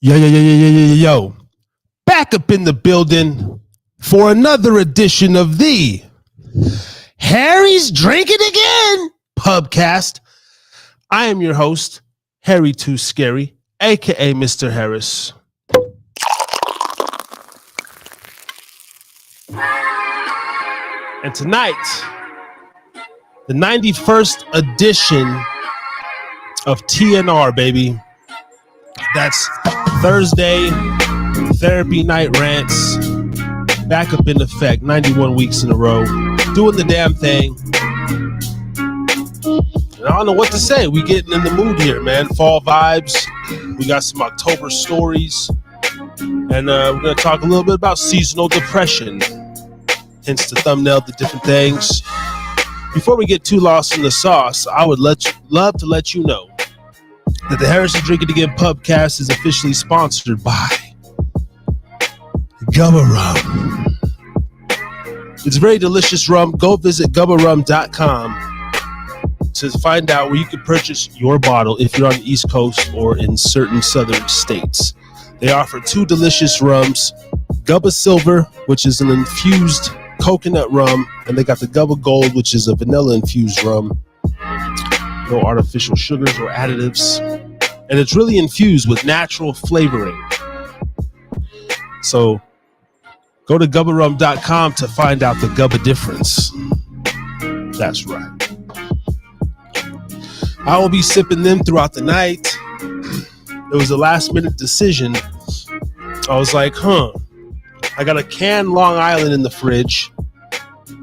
Yo. Back up in the building for another edition of the Harry's Drinking Again Pubcast. I am your host, Harry Too Scary, aka Mr. Harris. And tonight, the 91st edition of TNR, baby. That's Thursday Therapy Night Rants. Back up in effect, 91 weeks in a row. Doing the damn thing. And I don't know what to say. We getting in the mood here, man. Fall vibes. We got some October stories. And we're going to talk a little bit about seasonal depression. Hence the thumbnail, the different things. Before we get too lost in the sauce, I would love to let you know that the Harris Drink It Again Pubcast is officially sponsored by Gubba Rum. It's very delicious rum. Go visit gubbarum.com to find out where you can purchase your bottle if you're on the East Coast or in certain southern states. They offer two delicious rums, Gubba Silver, which is an infused coconut rum, and they got the Gubba Gold, which is a vanilla infused rum. No artificial sugars or additives, and it's really infused with natural flavoring. So go to gubbarum.com to find out the Gubba difference. That's right. I will be sipping them throughout the night. It was a last minute decision. I was like, I got a canned Long Island in the fridge,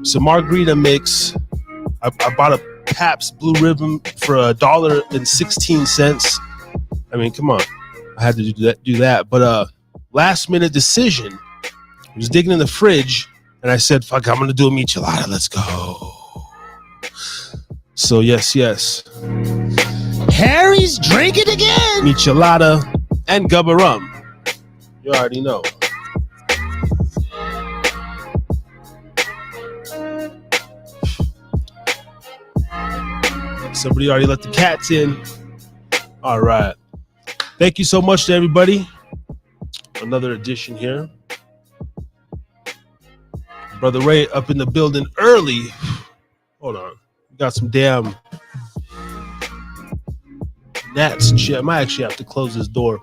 some margarita mix. I bought a Pabst Blue Ribbon for $1.16. I mean, come on. I had to do that. But last minute decision. I was digging in the fridge and I said, fuck, I'm going to do a michelada. Let's go. So yes. Harry's Drink It Again. Michelada and Gubba Rum. You already know. Somebody already let the cats in. All right. Thank you so much to everybody. Another edition here. Brother Ray up in the building early. Hold on. We got some damn gnats and shit. I might actually have to close this door.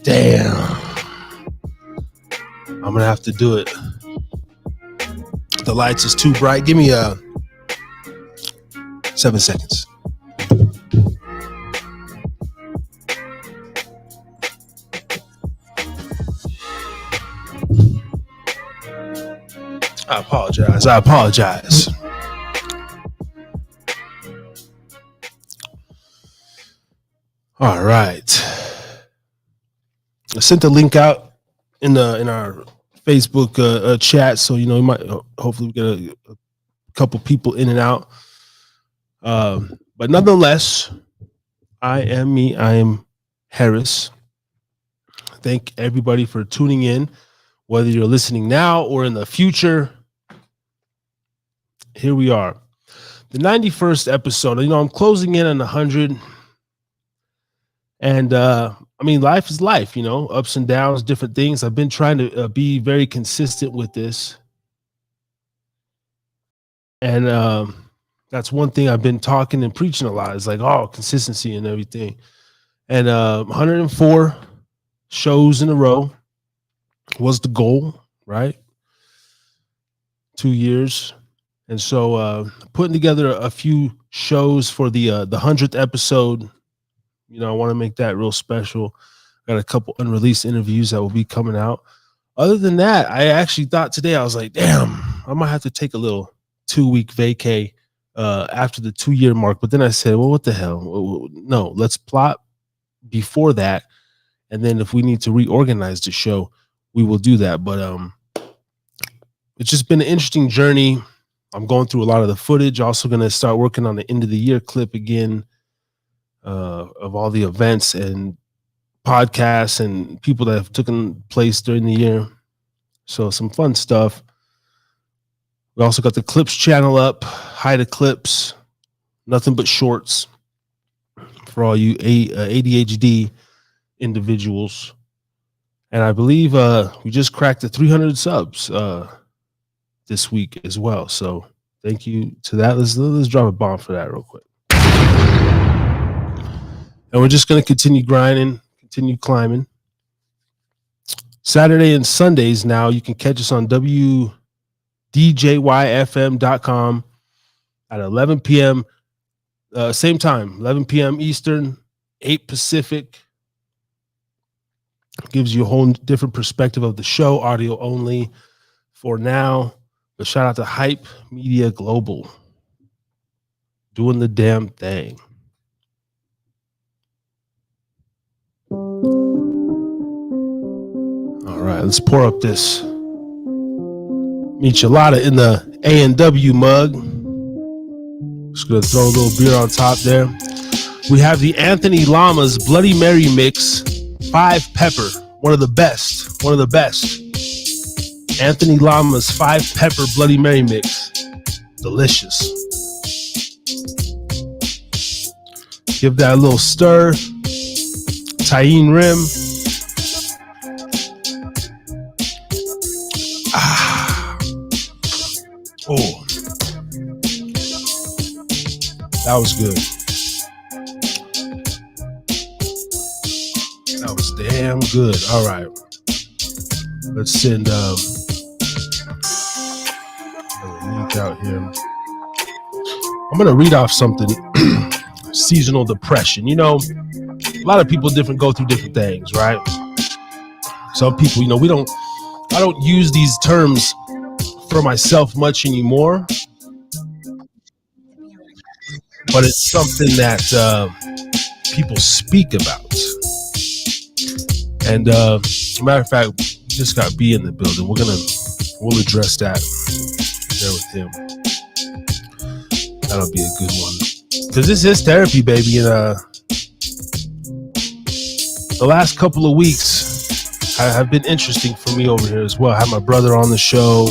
Damn. I'm going to have to do it. The lights is too bright. Give me 7 seconds. I apologize. All right. I sent the link out in our Facebook chat, so we might hopefully get a couple people in and out. But nonetheless, I am Harris. Thank everybody for tuning in, whether you're listening now or in the future. Here we are, the 91st episode. I'm closing in on 100, and life is life. Ups and downs, different things. I've been trying to be very consistent with this, and that's one thing I've been talking and preaching a lot. It's like, consistency and everything. And 104 shows in a row was the goal, right? 2 years. And so putting together a few shows for the 100th episode. I want to make that real special. Got a couple unreleased interviews that will be coming out. Other than that, I actually thought today, I was like, damn, I might have to take a little 2-week vacay after the 2-year mark. But then I said, well, what the hell? No, let's plot before that. And then if we need to reorganize the show, we will do that. But it's just been an interesting journey. I'm going through a lot of the footage. Also going to start working on the end of the year clip again of all the events and podcasts and people that have taken place during the year. So some fun stuff. We also got the Clips channel up, Hida Clips, nothing but shorts for all you ADHD individuals. And I believe we just cracked the 300 subs this week as well. So thank you to that. Let's drop a bomb for that real quick. And we're just going to continue grinding, continue climbing. Saturday and Sundays now, you can catch us on WDJYFM.com at 11 p.m. Same time, 11 p.m. Eastern, 8 Pacific. Gives you a whole different perspective of the show, audio only for now. But shout out to Hype Media Global. Doing the damn thing. All right, let's pour up this michelada in the A&W mug. Just gonna throw a little beer on top there. We have the Anthony Llama's Bloody Mary Mix, 5 pepper, one of the best. Anthony Llama's 5 pepper Bloody Mary Mix, delicious. Give that a little stir. Tahine rim. Oh, that was good. That was damn good. All right, let's send a link out here. I'm gonna read off something. Seasonal depression. You know, a lot of people go through different things, right? Some people, you know, I don't use these terms for myself much anymore, but it's something that people speak about. And matter of fact, we just got B in the building. We'll address that there with him. That'll be a good one, because this is therapy, baby. And the last couple of weeks have been interesting for me over here as well. I had my brother on the show.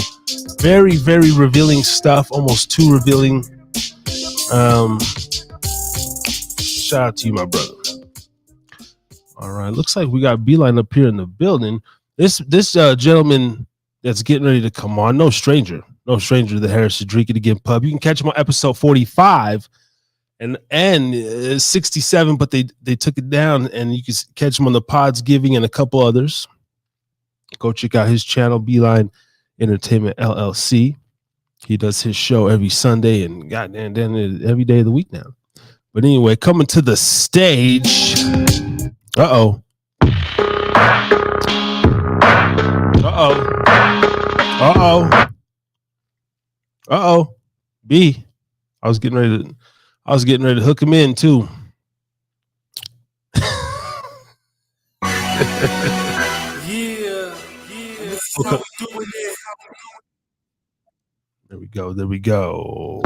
Very, very revealing stuff. Almost too revealing. Shout out to you, my brother. All right. Looks like we got Beeline up here in the building. This gentleman that's getting ready to come on, no stranger to the Harris Drink It Again Pub. You can catch him on episode 45 and 67, but they took it down, and you can catch him on the Pods Giving and a couple others. Go check out his channel, Beeline Entertainment LLC. He does his show every Sunday and goddamn every day of the week now. But anyway, coming to the stage. Uh-oh. B. I was getting ready to hook him in too. There we go.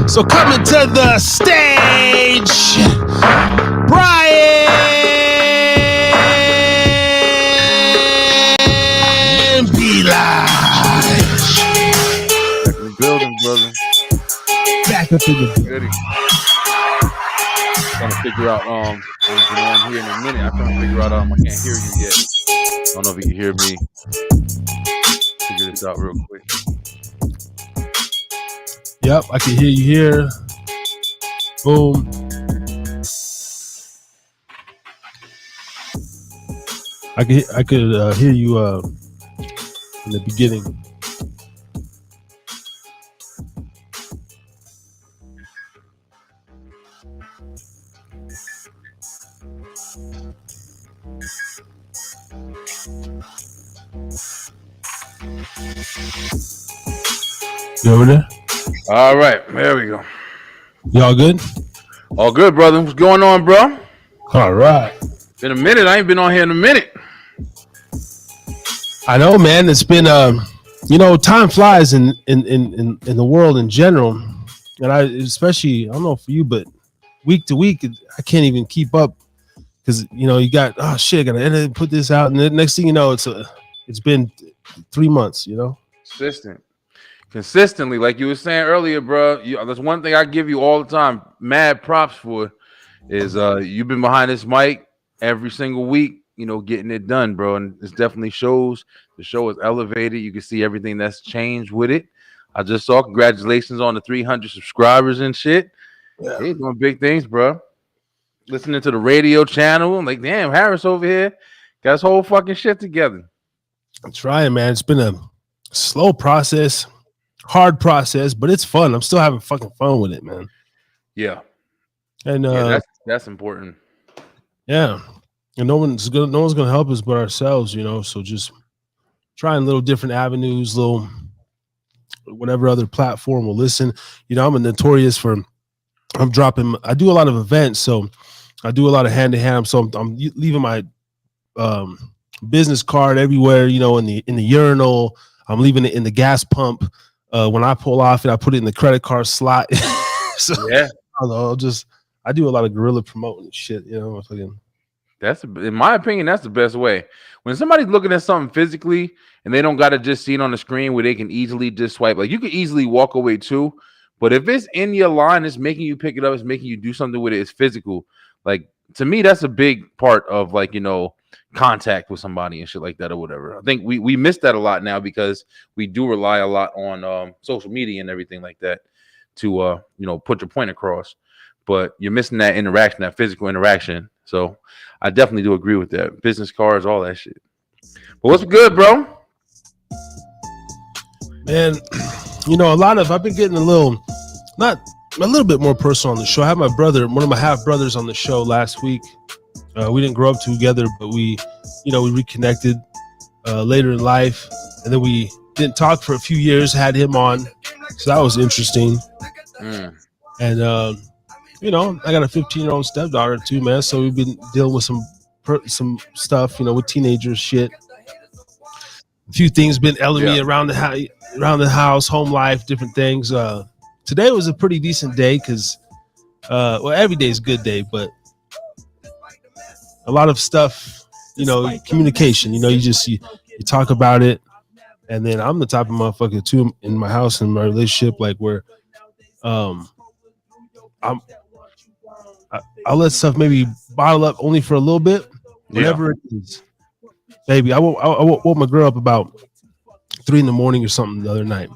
So coming to the stage, Brian Beeline. Back in the building, brother. Back up in the building. Trying to figure out I'm here in a minute. I'm trying to figure out I can't hear you yet. I don't know if you can hear me. Figure this out real quick. Yep, I can hear you here. Boom. I could hear you in the beginning. You over there? All right, there we go. Y'all good? All good, brother. What's going on, bro? All right. Been a minute. I ain't been on here in a minute. I know, man. It's been time flies in the world in general, and I don't know for you, but week to week I can't even keep up, because you got I gotta edit, put this out, and the next thing you know, it's been 3 months. Consistently, like you were saying earlier, bro. That's one thing I give you all the time. Mad props for is you've been behind this mic every single week, getting it done, bro. And it's definitely shows. The show is elevated. You can see everything that's changed with it. I just saw congratulations on the 300 subscribers and shit. Yeah, Hey, doing big things, bro. Listening to the radio channel. I'm like, damn, Harris over here got his whole fucking shit together. I'm trying, man. It's been a slow process, hard process, but it's fun. I'm still having fucking fun with it, man. Yeah. And Yeah, that's important. yeah, and no one's gonna help us but ourselves, So just trying little different avenues, little whatever other platform will listen. I'm a notorious for I do a lot of events, so I do a lot of hand to hand. So I'm leaving my um, business card everywhere, in the urinal. I'm leaving it in the gas pump. When I pull off it, I put it in the credit card slot. So Yeah. I do a lot of guerrilla promoting shit, That's, in my opinion, that's the best way. When somebody's looking at something physically and they don't got to just see it on the screen where they can easily just swipe, like you can easily walk away too. But if it's in your line, it's making you pick it up, it's making you do something with it, it's physical. Like to me, that's a big part of contact with somebody and shit like that or whatever. I think we miss that a lot now because we do rely a lot on social media and everything like that to put your point across. But you're missing that interaction, that physical interaction. So I definitely do agree with that. Business cards, all that shit. But what's good, bro? Man, I've been getting not a little bit more personal on the show. I had my brother, one of my half brothers, on the show last week. We didn't grow up together, but we reconnected later in life, and then we didn't talk for a few years. Had him on, so that was interesting. And I got a 15-year-old stepdaughter too, man. So we've been dealing with some stuff, with teenagers shit. A few things been ailing me around the house, home life, different things. Today was a pretty decent day because, every day is a good day, but a lot of stuff, communication. You talk about it, and then I'm the type of motherfucker too in my house and my relationship, like where, I'll let stuff maybe bottle up only for a little bit, whatever it is. Baby, I woke my girl up about 3 a.m. or something the other night.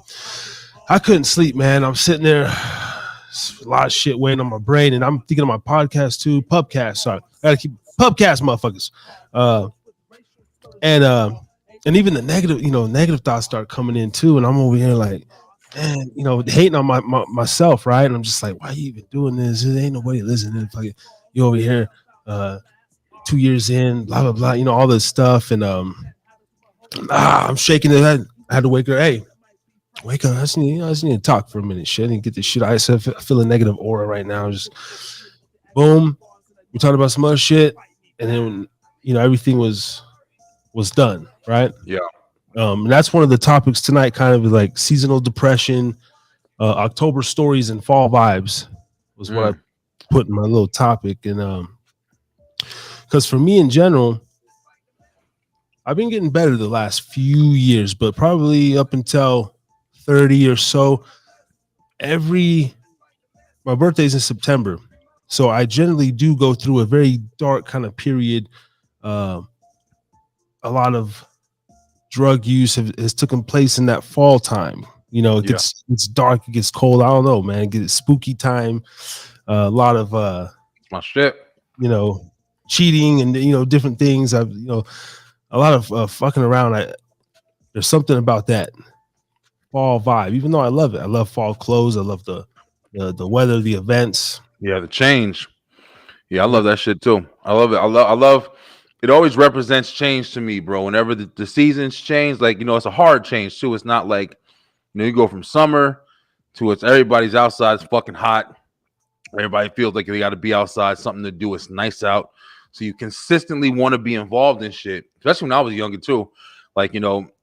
I couldn't sleep, man. I'm sitting there, a lot of shit weighing on my brain, and I'm thinking of my podcast too, Pubcast. Sorry, I gotta keep Pubcast, motherfuckers. And even the negative thoughts start coming in too, and I'm over here like, man, hating on myself, right? And I'm just like, why are you even doing this? There ain't nobody listening. Like, you over here, 2 years in, blah blah blah, all this stuff, and I'm shaking it. I had to wake her. Hey, wake up! I just need to talk for a minute. Shit, and get this shit. I feel a negative aura right now. Just boom. We talked about some other shit, and then everything was done, right? Yeah. And that's one of the topics tonight, kind of like seasonal depression, October stories, and fall vibes was what I put in my little topic. And because for me in general, I've been getting better the last few years, but probably up until 30 or so, my birthday's in September. So I generally do go through a very dark kind of period. A lot of drug use has taken place in that fall time. It's dark, it gets cold. I don't know, man. It gets spooky time. A lot of my shit. Cheating and different things. I've a lot of fucking around. There's something about that fall vibe. Even though I love it, I love fall clothes. I love the weather, the events. Yeah, the change. Yeah, I love that shit too. I love it. I love it. Always represents change to me, bro. Whenever the seasons change, like it's a hard change too. It's not like you go from summer to everybody's outside, it's fucking hot. Everybody feels like they got to be outside, something to do. It's nice out, so you consistently want to be involved in shit. Especially when I was younger too, like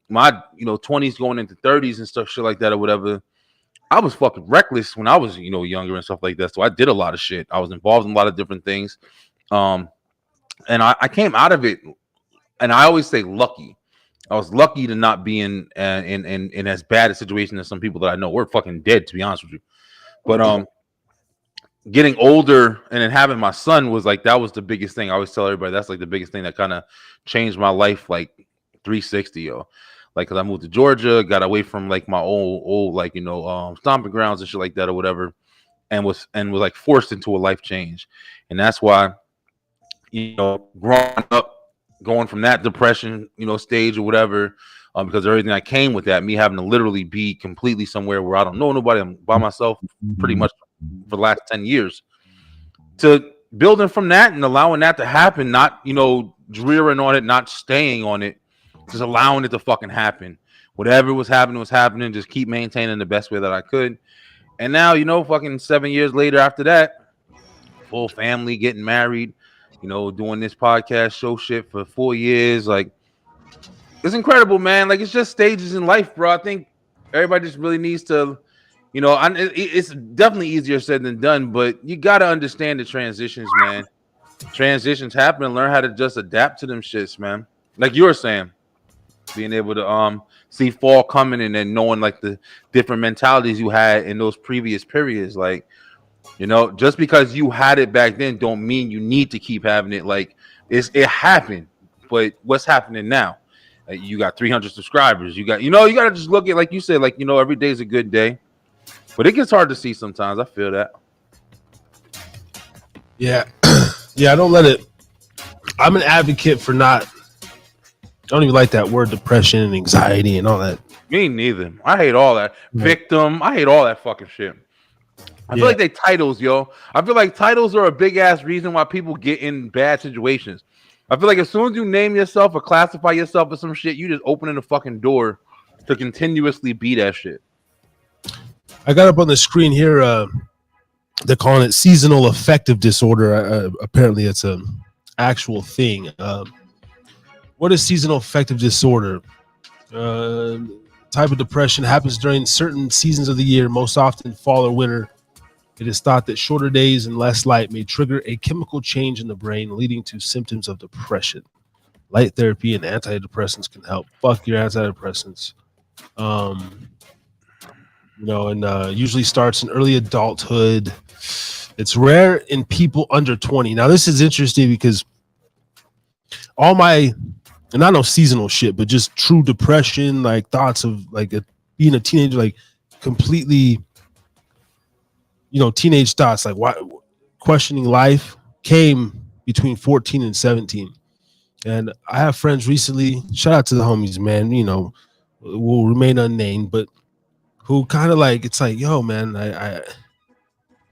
my 20s going into 30s and stuff, shit like that or whatever. I was fucking reckless when I was, younger and stuff like that. So I did a lot of shit. I was involved in a lot of different things. And I came out of it, and I always say lucky. I was lucky to not be in as bad a situation as some people that I know. We're fucking dead, to be honest with you. But getting older and then having my son was like, that was the biggest thing. I always tell everybody that's like the biggest thing that kind of changed my life, like 360, yo. Like, cause I moved to Georgia, got away from like my old like, stomping grounds and shit like that or whatever, and was like forced into a life change. And that's why, growing up, going from that depression, stage or whatever, because everything that came with that, me having to literally be completely somewhere where I don't know nobody, I'm by myself pretty much for the last 10 years, to building from that and allowing that to happen, not, drearing on it, not staying on it, just allowing it to fucking happen. Whatever was happening, just keep maintaining the best way that I could. And now, fucking 7 years later after that, full family, getting married, doing this podcast show shit for 4 years. Like, it's incredible, man. Like, it's just stages in life, bro. I think everybody just really needs to, it's definitely easier said than done, but you got to understand the transitions, man. Transitions happen and learn how to just adapt to them shits, man. Like you were saying, being able to see fall coming and then knowing like the different mentalities you had in those previous periods. Like, just because you had it back then don't mean you need to keep having it. Like, it happened, but what's happening now? You got 300 subscribers. You got, you got to just look at, like you said, like, every day's a good day, but it gets hard to see sometimes. I feel that. Yeah. Yeah. I don't let it. I'm an advocate for not. I don't even like that word depression and anxiety and all that. Me neither. I hate all that. Victim. I hate all that fucking shit. I feel like they titles, yo. I feel like titles are a big ass reason why people get in bad situations. I feel like as soon as you name yourself or classify yourself as some shit, you just opening the fucking door to continuously be that shit. I got up on the screen here. They're calling it seasonal affective disorder. Apparently, it's an actual thing. What is seasonal affective disorder? Type of depression happens during certain seasons of the year, most often fall or winter. It is thought that shorter days and less light may trigger a chemical change in the brain, leading to symptoms of depression. Light therapy and antidepressants can help. Fuck your antidepressants. Usually starts in early adulthood. It's rare in people under 20. Now, this is interesting because all my, and not no seasonal shit, but just true depression, like thoughts of like being a teenager, like completely, teenage thoughts, like why questioning life, came between 14 and 17. And I have friends recently, shout out to the homies, man, will remain unnamed, but who kind of like, it's like, yo, man, it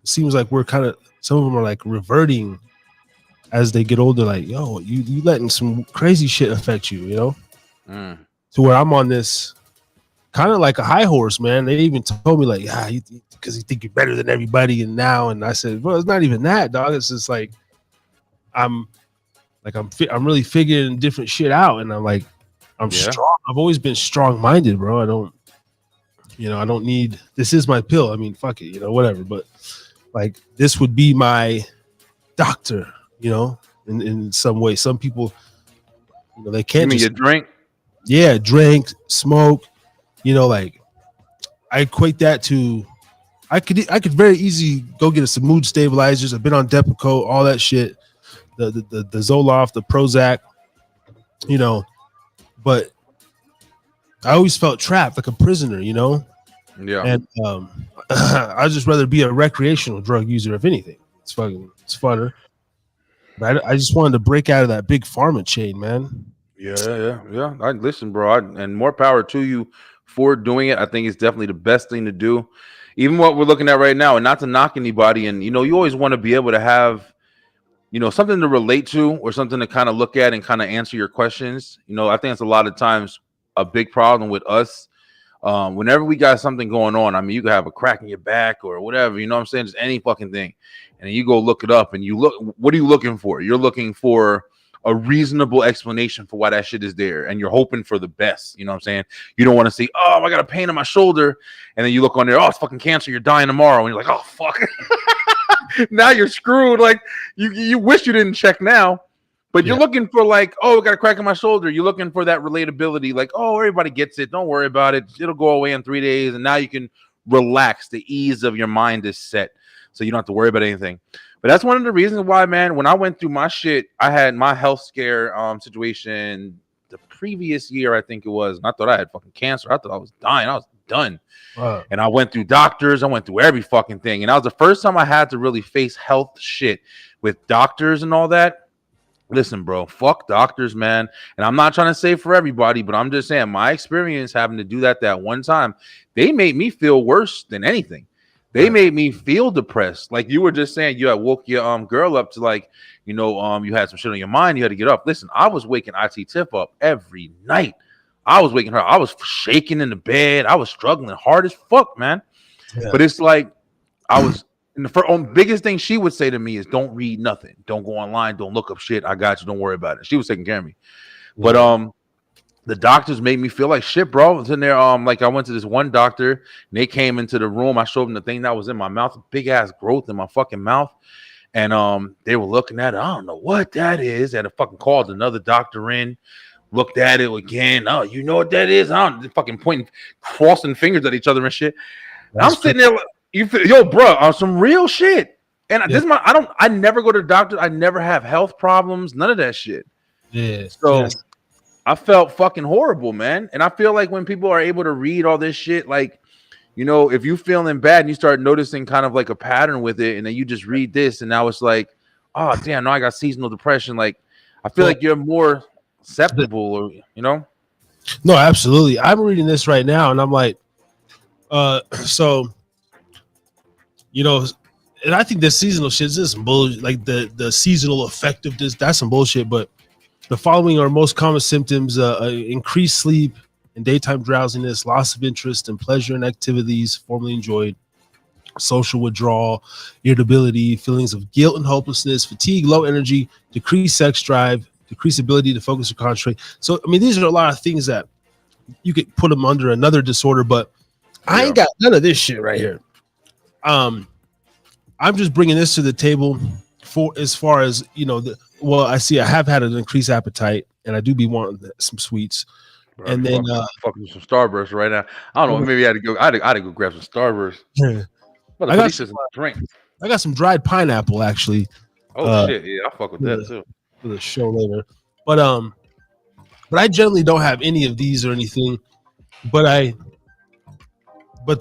seems like we're kind of, some of them are like reverting as they get older, like, yo, you letting some crazy shit affect you, to where I'm on this kind of like a high horse, man. They even told me like, because you think you're better than everybody, and now, and I said, well, it's not even that, dog. It's just like I'm really figuring different shit out, and I'm strong. I've always been strong-minded, bro. I don't need, this is my pill. I mean, fuck it, whatever. But like, this would be my doctor, in some way. Some people, they can't. You drink? Yeah, drink, smoke. Like, I equate that to, I could very easily go get some mood stabilizers. I've been on Depakote, all that shit, the Zoloft, the Prozac, but I always felt trapped like a prisoner, Yeah. And I'd just rather be a recreational drug user, if anything. It's funner. But I just wanted to break out of that big pharma chain, man. Yeah. I listen, bro. And more power to you for doing it. I think it's definitely the best thing to do. Even what we're looking at right now, and not to knock anybody, and you always want to be able to have, something to relate to or something to kind of look at and kind of answer your questions. I think it's a lot of times a big problem with us. Whenever we got something going on, I mean, you could have a crack in your back or whatever, you know what I'm saying? Just any fucking thing. And then you go look it up and what are you looking for? You're looking for a reasonable explanation for why that shit is there. And you're hoping for the best, you know what I'm saying? You don't want to see, oh, I got a pain in my shoulder. And then you look on there, oh, it's fucking cancer. You're dying tomorrow. And you're like, oh, fuck. Now you're screwed. Like, you wish you didn't check now. But you're looking for like, oh, I got a crack in my shoulder. You're looking for that relatability. Like, oh, everybody gets it. Don't worry about it. It'll go away in 3 days. And now you can relax. The ease of your mind is set. so you don't have to worry about anything. But that's one of the reasons why, man, when I went through my shit, I had my health scare situation the previous year, I think it was, and I thought I had fucking cancer. I thought I was dying. I was done. And I went through doctors. I went through every fucking thing. And that was the first time I had to really face health shit with doctors and all that. Listen, bro, fuck doctors, man. And I'm not trying to say for everybody, but I'm just saying my experience having to do that one time, they made me feel worse than anything. They made me feel depressed. Like you were just saying, you had woke your girl up to, like, you know, you had some shit on your mind. You had to get up. Listen, I was waking IT Tiff up every night. I was waking her. I was shaking in the bed. I was struggling hard as fuck, man. Yeah. But it's like I was. And the biggest thing she would say to me is, don't read nothing. Don't go online. Don't look up shit. I got you. Don't worry about it. She was taking care of me. Yeah. But the doctors made me feel like shit, bro. I was in there. Like I went to this one doctor and they came into the room. I showed them the thing that was in my mouth, big ass growth in my fucking mouth. And they were looking at it. I don't know what that is. And I fucking called another doctor in, looked at it again. Oh, you know what that is? I don't fucking pointing, crossing fingers at each other and shit. And I'm sitting there. You feel, yo, bro, on some real shit. And this is my, I never go to the doctor. I never have health problems, none of that shit. Yeah. So I felt fucking horrible, man. And I feel like when people are able to read all this shit, like, you know, if you feeling bad and you start noticing kind of like a pattern with it, and then you just read this, and now it's like, oh damn, now I got seasonal depression. Like, I feel like you're more susceptible, or you know. No, absolutely. I'm reading this right now, and I'm like, so. You know, and I think the seasonal shit is some bullshit. Like the seasonal effect of this, that's some bullshit. But the following are most common symptoms: increased sleep and daytime drowsiness, loss of interest and pleasure in activities formerly enjoyed, social withdrawal, irritability, feelings of guilt and hopelessness, fatigue, low energy, decreased sex drive, decreased ability to focus or concentrate. So, I mean, these are a lot of things that you could put them under another disorder, but I ain't got none of this shit right here. I'm just bringing this to the table for as far as, you know, I have had an increased appetite and I do be wanting some sweets. Bro, and then fucking some Starburst right now. I don't know, maybe I had to go grab some Starburst. Yeah. I got some drink. I got some dried pineapple actually. Oh shit, yeah, I fuck with that too. For the show later. But I generally don't have any of these or anything. But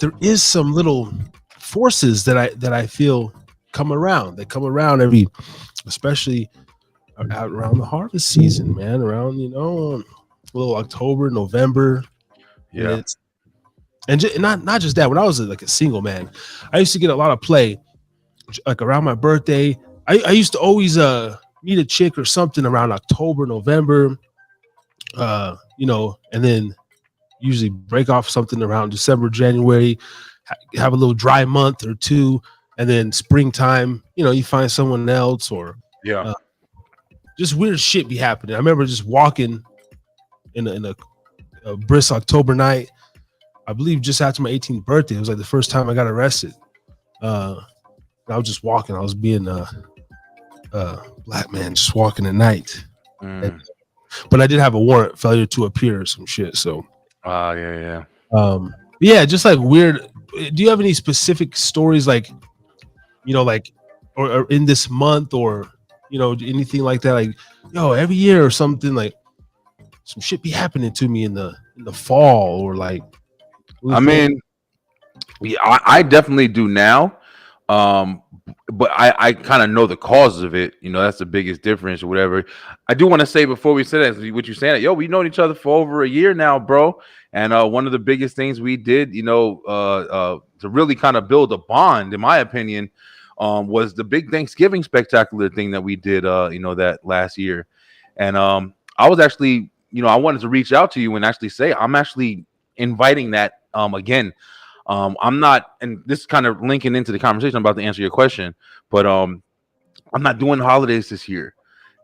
there is some little forces that I feel come around. They come around especially out around the harvest season, man. Around, you know, a little October, November. Yeah. And not just that. When I was like a single man, I used to get a lot of play, like around my birthday. I used to always meet a chick or something around October, November. You know, and then usually break off something around December, January. Have a little dry month or two, and then springtime, you know, you find someone else, or just weird shit be happening. I remember just walking in a brisk October night, I believe just after my 18th birthday. It was like the first time I got arrested. I was just walking. I was being a black man just walking at night. But I did have a warrant, failure to appear or some shit. So yeah, just like weird. Do you have any specific stories, like, you know, like, or in this month, or, you know, anything like that? Like, yo, every year or something, like some shit be happening to me in the fall, or like. I mean, yeah, I definitely do now. But I kind of know the causes of it. You know, that's the biggest difference or whatever. I do want to say before we say that, what you're saying, yo, we known each other for over a year now, bro. And one of the biggest things we did, you know, to really kind of build a bond, in my opinion, was the big Thanksgiving spectacular thing that we did, you know, that last year. And I was actually, you know, I wanted to reach out to you and actually say, I'm actually inviting that again. I'm not, and this is kind of linking into the conversation. I'm about to answer your question, but I'm not doing holidays this year.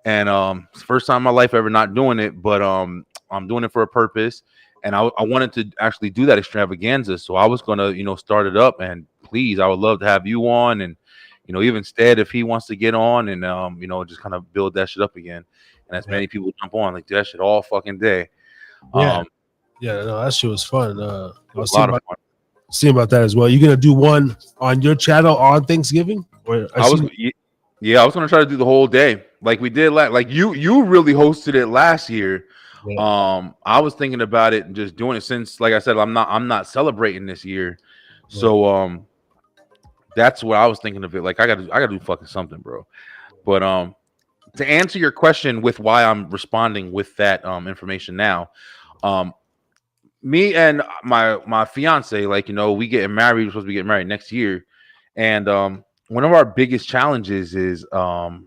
And it's the first time in my life ever not doing it, but I'm doing it for a purpose. And I wanted to actually do that extravaganza. So I was going to, you know, start it up. And please, I would love to have you on, and, you know, even Stead, if he wants to get on, and, you know, just kind of build that shit up again. And as many people jump on, like, do that shit all fucking day. Yeah, no, that shit was fun. It was a lot of fun. See about that as well. You're gonna do one on your channel on Thanksgiving, or I I was see. yeah, I was gonna try to do the whole day like we did like you really hosted it last year. Yeah, I was thinking about it and just doing it since, like I said, I'm not celebrating this year. yeah, So that's what I was thinking of it. Like I gotta do fucking something, bro. But to answer your question with why I'm responding with that information now, um me and my fiance, like, we getting married, we're supposed to be getting married next year. And one of our biggest challenges is her,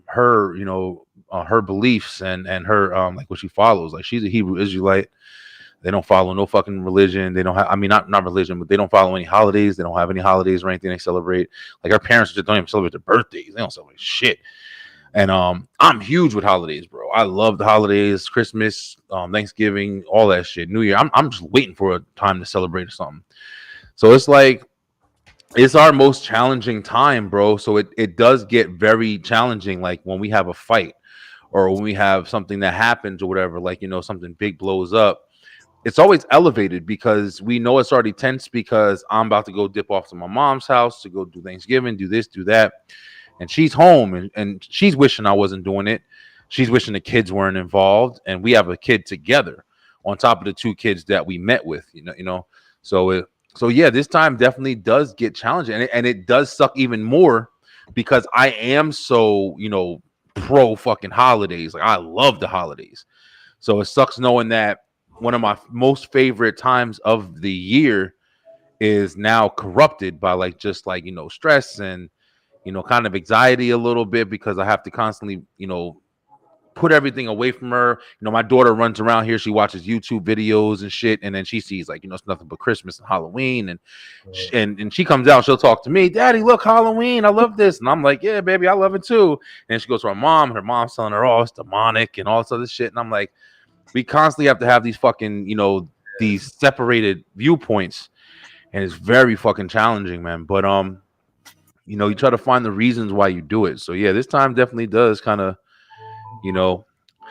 her beliefs and her like what she follows. Like, she's a Hebrew Israelite. They don't follow no fucking religion. They don't have, I mean, not religion, but they don't follow any holidays. They don't have any holidays or anything they celebrate. Like, our parents just don't even celebrate their birthdays. They don't celebrate shit. And I'm huge with holidays, bro. I love the holidays, Christmas, Thanksgiving, all that shit. New Year. I'm just waiting for a time to celebrate or something. So it's like, it's our most challenging time, bro. So it does get very challenging, like when we have a fight or when we have something that happens or whatever, like, something big blows up. It's always elevated because we know it's already tense because I'm about to go dip off to my mom's house to go do Thanksgiving, do this, do that. And she's home and she's wishing I wasn't doing it. She's wishing the kids weren't involved. And we have a kid together on top of the two kids that we met with, So yeah, this time definitely does get challenging, and it does suck even more because I am so, pro fucking holidays. Like, I love the holidays. So it sucks knowing that one of my most favorite times of the year is now corrupted by stress and kind of anxiety a little bit because I have to constantly, put everything away from her. My daughter runs around here. She watches YouTube videos and shit. And then she sees it's nothing but Christmas and Halloween. And she comes out, she'll talk to me, Daddy, look, Halloween. I love this. And I'm like, yeah, baby, I love it too. And she goes to her mom, and her mom's telling her, oh, it's demonic and all this other shit. And I'm like, we constantly have to have these fucking, these separated viewpoints. And it's very fucking challenging, man. But, you try to find the reasons why you do it. So yeah, this time definitely does kind of,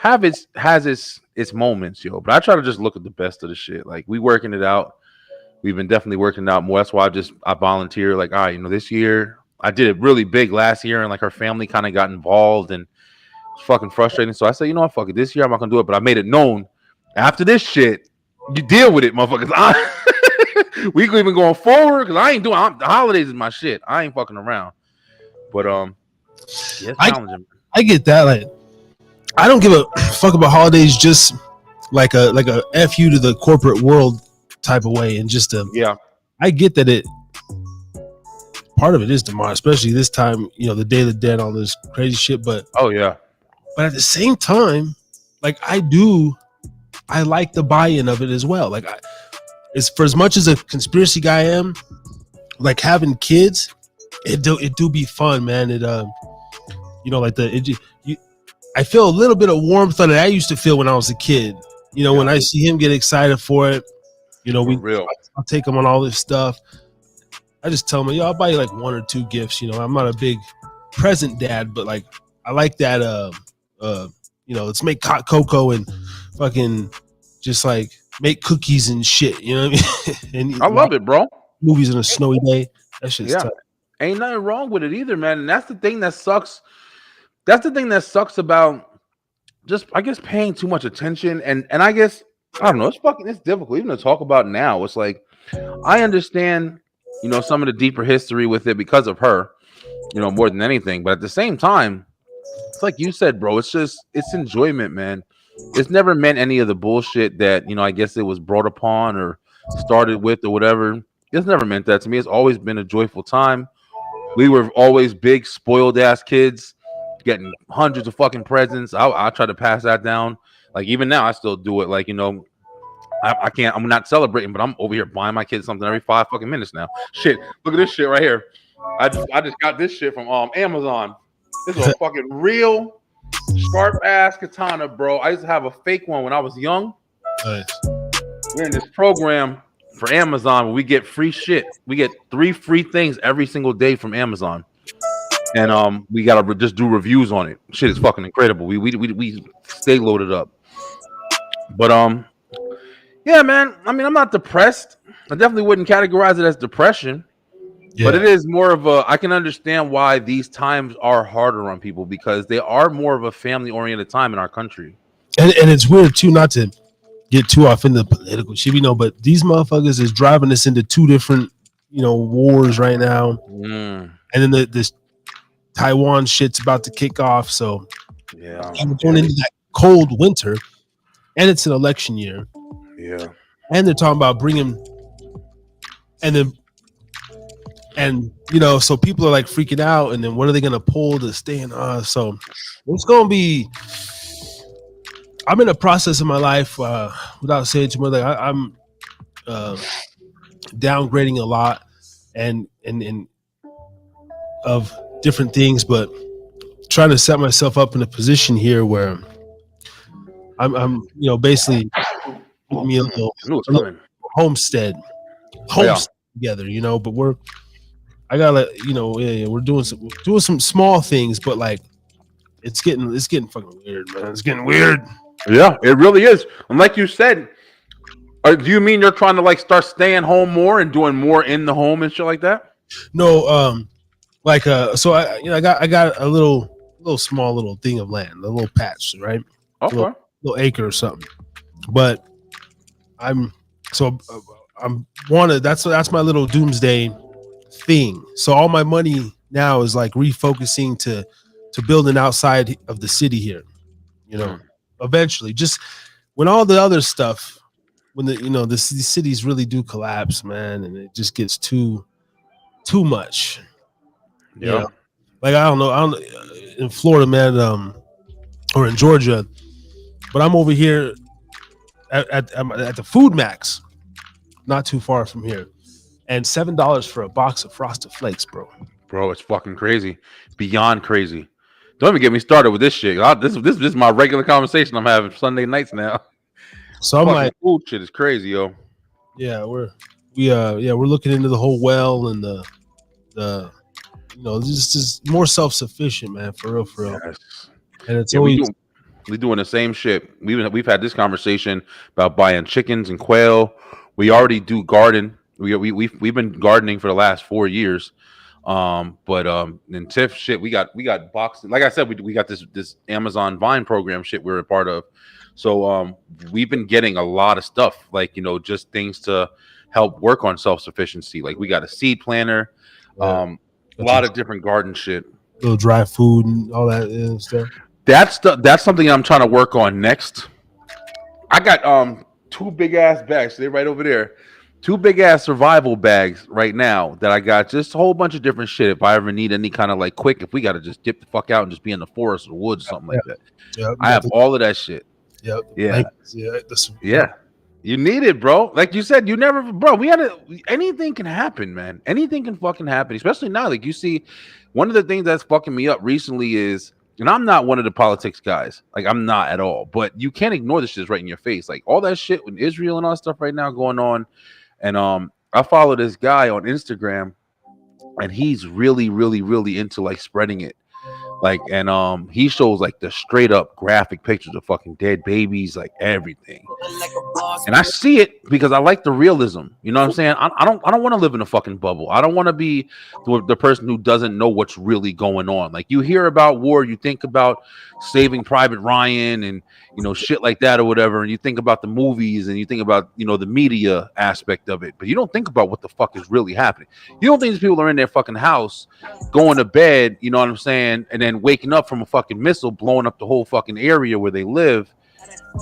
has its moments, yo. But I try to just look at the best of the shit. Like, we working it out. We've been definitely working it out more. That's why I volunteer. Like, all right, this year I did it really big last year, and like her family kind of got involved, and it's fucking frustrating. So I said, what, fuck it. This year I'm not gonna do it. But I made it known after this shit, you deal with it, motherfuckers. We could even going forward because I ain't doing the holidays is my shit. I ain't fucking around. But yeah, it's challenging. I get that. Like, I don't give a fuck about holidays, just like a fu to the corporate world type of way, and just yeah. I get that it part of it is tomorrow, especially this time, the Day of the Dead, all this crazy shit. But oh yeah, but at the same time, like I like the buy-in of it as well. Like, it's for as much as a conspiracy guy I am, like having kids, it do be fun, man. It I feel a little bit of warmth that I used to feel when I was a kid. When I see him get excited for it, I'll take him on all this stuff. I just tell him, I'll buy you like one or two gifts. I'm not a big present dad, but like I like that. Let's make hot cocoa and fucking just like make cookies and shit. You know what I mean? And I love it, bro. Movies on a snowy day. That shit's tough. Ain't nothing wrong with it either, man. And that's the thing that sucks. That's the thing that sucks about just, I guess, paying too much attention. And I guess, I don't know, it's difficult even to talk about now. It's like, I understand, some of the deeper history with it because of her, more than anything. But at the same time, it's like you said, bro, it's enjoyment, man. It's never meant any of the bullshit that, I guess it was brought upon or started with or whatever. It's never meant that to me. It's always been a joyful time. We were always big, spoiled ass kids, getting hundreds of fucking presents. I try to pass that down. Like, even now, I still do it. Like, I can't. I'm not celebrating, but I'm over here buying my kids something every 5 fucking minutes now. Shit, look at this shit right here. I just got this shit from Amazon. This is a fucking real sharp ass katana, bro. I used to have a fake one when I was young. Nice. We're in this program for Amazon where we get free shit. We get 3 free things every single day from Amazon. And we gotta just do reviews on it. Shit is fucking incredible. We stay loaded up. But Yeah, man. I mean, I'm not depressed. I definitely wouldn't categorize it as depression, but Yeah, it is more of a. I can understand why these times are harder on people because they are more of a family-oriented time in our country. and it's weird too. Not to get too off into the political shit, but these motherfuckers is driving us into two different, wars right now, Mm, and then this Taiwan shit's about to kick off. So yeah, we're yeah, going into that cold winter, and it's an election year, yeah. and they're talking about bringing, and then so people are like freaking out, and then what are they gonna pull to stay in? So it's gonna be. I'm in a process of my life, without saying too much. Like I'm uh, downgrading a lot, and of different things, but trying to set myself up in a position here where I'm basically me I knew it's a little coming. homestead, Oh yeah, together, but I gotta, yeah, we're doing some small things, but like it's getting fucking weird, man. It's getting weird. yeah. It really is. And like you said, do you mean you're trying to like start staying home more and doing more in the home and shit like that? No, like so I got a little small little thing of land, a little patch, right? A Okay. little acre or something. But I'm so I'm wanted. That's my little doomsday thing. So all my money now is like refocusing to building outside of the city here. You know, Mm. eventually, just when all the other stuff, when these cities really do collapse, man, and it just gets too much. You know, Yeah. like I don't in Florida, man, or in Georgia, but I'm over here at the Food Max, not too far from here, and $7 for a box of Frosted Flakes, bro. Bro, it's fucking crazy. Beyond crazy. Don't even get me started with this shit. This is my regular conversation I'm having Sunday nights now. So I'm Fucking like, food shit is crazy, yo. yeah, we're looking into the whole well and the just more self sufficient, man, for real, for real. Yes. And it's Yeah, we always do. We doing the same shit. We've had this conversation about buying chickens and quail. We already do garden. We've been gardening for the last 4 years. But in Tiff shit, we got boxes. Like I said, we got this Amazon Vine program shit we're a part of. So we've been getting a lot of stuff, like just things to help work on self sufficiency. Like we got a seed planter, yeah, a lot of different garden shit. little dry food and all that and stuff. That's something I'm trying to work on next. I got two big ass bags. They're right over there. Two big ass survival bags right now that I got just a whole bunch of different shit. If I ever need any kind of like quick, if we got to just dip the fuck out and just be in the forest or woods or something Yeah, like that. yeah, I have all of that shit. yeah, Yeah. yeah. Yeah. You need it, bro. Like you said, you never, bro. Anything can happen, man. Anything can fucking happen, especially now. Like you see, one of the things that's fucking me up recently is, and I'm not one of the politics guys. Like I'm not at all. But you can't ignore this shit right in your face. Like all that shit with Israel and all that stuff right now going on. And I follow this guy on Instagram, and he's really, really, really into like spreading it. Like, and he shows like the straight up graphic pictures of fucking dead babies, like everything. And I see it because I like the realism. You know what I'm saying? I don't want to live in a fucking bubble. I don't want to be the person who doesn't know what's really going on. Like you hear about war, you think about Saving Private Ryan and shit like that or whatever, and you think about the movies and you think about the media aspect of it, but you don't think about what the fuck is really happening. You don't think these people are in their fucking house going to bed, you know what I'm saying, and then waking up from a fucking missile blowing up the whole fucking area where they live.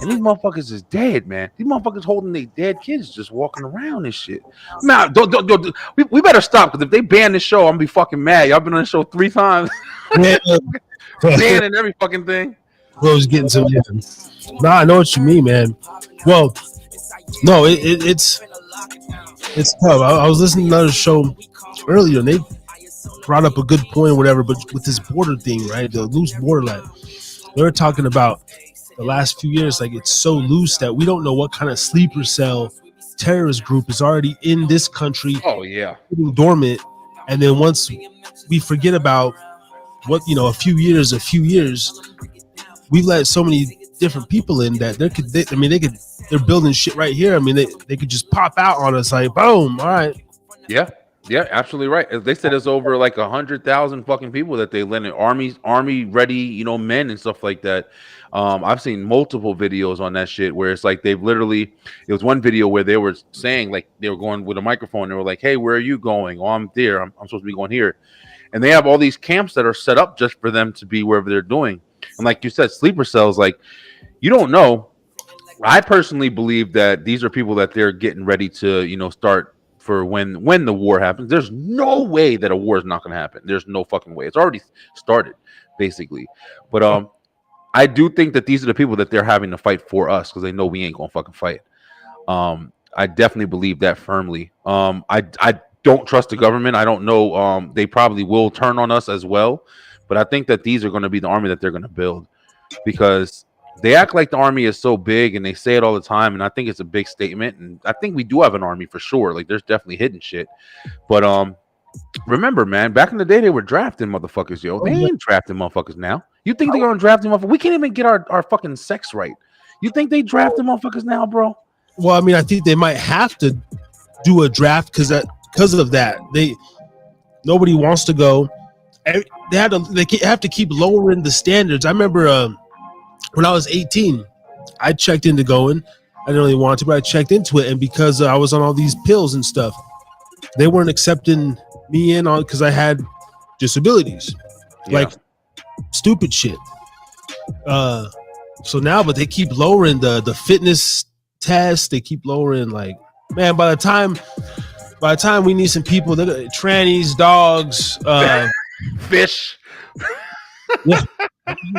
And these motherfuckers is dead, man. These motherfuckers holding their dead kids just walking around and shit. Man, we better stop, because if they ban this show, I'm gonna be fucking mad. Y'all been on the show 3 times. Yeah, Banning every fucking thing. Bro's getting some. Nah, I know what you mean, man. Well, no, it's tough. I was listening to another show earlier, and they brought up a good point, or whatever. But with this border thing, right? The loose borderline, they were talking about the last few years. Like it's so loose that we don't know what kind of sleeper cell terrorist group is already in this country, Oh yeah, sitting dormant. And then once we forget about what a few years, we've let so many different people in that they're building shit right here. I mean, they could just pop out on us like boom. All right. Yeah, yeah, absolutely right. They said it's over like 100,000 fucking people that they lent army ready, men and stuff like that. I've seen multiple videos on that shit where it's like they've literally. It was one video where they were saying like they were going with a microphone. They were like, "Hey, where are you going? Oh, I'm there. I'm supposed to be going here." And they have all these camps that are set up just for them to be wherever they're doing. And like you said, sleeper cells. Like you don't know. I personally believe that these are people that they're getting ready to, start for when the war happens. There's no way that a war is not going to happen. There's no fucking way. It's already started, basically. But I do think that these are the people that they're having to fight for us because they know we ain't gonna fucking fight. I definitely believe that firmly. I don't trust the government. I don't know. They probably will turn on us as well, but I think that these are going to be the army that they're going to build because they act like the army is so big and they say it all the time. And I think it's a big statement. And I think we do have an army for sure. Like there's definitely hidden shit. But remember, man, back in the day they were drafting motherfuckers, yo. They ain't drafting motherfuckers now. You think they're gonna draft them motherfuckers? We can't even get our fucking sex right. You think they draft them motherfuckers now, bro? Well, I mean, I think they might have to do a draft because of that. Nobody wants to go. They have to keep lowering the standards. I remember when I was 18, I checked into going. I didn't really want to, but I checked into it, and because I was on all these pills and stuff, they weren't accepting me in on because I had disabilities, like stupid shit. So now, but they keep lowering the fitness test. They keep lowering, like, man. By the time we need some people, they're trannies, dogs, fish. Yeah,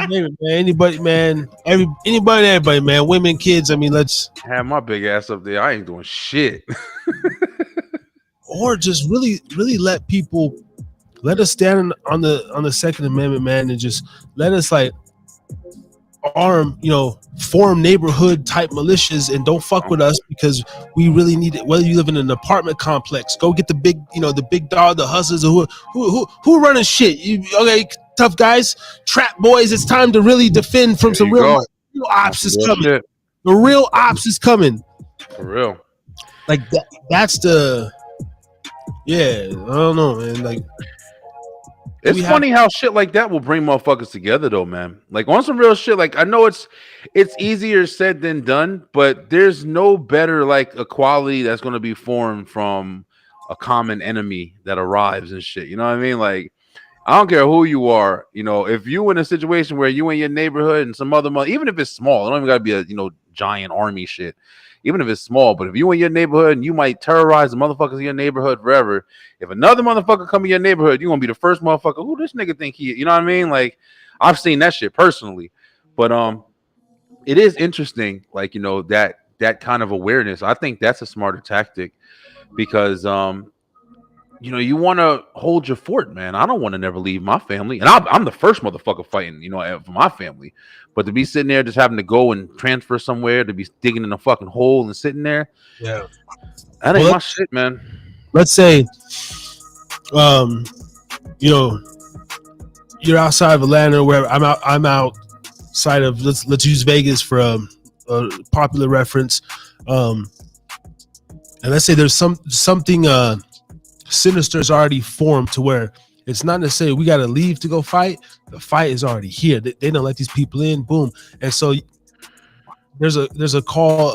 man, anybody, man, everybody, man, women, kids. I mean, let's have my big ass up there. I ain't doing shit. Or just really let us stand on the Second Amendment, man, and just let us like form neighborhood type militias and don't fuck with us because we really need it. Whether you live in an apartment complex, go get the big dog, the hustlers, who running shit. Okay, tough guys, trap boys. It's time to really defend from some real ops is coming. Shit. The real ops is coming. For real. Like that's the. Yeah, I don't know, man. Like, it's funny how shit like that will bring motherfuckers together, though, man. Like on some real shit. Like I know it's easier said than done, but there's no better like equality that's going to be formed from a common enemy that arrives and shit. You know what I mean? Like I don't care who you are. If you in a situation where you in your neighborhood and some other even if it's small, it don't even got to be a giant army shit. Even if it's small, but if you in your neighborhood and you might terrorize the motherfuckers in your neighborhood forever, if another motherfucker come in your neighborhood, you're gonna be the first motherfucker. Who this nigga think he? You know what I mean? Like I've seen that shit personally, but it is interesting. Like that kind of awareness. I think that's a smarter tactic because you want to hold your fort, man. I don't want to never leave my family, and I'm the first motherfucker fighting, for my family. But to be sitting there just having to go and transfer somewhere, to be digging in a fucking hole and sitting there, that ain't my shit, man. Let's say, you're outside of Atlanta, where I'm outside of let's use Vegas for a popular reference, and let's say there's something sinister is already formed to where it's not necessarily we got to leave to go fight. The fight is already here. They don't let these people in. Boom. And so there's a call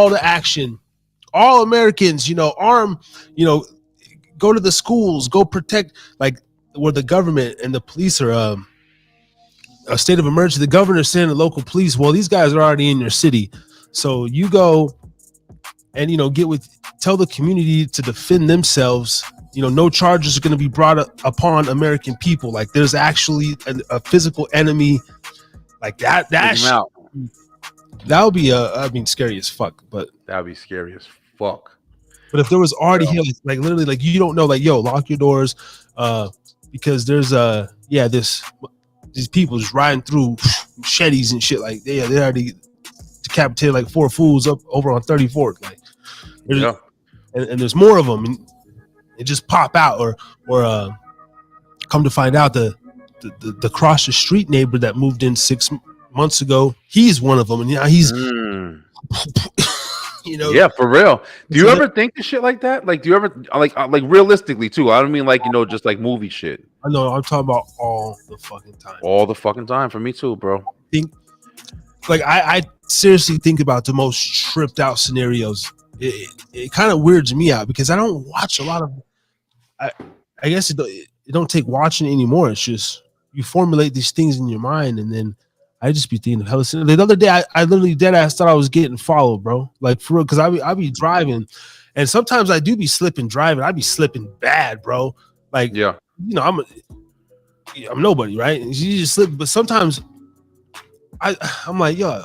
to action. All Americans, arm, go to the schools, go protect, like where the government and the police are a state of emergency. The governor's saying the local police, well, these guys are already in your city. So you go and, tell the community to defend themselves. No charges are going to be brought upon American people. Like there's actually a physical enemy like that. That would be scary as fuck. But that would be scary as fuck. But if there was already here, like literally, like you don't know, like lock your doors, because there's these people just riding through machetes and shit. Like they already decapitated like 4 fools up over on 34th. Like and there's more of them. And, it just pop out or come to find out the cross the street neighbor that moved in 6 months ago. He's one of them, and now he's, Mm. you know, Yeah, for real. Do you so ever think of shit like that? Like, do you ever like realistically too? I don't mean like just like movie shit. I know I'm talking about all the fucking time. All the fucking time for me too, bro. Think like I seriously think about the most tripped out scenarios. It kind of weirds me out because I don't watch a lot of. I guess it don't take watching anymore. It's just you formulate these things in your mind, and then I just be thinking of hella. The other day, I literally dead ass thought I was getting followed, bro. Like for real, because I be driving, and sometimes I do be slipping driving. I be slipping bad, bro. Like Yeah. you know, I'm nobody, right? You just slip, but sometimes I'm like, yo.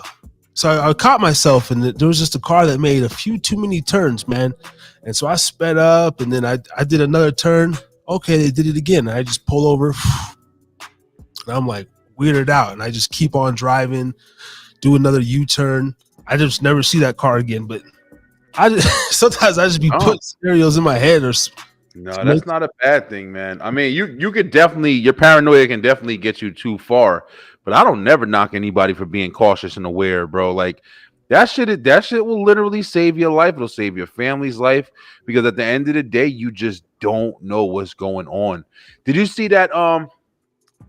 So I caught myself, and there was just a car that made a few too many turns, man. And so I sped up, and then I did another turn. Okay, they did it again. I just pull over, and I'm like weirded out, and I just keep on driving, do another U-turn. I just never see that car again. But sometimes I just be putting scenarios in my head, or no, that's not a bad thing, man. I mean, you could definitely, your paranoia can definitely get you too far. But I don't never knock anybody for being cautious and aware, bro. Like that shit will literally save your life. It'll save your family's life because at the end of the day, you just don't know what's going on. Did you see that?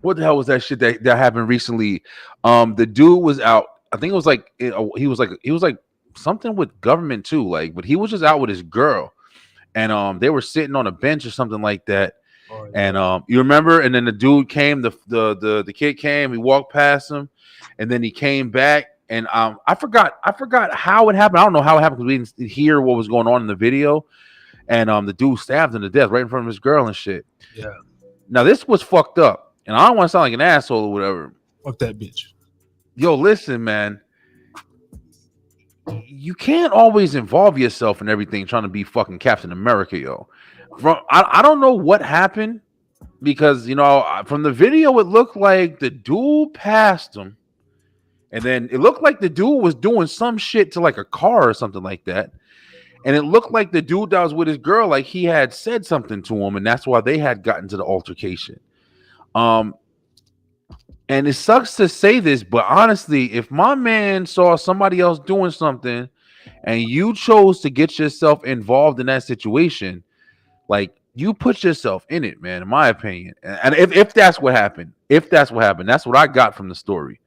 What the hell was that shit that happened recently? The dude was out. I think it was like he was like something with government too. Like, but he was just out with his girl, and they were sitting on a bench or something like that. Oh, yeah. And you remember? And then the dude came, the kid came, he walked past him, and then he came back. And I forgot how it happened. I don't know how it happened because we didn't hear what was going on in the video. And the dude stabbed him to death right in front of his girl and shit. Yeah. Now this was fucked up. And I don't want to sound like an asshole or whatever. Fuck that bitch. Yo, listen, man. You can't always involve yourself in everything trying to be fucking Captain America, yo. I don't know what happened because, you know, from the video, it looked like the dude passed him. And then it looked like the dude was doing some shit to like a car or something like that. And it looked like the dude that was with his girl, like he had said something to him. And that's why they had gotten to the altercation. And it sucks to say this, but honestly, if my man saw somebody else doing something and you chose to get yourself involved in that situation, like you put yourself in it, man, in my opinion. And if that's what happened, that's what I got from the story.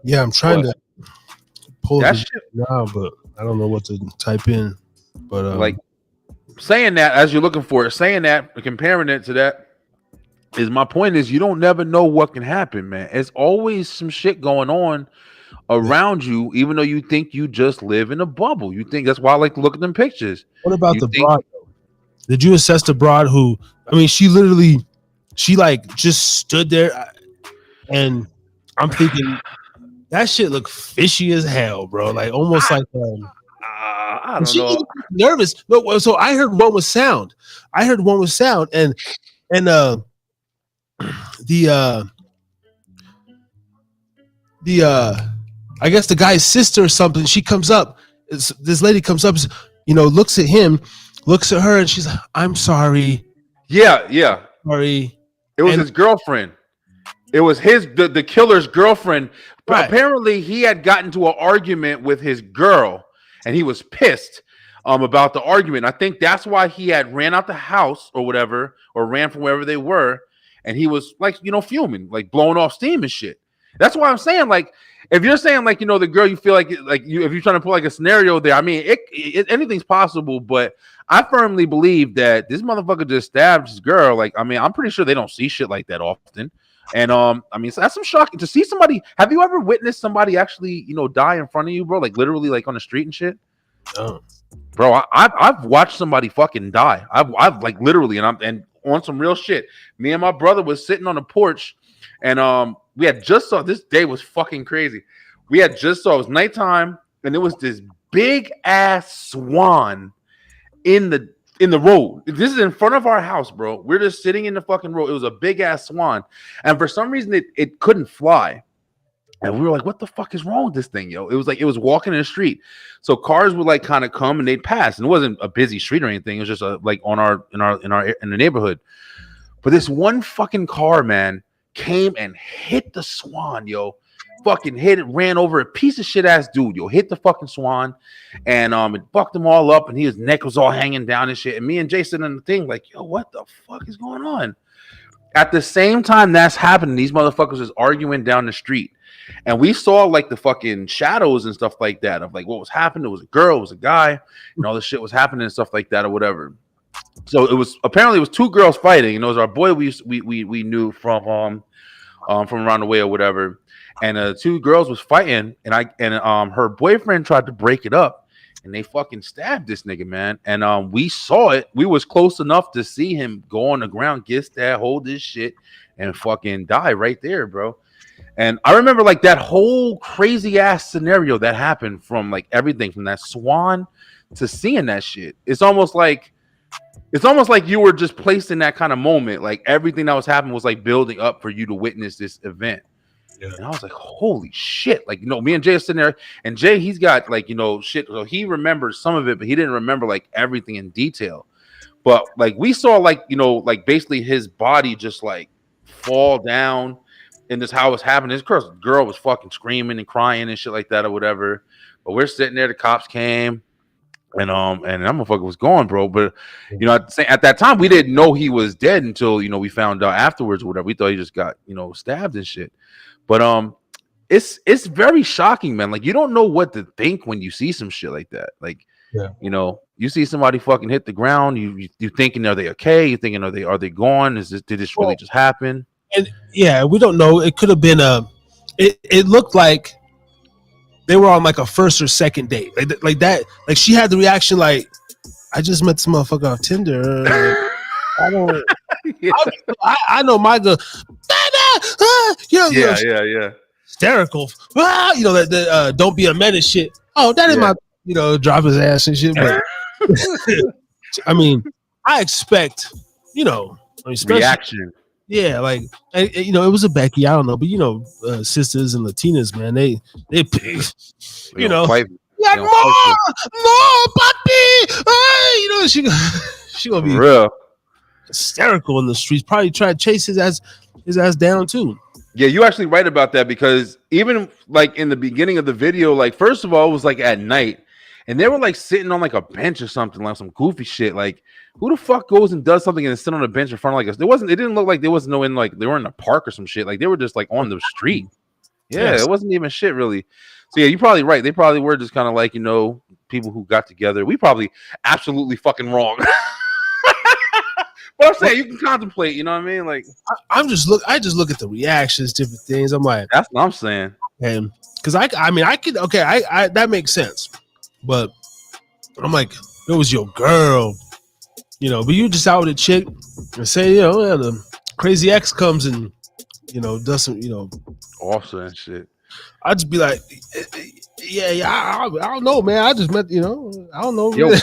Yeah, I'm trying to pull that shit now, but I don't know what to type in. But like saying that as you're looking for it, saying that, comparing it to that is my point is you don't never know what can happen, man. It's always some shit going on around you, even though you think you just live in a bubble. You think that's why I like to look at them pictures. What about the broad? Did you assess the broad who, I mean, she like just stood there and I'm thinking that shit looked fishy as hell, bro. Like almost like I don't know. Nervous. No, so I heard one with sound. And I guess the guy's sister or something, she comes up. This lady comes up, you know, looks at him, looks at her, and she's like, I'm sorry. Yeah. Sorry. It was his girlfriend. It was the killer's girlfriend. But right. Apparently he had gotten to an argument with his girl and he was pissed about the argument. I think that's why he had ran out the house or whatever, or ran from wherever they were. And he was like, you know, fuming, like blowing off steam and shit. That's why I'm saying, like, if you're saying, like, you know, the girl, you feel like if you're trying to put like a scenario there, I mean, anything's possible, but I firmly believe that this motherfucker just stabbed his girl. Like, I mean, I'm pretty sure they don't see shit like that often. And I mean, so that's some shocking to see somebody. Have you ever witnessed somebody actually, you know, die in front of you, bro? Like literally, like on the street and shit. Oh, bro, I've watched somebody fucking die. I've like literally, and on some real shit. Me and my brother was sitting on the porch, and we had just saw this day was fucking crazy. We had just saw it was nighttime, and it was this big ass swan in the road. This is in front of our house, bro. We're just sitting in the fucking road. It was a big ass swan, and for some reason it couldn't fly. And we were like, what the fuck is wrong with this thing, yo? It was like it was walking in the street. So cars would like kind of come and they'd pass. And it wasn't a busy street or anything. It was just like in the neighborhood. But this one fucking car, man, came and hit the swan, yo. fucking ran over a piece of shit ass dude, yo, hit the fucking Swan, and it fucked him all up, and his neck was all hanging down and shit. And me and Jason and the thing, like, yo, what the fuck is going on? At the same time that's happening, these motherfuckers was arguing down the street. And we saw like the fucking shadows and stuff like that of like what was happening. It was a girl, it was a guy, and all this shit was happening and stuff like that or whatever. So it was apparently it was two girls fighting. You know, it was our boy we knew from around the way or whatever. And two girls was fighting, and her boyfriend tried to break it up, and they fucking stabbed this nigga, man. And we saw it. We was close enough to see him go on the ground, get stabbed, hold this shit, and fucking die right there, bro. And I remember like that whole crazy ass scenario that happened from like everything from that Swan to seeing that shit. It's almost like you were just placed in that kind of moment. Like everything that was happening was like building up for you to witness this event. Yeah. And I was like, holy shit. Like, you know, me and Jay are sitting there, and Jay, he's got like, you know, shit. So he remembers some of it, but he didn't remember like everything in detail. But like we saw like, you know, like basically his body just like fall down, and this how it was happening. This girl was fucking screaming and crying and shit like that or whatever. But we're sitting there, the cops came, and that motherfucker was gone, bro. But you know, at that time we didn't know he was dead until, you know, we found out afterwards or whatever. We thought he just got, you know, stabbed and shit. But it's very shocking, man. Like you don't know what to think when you see some shit like that. Like, yeah, you know, you see somebody fucking hit the ground, you thinking, are they okay? You thinking, are they gone? Did this really just happen? And yeah, we don't know. It could have been it looked like they were on like a first or second date, like that. Like she had the reaction like, I just met this motherfucker on Tinder. I don't. Yeah. I know my girl. Yeah. Hysterical. You know that don't be a menace shit. Oh, that is my, you know, drop his ass and shit. But I mean, I expect, you know, reaction. Yeah, like you know, it was a Becky. I don't know, but you know, sisters and Latinas, man, they you know, like more, papi. You know, she gonna be real hysterical in the streets. Probably try to chase his ass down too. Yeah, you actually right about that, because even like in the beginning of the video, like first of all, it was like at night, and they were like sitting on like a bench or something, like some goofy shit. Like, who the fuck goes and does something and sit on a bench in front of like us? It didn't look like there was no in like they were in a park or some shit. Like they were just like on the street. Yeah, yes. It wasn't even shit really. So yeah, you're probably right. They probably were just kind of like, you know, people who got together. We probably absolutely fucking wrong. But I'm saying you can contemplate, you know what I mean? Like I just look at the reactions, different things. I'm like, that's what I'm saying. And because I mean I could I that makes sense. But I'm like, it was your girl, you know, but you just out with a chick and say, you know, yeah, the crazy ex comes and, you know, does some, you know, awesome and shit. I'd just be like, yeah, I don't know, man. I just met, you know, I don't know. Yo,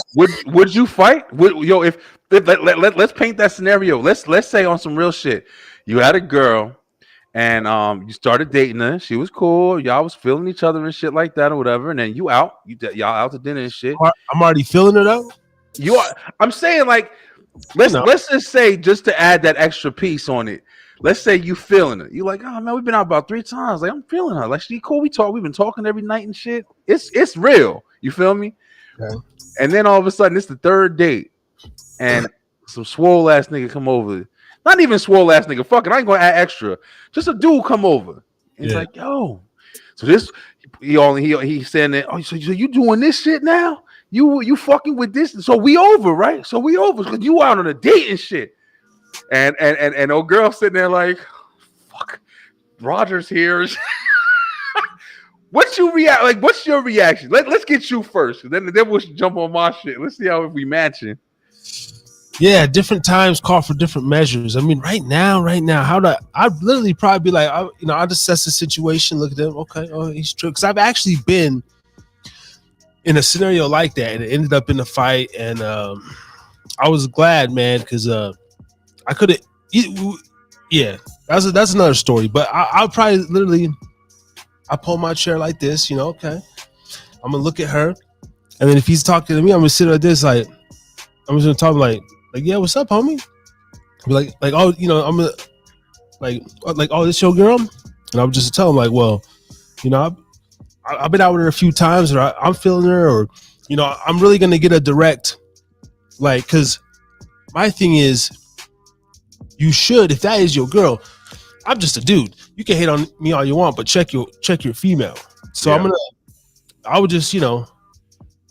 would you fight? If let's paint that scenario. Let's say on some real shit, you had a girl and you started dating her. She was cool. Y'all was feeling each other and shit like that or whatever. And then y'all out to dinner and shit. I'm already feeling her though. You are. I'm saying like, let's just say, just to add that extra piece on it. Let's say you feeling it. You like, oh man, we've been out about 3 times. Like I'm feeling her. Like she cool. We've been talking every night and shit. It's real. You feel me? Okay. And then all of a sudden it's the 3rd date, and some swole ass nigga come over. Not even swole ass nigga. Fuck it. I ain't gonna add extra. Just a dude come over. And he's like, yo. So this he saying that. Oh, so you doing this shit now? You fucking with this? So we over, right? So we over because you out on a date and shit. And old girl sitting there like, fuck, Roger's here. What's your reaction? Let's get you first. Then we'll jump on my shit. Let's see how we matching. Yeah, different times call for different measures. I mean, right now, I'd literally probably be like, I'd assess the situation, look at them. Okay, oh, he's true. Because I've actually been in a scenario like that, and it ended up in a fight. And I was glad, man, because I could have. Yeah, that's another story. But I'll probably literally, I pull my chair like this, you know. Okay, I'm gonna look at her, and then if he's talking to me, I'm gonna sit like this, like I'm just gonna talk like, yeah, what's up, homie? Be like, oh, you know, I'm gonna like, oh, this your girl, and I'm just tell him like, well, You know, I've been out with her a few times, or I'm feeling her, or you know, I'm really gonna get a direct, like, because my thing is, you should, if that is your girl. I'm just a dude. You can hate on me all you want, but check your female. So I would just, you know,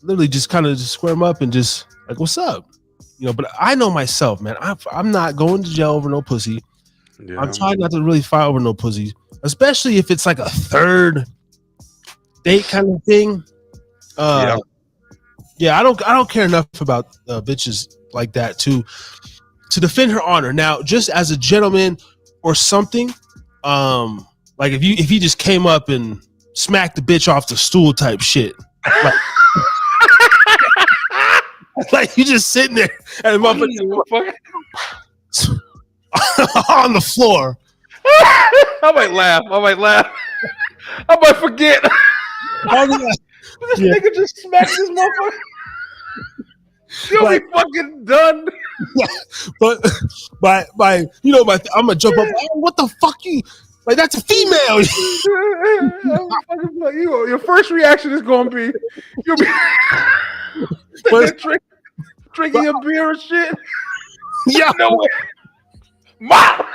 literally just kind of just square them up and just like, what's up? You know, but I know myself, man. I'm not going to jail over no pussy. Yeah. I'm trying not to really fight over no pussy, especially if it's like a third date kind of thing. Yeah, I don't care enough about bitches like that to defend her honor. Now, just as a gentleman or something, like if you just came up and smacked the bitch off the stool type shit, like, like you just sitting there and the on the floor. I might laugh. I might forget. This nigga just smacked this motherfucker. You'll be fucking done. Yeah, but by you know, I'm gonna jump up. Oh, what the fuck you? Like, that's a female. Your first reaction is gonna be you'll be drinking your beer and shit. Yeah, no way. Mom.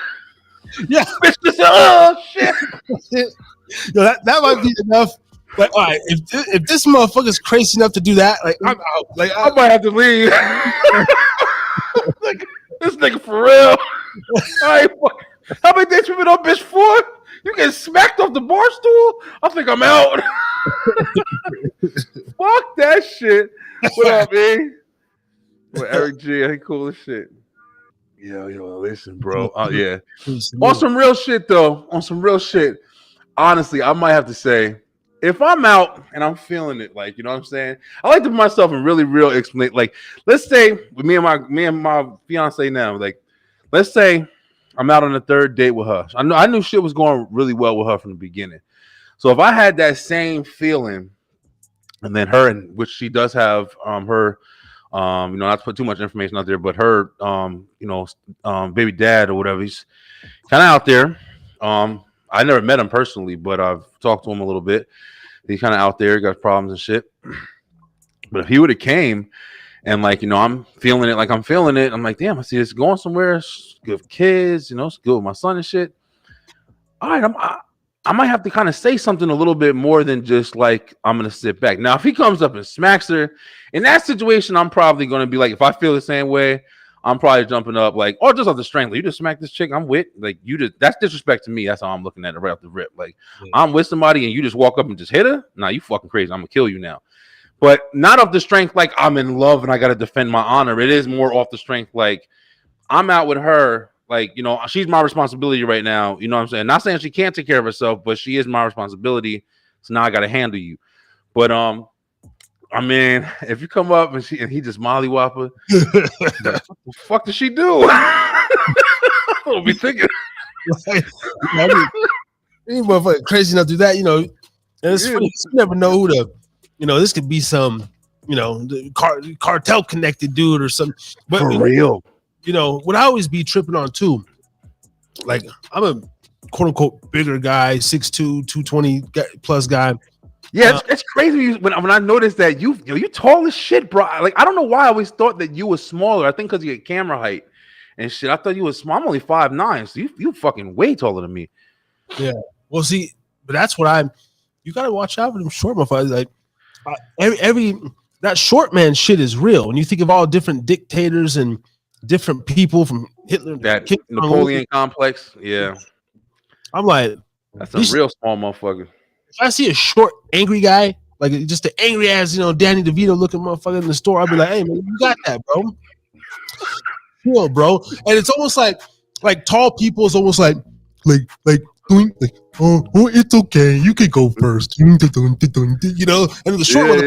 Yeah, bitch, this shit. Yo, that might be enough. Like, all right, if this motherfucker's crazy enough to do that, like, I'm out. Like, I might have to leave. Like, this nigga for real. How many days you been on, bitch? 4? You get smacked off the bar stool? I think I'm out. Fuck that shit. What up, man? Well, Eric G, he cool as shit. Yo, listen, bro. Yeah. On some real shit, though. On some real shit. Honestly, I might have to say, if I'm out and I'm feeling it, like, you know what I'm saying? I like to put myself in really real explanation. Like, let's say with me and my fiance now, like, let's say I'm out on a third date with her. I knew shit was going really well with her from the beginning. So if I had that same feeling, and then her, and which she does have, her, you know, not to put too much information out there, but her, you know, baby dad or whatever, he's kind of out there. I never met him personally, but I've talked to him a little bit. He's kind of out there, got problems and shit. But if he would have came and, like, you know, I'm feeling it like I'm feeling it, I'm like, damn, I see this going somewhere. It's good for kids, you know, it's good with my son and shit. All right, I might have to kind of say something a little bit more than just like I'm gonna sit back. Now, if he comes up and smacks her in that situation, I'm probably gonna be like, if I feel the same way, I'm probably jumping up, like, or just off the strength. Like, you just smack this chick, I'm with. Like, you just, that's disrespect to me. That's how I'm looking at it right off the rip. Like, I'm with somebody and you just walk up and just hit her. Nah, you fucking crazy. I'm gonna kill you now. But not off the strength like I'm in love and I gotta defend my honor. It is more off the strength like I'm out with her. Like, you know, she's my responsibility right now. You know what I'm saying? Not saying she can't take care of herself, but she is my responsibility. So now I gotta handle you. But I mean, if you come up and he just mollywop her, what the fuck did she do? I'll be thinking. I mean, any motherfucker crazy enough to do that, you know, and it's funny. You never know who the, you know, this could be some, you know, the cartel connected dude or something. But for real, you know, what I always be tripping on too, like, I'm a quote unquote bigger guy, 6'2", 220 plus guy. Yeah, it's crazy when I noticed that you tall as shit, bro. Like, I don't know why I always thought that you were smaller. I think because of your camera height and shit. I thought you was small. I'm only 5'9", so you fucking way taller than me. Yeah. Well, see, but that's what you gotta watch out for them short motherfuckers. Like, every that short man shit is real. When you think of all different dictators and different people from Hitler, that Napoleon complex. Yeah, I'm like, that's a real small motherfucker. If I see a short, angry guy, like just an angry ass, you know, Danny DeVito looking motherfucker in the store, I'll be like, hey man, you got that, bro. Chill, bro. And it's almost like tall people is almost like oh, it's okay, you can go first, you know. And the short one,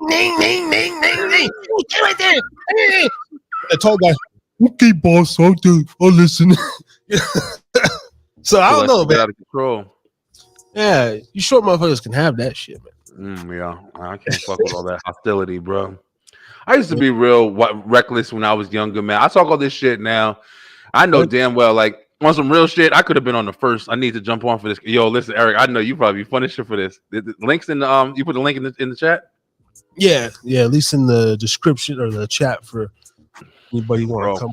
ning, ning, ning, ning, ning. Stay right there. The tall guy, okay, boss, I'll listen. So I don't know, man. Out of control. Yeah, you short motherfuckers can have that shit, man. Yeah, I can't fuck with all that hostility, bro. I used to be real reckless when I was younger, man. I talk all this shit now. I know damn well, like, on some real shit, I could have been on the first. I need to jump on for this. Yo, listen, Eric, I know you probably be funny shit for this. The links in the you put the link in the chat, Yeah, at least in the description or the chat for anybody want bro. to come.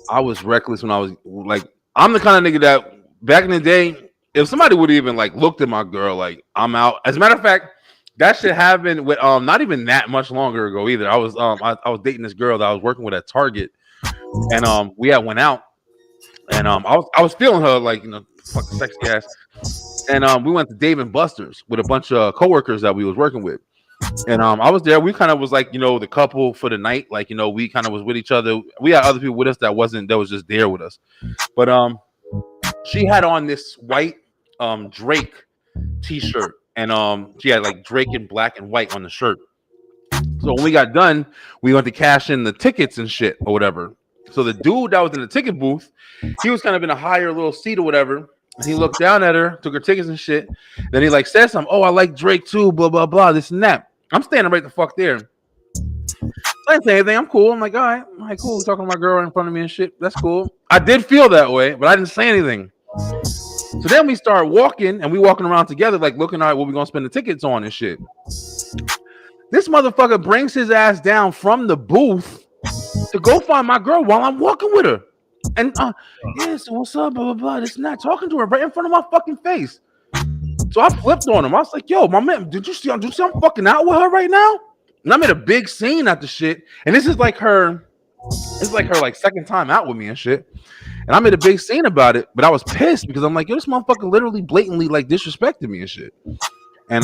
I was reckless when I was like, I'm the kind of nigga that back in the day, if somebody would even like looked at my girl, like I'm out. As a matter of fact, that shit happened with not even that much longer ago either. I was dating this girl that I was working with at Target, and we had went out, and I was feeling her like fucking sexy ass, and we went to Dave and Buster's with a bunch of coworkers that we was working with. And I was there. We kind of was like, the couple for the night. Like, we kind of was with each other. We had other people with us that was just there with us. But she had on this white Drake t-shirt, and she had like Drake in black and white on the shirt. So when we got done, we went to cash in the tickets and shit or whatever. So the dude that was in the ticket booth, he was kind of in a higher little seat or whatever. And he looked down at her, took her tickets and shit. Then he like said something. Oh, I like Drake too, blah, blah, blah, this and that. I'm standing right the fuck there. I didn't say anything. I'm cool. I'm like, all right, cool. Talking to my girl in front of me and shit. That's cool. I did feel that way, but I didn't say anything. So then we start walking, and we walking around together, like looking at what we're gonna spend the tickets on and shit. This motherfucker brings his ass down from the booth to go find my girl while I'm walking with her. And yeah, so what's up? Blah blah blah. This and that, talking to her right in front of my fucking face. So I flipped on him. I was like, yo, my man, did you see I'm fucking out with her right now? And I made a big scene at the shit. And this is like her like second time out with me and shit. And I made a big scene about it, but I was pissed because I'm like, yo, this motherfucker literally blatantly like disrespected me and shit. And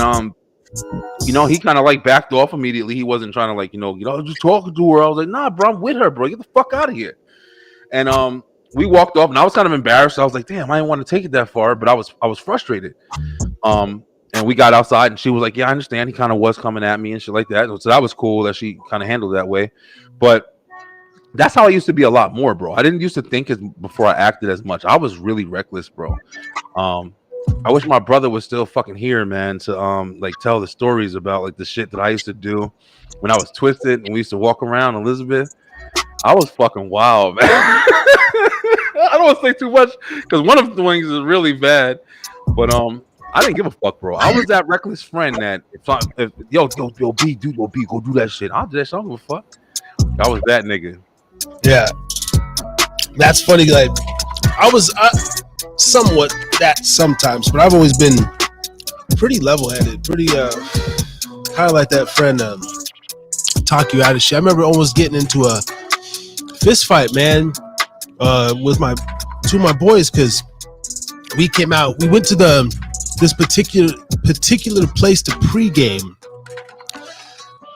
he kind of like backed off immediately. He wasn't trying to like, just talking to her. I was like, nah, bro, I'm with her, bro. Get the fuck out of here. And we walked off, and I was kind of embarrassed. I was like, damn, I didn't want to take it that far, but I was frustrated. And we got outside, and she was like, yeah, I understand. He kind of was coming at me and shit like that. So that was cool that she kind of handled that way. But that's how I used to be a lot more, bro. I didn't used to think before I acted as much. I was really reckless, bro. I wish my brother was still fucking here, man, to like tell the stories about like the shit that I used to do when I was twisted and we used to walk around Elizabeth. I was fucking wild, man. I don't want to say too much because one of the things is really bad, but I didn't give a fuck, bro. I was that reckless friend that if yo B, dude, yo B, go do that shit. I'll do that shit. I don't give a fuck. I was that nigga. Yeah, that's funny. Like I was somewhat that sometimes, but I've always been pretty level-headed, pretty kind of like that friend talk you out of shit. I remember almost getting into a fist fight, man, with two of my boys because we came out. We went to this particular place to pregame,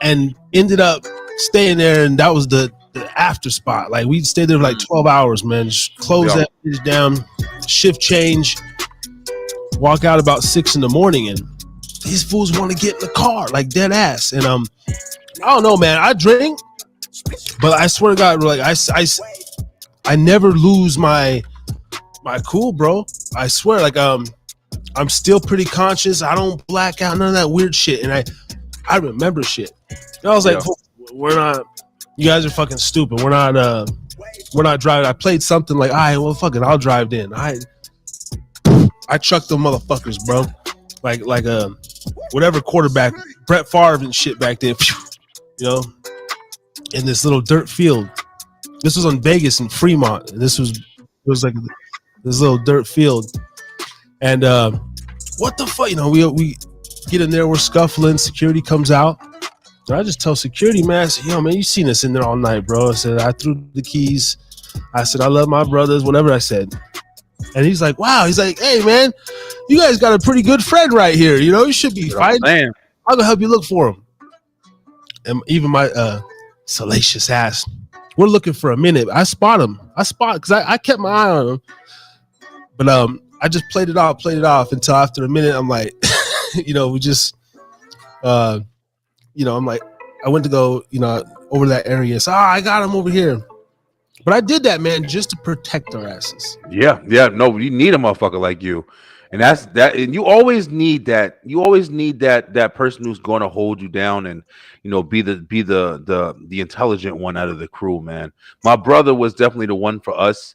and ended up staying there, and that was the after spot. Like we stayed there for like 12 hours, man. Just close that bitch down, shift change, walk out about 6 in the morning, and these fools want to get in the car, like dead ass. And I don't know, man. I drink, but I swear to God, like I never lose my cool, bro. I swear, like I'm still pretty conscious. I don't black out, none of that weird shit, and I remember shit. And I was like, we're not. You guys are fucking stupid. We're not driving. I played something like, all right, well, fuck it, I'll drive then. I trucked them motherfuckers, bro. Like whatever quarterback, Brett Favre and shit back then, in this little dirt field. This was on Vegas and Fremont. And it was like this little dirt field. And what the fuck, we get in there, we're scuffling, security comes out. So I just tell security, man, I said, yo, man, you seen us in there all night, bro. I said, I threw the keys. I said, I love my brothers, whatever I said. And he's like, wow. He's like, hey, man, you guys got a pretty good friend right here. You should be fine. I'll go help you look for him. And even my salacious ass, we're looking for a minute. I spot him. Because I kept my eye on him. But I just played it off until after a minute, I'm like, we just, I'm like, I went to go, over that area. So I got him over here. But I did that, man, just to protect our asses. Yeah. No, you need a motherfucker like you. And that's that. And you always need that. You always need that person who's going to hold you down and, be the intelligent one out of the crew, man. My brother was definitely the one for us.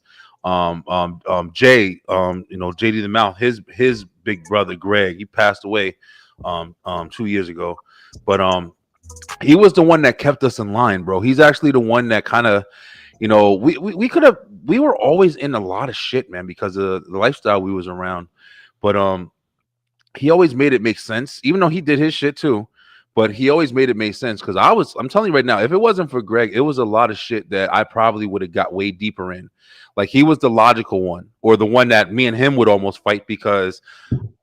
Jay, JD the Mouth, his big brother Greg, he passed away 2 years ago, but he was the one that kept us in line, bro. He's actually the one that kind of, we were always in a lot of shit, man, because of the lifestyle we was around, but he always made it make sense, even though he did his shit too. But he always made it make sense because I'm telling you right now, if it wasn't for Greg, it was a lot of shit that I probably would have got way deeper in. Like he was the logical one, or the one that me and him would almost fight because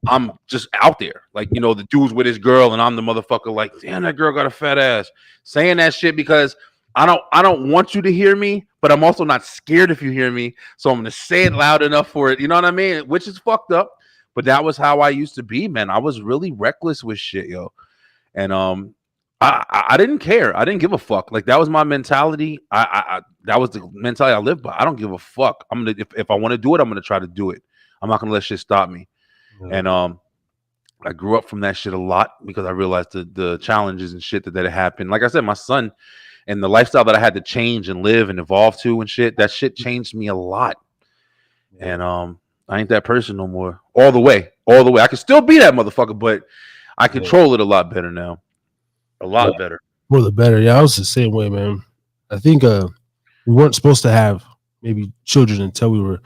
I'm just out there. Like, the dude's with his girl and I'm the motherfucker like, damn, that girl got a fat ass. Saying that shit because I don't want you to hear me, but I'm also not scared if you hear me. So I'm going to say it loud enough for it. You know what I mean? Which is fucked up. But that was how I used to be, man. I was really reckless with shit, yo. And I didn't care. I didn't give a fuck. Like that was my mentality. That was the mentality I lived by. I don't give a fuck. I'm gonna if I want to do it, I'm gonna try to do it. I'm not gonna let shit stop me. And I grew up from that shit a lot because I realized the challenges and shit that happened. Like I said, my son and the lifestyle that I had to change and live and evolve to and shit. That shit changed me a lot. And I ain't that person no more. All the way. I can still be that motherfucker, but I control it a lot better now. A lot better. For the better. Yeah, I was the same way, man. I think we weren't supposed to have maybe children until we were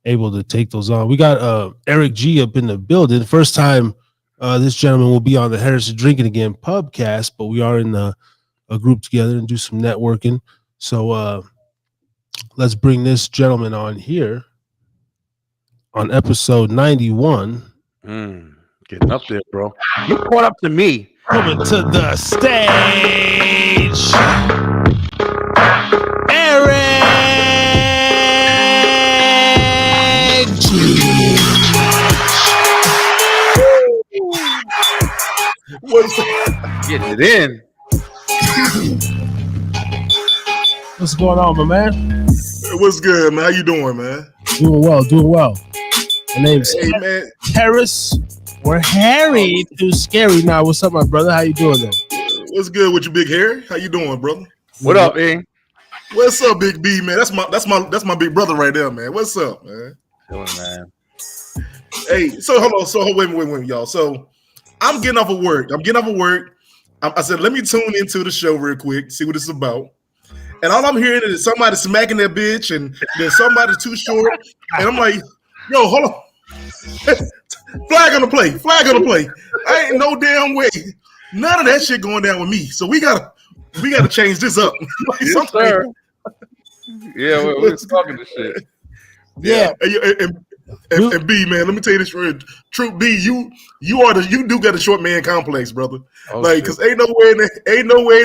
able to take those on. We got Eric G up in the building. First time this gentleman will be on the Harrison Drinking Again pubcast, but we are in a group together and do some networking. So let's bring this gentleman on here on episode 91. Getting up there, bro. You caught up to me. Coming to the stage, Eric G. What's getting it in? What's going on, my man? What's good, man? How you doing, man? Doing well. My name's man. Harris. Or Harry. Too scary now. What's up, my brother? How you doing, though? What's good with you, Big Harry? How you doing, brother? What up, man? What's up, Big B, man? That's my big brother right there, man. What's up, man? Chilling, man. Hey, so hold on. So wait, y'all. So I'm getting off of work. I said, let me tune into the show real quick, see what it's about. And all I'm hearing is somebody smacking that bitch, and then somebody's too short. And I'm like, yo, hold on. Flag on the play. I ain't no damn way. None of that shit going down with me. So we gotta change this up. Like yes, sir. Yeah, we're talking this shit. Yeah. And B, man, let me tell you this for true. B, you do got a short man complex, brother. Oh, like, cause ain't no way in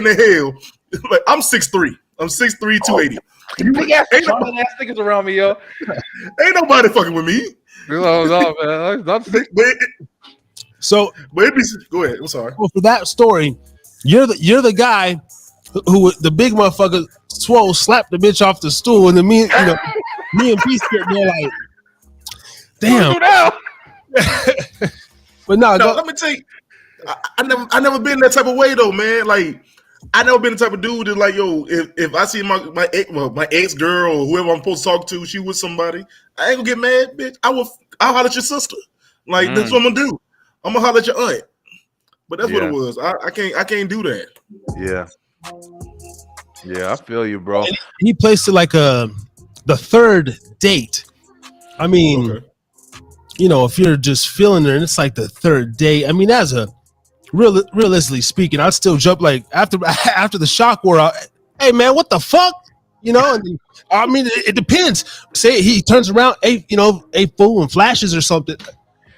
the hell. Like, I'm 6'3". I'm 6'3", 280. You big ass niggas around me, yo. Ain't nobody fucking with me. No, man. Go ahead. I'm sorry. Well, for that story, you're the guy who the big motherfucker swole slapped the bitch off the stool, and then me and P scared me like, damn. But no, let me tell you, I never been that type of way though, man. Like, I never been the type of dude that like, yo, if I see my ex girl or whoever I'm supposed to talk to, she with somebody, I ain't gonna get mad, bitch. I'll holler at your sister. Like, that's what I'm gonna do. I'm gonna holler at your aunt. But that's what it was. I can't do that. Yeah, I feel you, bro. He placed it like the third date. I mean, if you're just feeling her and it's like the third date. I mean, as a realistically speaking, I'd still jump like after the shock wore out. Hey man, what the fuck? And I mean, it depends. Say he turns around, a fool and flashes or something.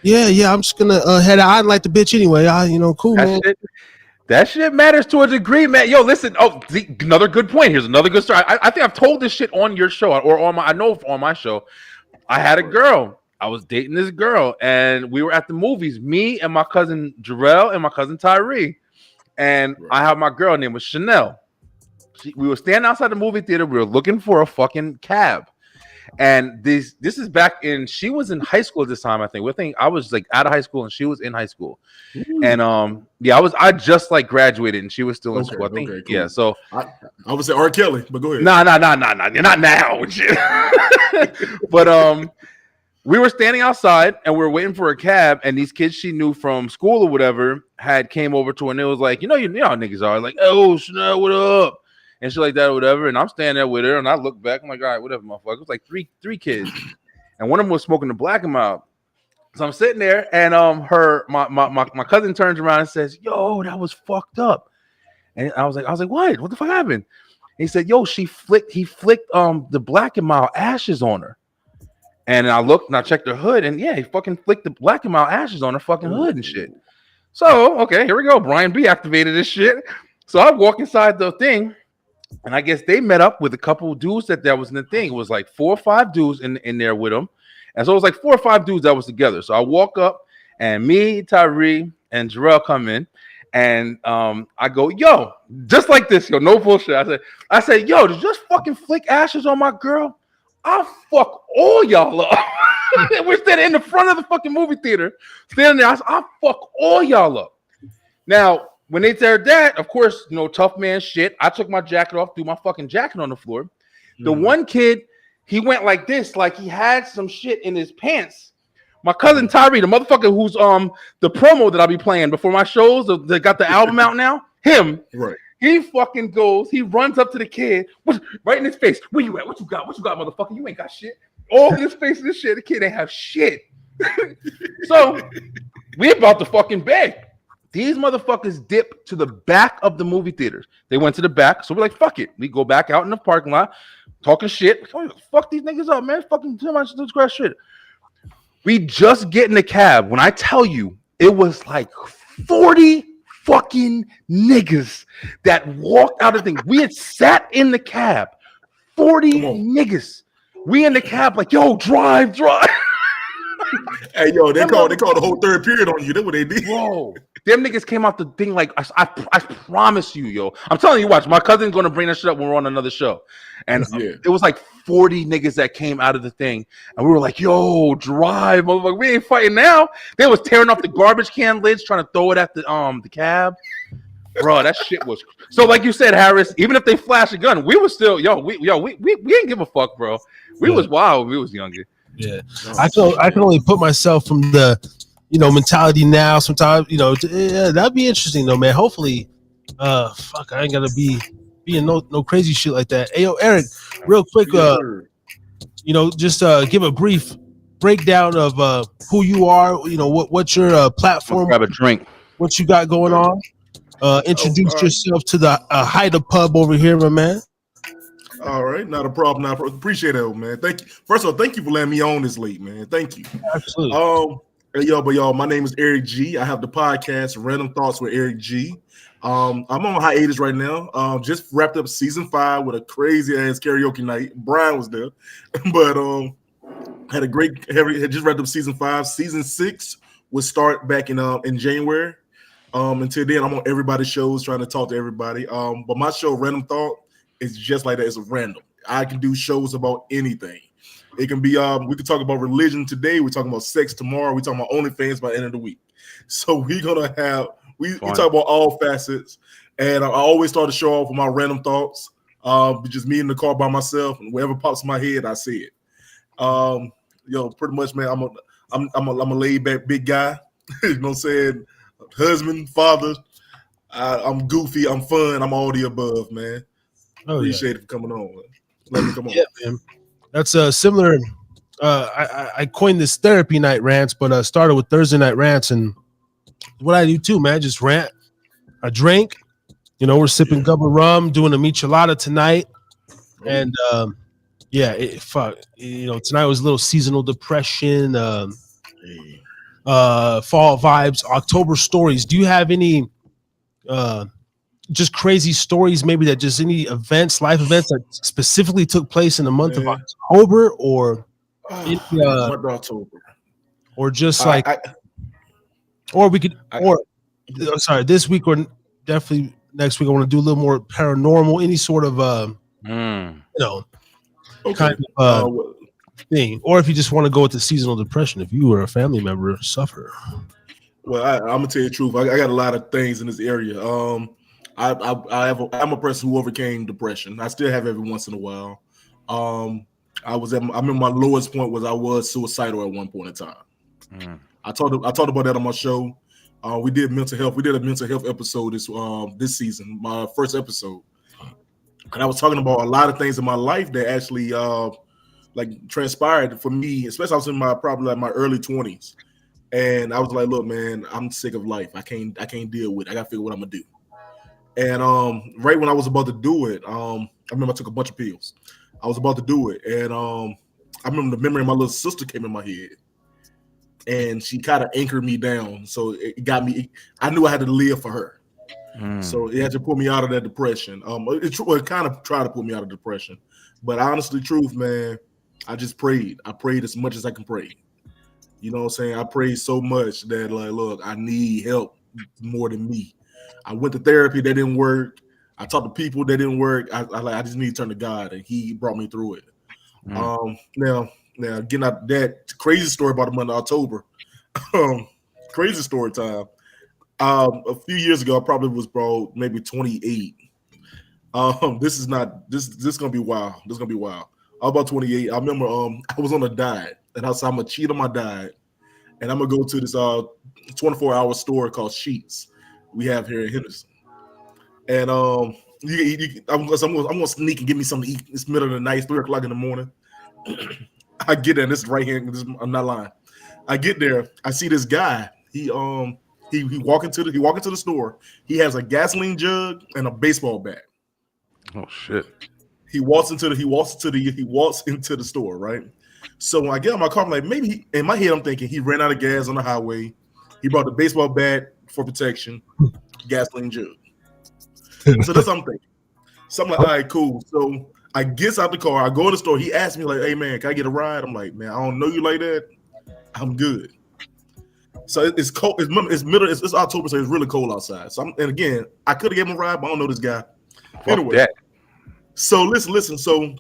Yeah, I'm just gonna head out. I like the bitch anyway. Cool, man. That shit matters to a degree, man. Yo, listen. Oh, another good point. Here's another good story. I think I've told this shit on your show or on my show. I had a girl. I was dating this girl, and we were at the movies. Me and my cousin Jarrell and my cousin Tyree, and I have my girl named was Chanel. We were standing outside the movie theater. We were looking for a fucking cab. And this is back in, she was in high school at this time, I think. I was like out of high school and she was in high school. Ooh. And I just like graduated and she was still in school. I think. Okay, cool. Yeah. So I would say R. Kelly, but go ahead. Nah. You're not now. But we were standing outside and we were waiting for a cab, and these kids she knew from school or whatever had came over to her, and it was like, you know how niggas are, like, oh, Chanel, what up? And shit like that or whatever. And I'm standing there with her, and I look back, I'm like, all right, whatever, motherfucker. It was like three kids, and one of them was smoking the black and mild. So I'm sitting there, and my cousin turns around and says, yo, that was fucked up. And I was like, what? What the fuck happened? And he said, yo, he flicked the black and mild ashes on her. And I looked and I checked her hood, and yeah, he fucking flicked the black and mild ashes on her fucking hood and shit. So, okay, here we go. Brian B activated this shit. So I walk inside the thing, and I guess they met up with a couple of dudes that was in the thing. It was like 4 or 5 dudes in there with them. And so it was like 4 or 5 dudes that was together. So I walk up, and me, Tyree, and Jarrell come in, and I go, yo, just like this, yo, no bullshit. I said, yo, did you just fucking flick ashes on my girl? I'll fuck all y'all up. We're standing in the front of the fucking movie theater, standing there. I said, I'll fuck all y'all up. Now, when they said that, of course, tough man shit. I took my jacket off, threw my fucking jacket on the floor. The one kid, he went like this, like he had some shit in his pants. My cousin Tyree, the motherfucker who's the promo that I'll be playing before my shows, that got the album out now, him. Right. He fucking goes, he runs up to the kid, right in his face. Where you at? What you got? What you got, motherfucker? You ain't got shit. All in his face and this shit. The kid ain't have shit. So we about to fucking beg. These motherfuckers dip to the back of the movie theaters. They went to the back, so we're like, fuck it. We go back out in the parking lot, talking shit. Fuck these niggas up, man. Fucking too much this shit. We just get in the cab. When I tell you, it was like 40 fucking niggas that walked out of the thing. We had sat in the cab. 40 niggas. We in the cab like, yo, drive. Hey, yo, they called the whole third period on you. That's what they did. Whoa. Them niggas came out the thing like, I promise you, yo. I'm telling you, watch. My cousin's going to bring that shit up when we're on another show. And it was like 40 niggas that came out of the thing. And we were like, yo, drive, motherfucker. We ain't fighting now. They was tearing off the garbage can lids, trying to throw it at the cab. Bro, that shit was so. Like you said, Harris, even if they flash a gun, we was still we didn't give a fuck, bro. We was wild when we was younger. Yeah, I can only put myself from the mentality now. Sometimes that'd be interesting though, man. Hopefully, fuck, I ain't gonna be in no crazy shit like that. Hey, yo, Eric, real quick, just give a brief breakdown of who you are. What's your platform? Grab a drink. What you got going on? Introduce yourself to the Hida pub over here, my man. All right, not a problem. Appreciate it, man. Thank you. First of all, thank you for letting me on this late, man. Thank you. Absolutely. Y'all, my name is Eric G. I have the podcast Random Thoughts with Eric G. I'm on hiatus right now. Just wrapped up season 5 with a crazy ass karaoke night. Brian was there, but had just wrapped up season 5. Season 6 would start back in January. Until then, I'm on everybody's shows trying to talk to everybody. But my show, Random Thought, is just like that. It's random. I can do shows about anything. It can be we can talk about religion today. We're talking about sex tomorrow. We're talking about OnlyFans by the end of the week. So we're gonna have we talk about all facets. And I always start the show off with my random thoughts. Just me in the car by myself, and whatever pops in my head, I say it. Pretty much, man. I'm a laid back big guy. You know what I'm saying? Husband, father. I'm goofy. I'm fun. I'm all the above, man. Appreciate it for coming on. Let me come on. Yeah, man. That's similar. I coined this therapy night rants, but started with Thursday night rants, and what I do too, man. Just rant. I drink. We're sipping gubba rum, doing a michelada tonight, and tonight was a little seasonal depression. Fall vibes, October stories. Do you have any just crazy stories, maybe that just any life events that specifically took place in the month of October, or October, or just this week, or definitely next week? I want to do a little more paranormal, any sort of kind of thing, or if you just want to go with the seasonal depression, if you or a family member suffer. Well, I'm gonna tell you the truth. I got a lot of things in this area. I'm a person who overcame depression. I still have every once in a while. I remember my lowest point was I was suicidal at one point in time. I talked about that on my show. We did mental health. We did a mental health episode this season, my first episode, and I was talking about a lot of things in my life that actually like transpired for me. Especially I was in probably like my early 20s, and I was like, look, man, I'm sick of life. I can't deal with it. I gotta figure what I'm gonna do. And right when I was about to do it, I remember I took a bunch of pills. I was about to do it, and I remember the memory of my little sister came in my head, and she kind of anchored me down. So it got me. I knew I had to live for her. So it had to pull me out of that depression. It kind of tried to pull me out of depression, but honestly, truth, man, I just prayed. I prayed as much as I can pray. You know what I'm saying? I prayed so much that like, look, I need help more than me. I went to therapy, that didn't work. I talked to people, that didn't work. I just need to turn to God, and He brought me through it. Now getting out that crazy story about the month of October. Crazy story time. A few years ago, I probably was maybe 28. This is gonna be wild. This is gonna be wild. I was about 28. I remember I was on a diet, and I said I'm gonna cheat on my diet, and I'm gonna go to this 24-hour store called Sheets we have here in Henderson. And I'm gonna sneak and get me something to eat. It's middle of the night, 3 o'clock in the morning. I get there, and this is right here. I'm not lying. I get there, I see this guy. He walk into the store. He has a gasoline jug and a baseball bat. Oh shit. He walks into the store, right? So when I get in my car, I'm like, maybe in my head I'm thinking he ran out of gas on the highway. He brought the baseball bat for protection, gasoline jug. So that's what I'm thinking. So I'm like, all right, cool. So I get out the car, I go to the store. He asked me like, hey man, can I get a ride? I'm like, man, I don't know you like that. I'm good. So it's cold. It's October, so it's really cold outside. So and again, I could have given him a ride, but I don't know this guy. Anyway, so listen. So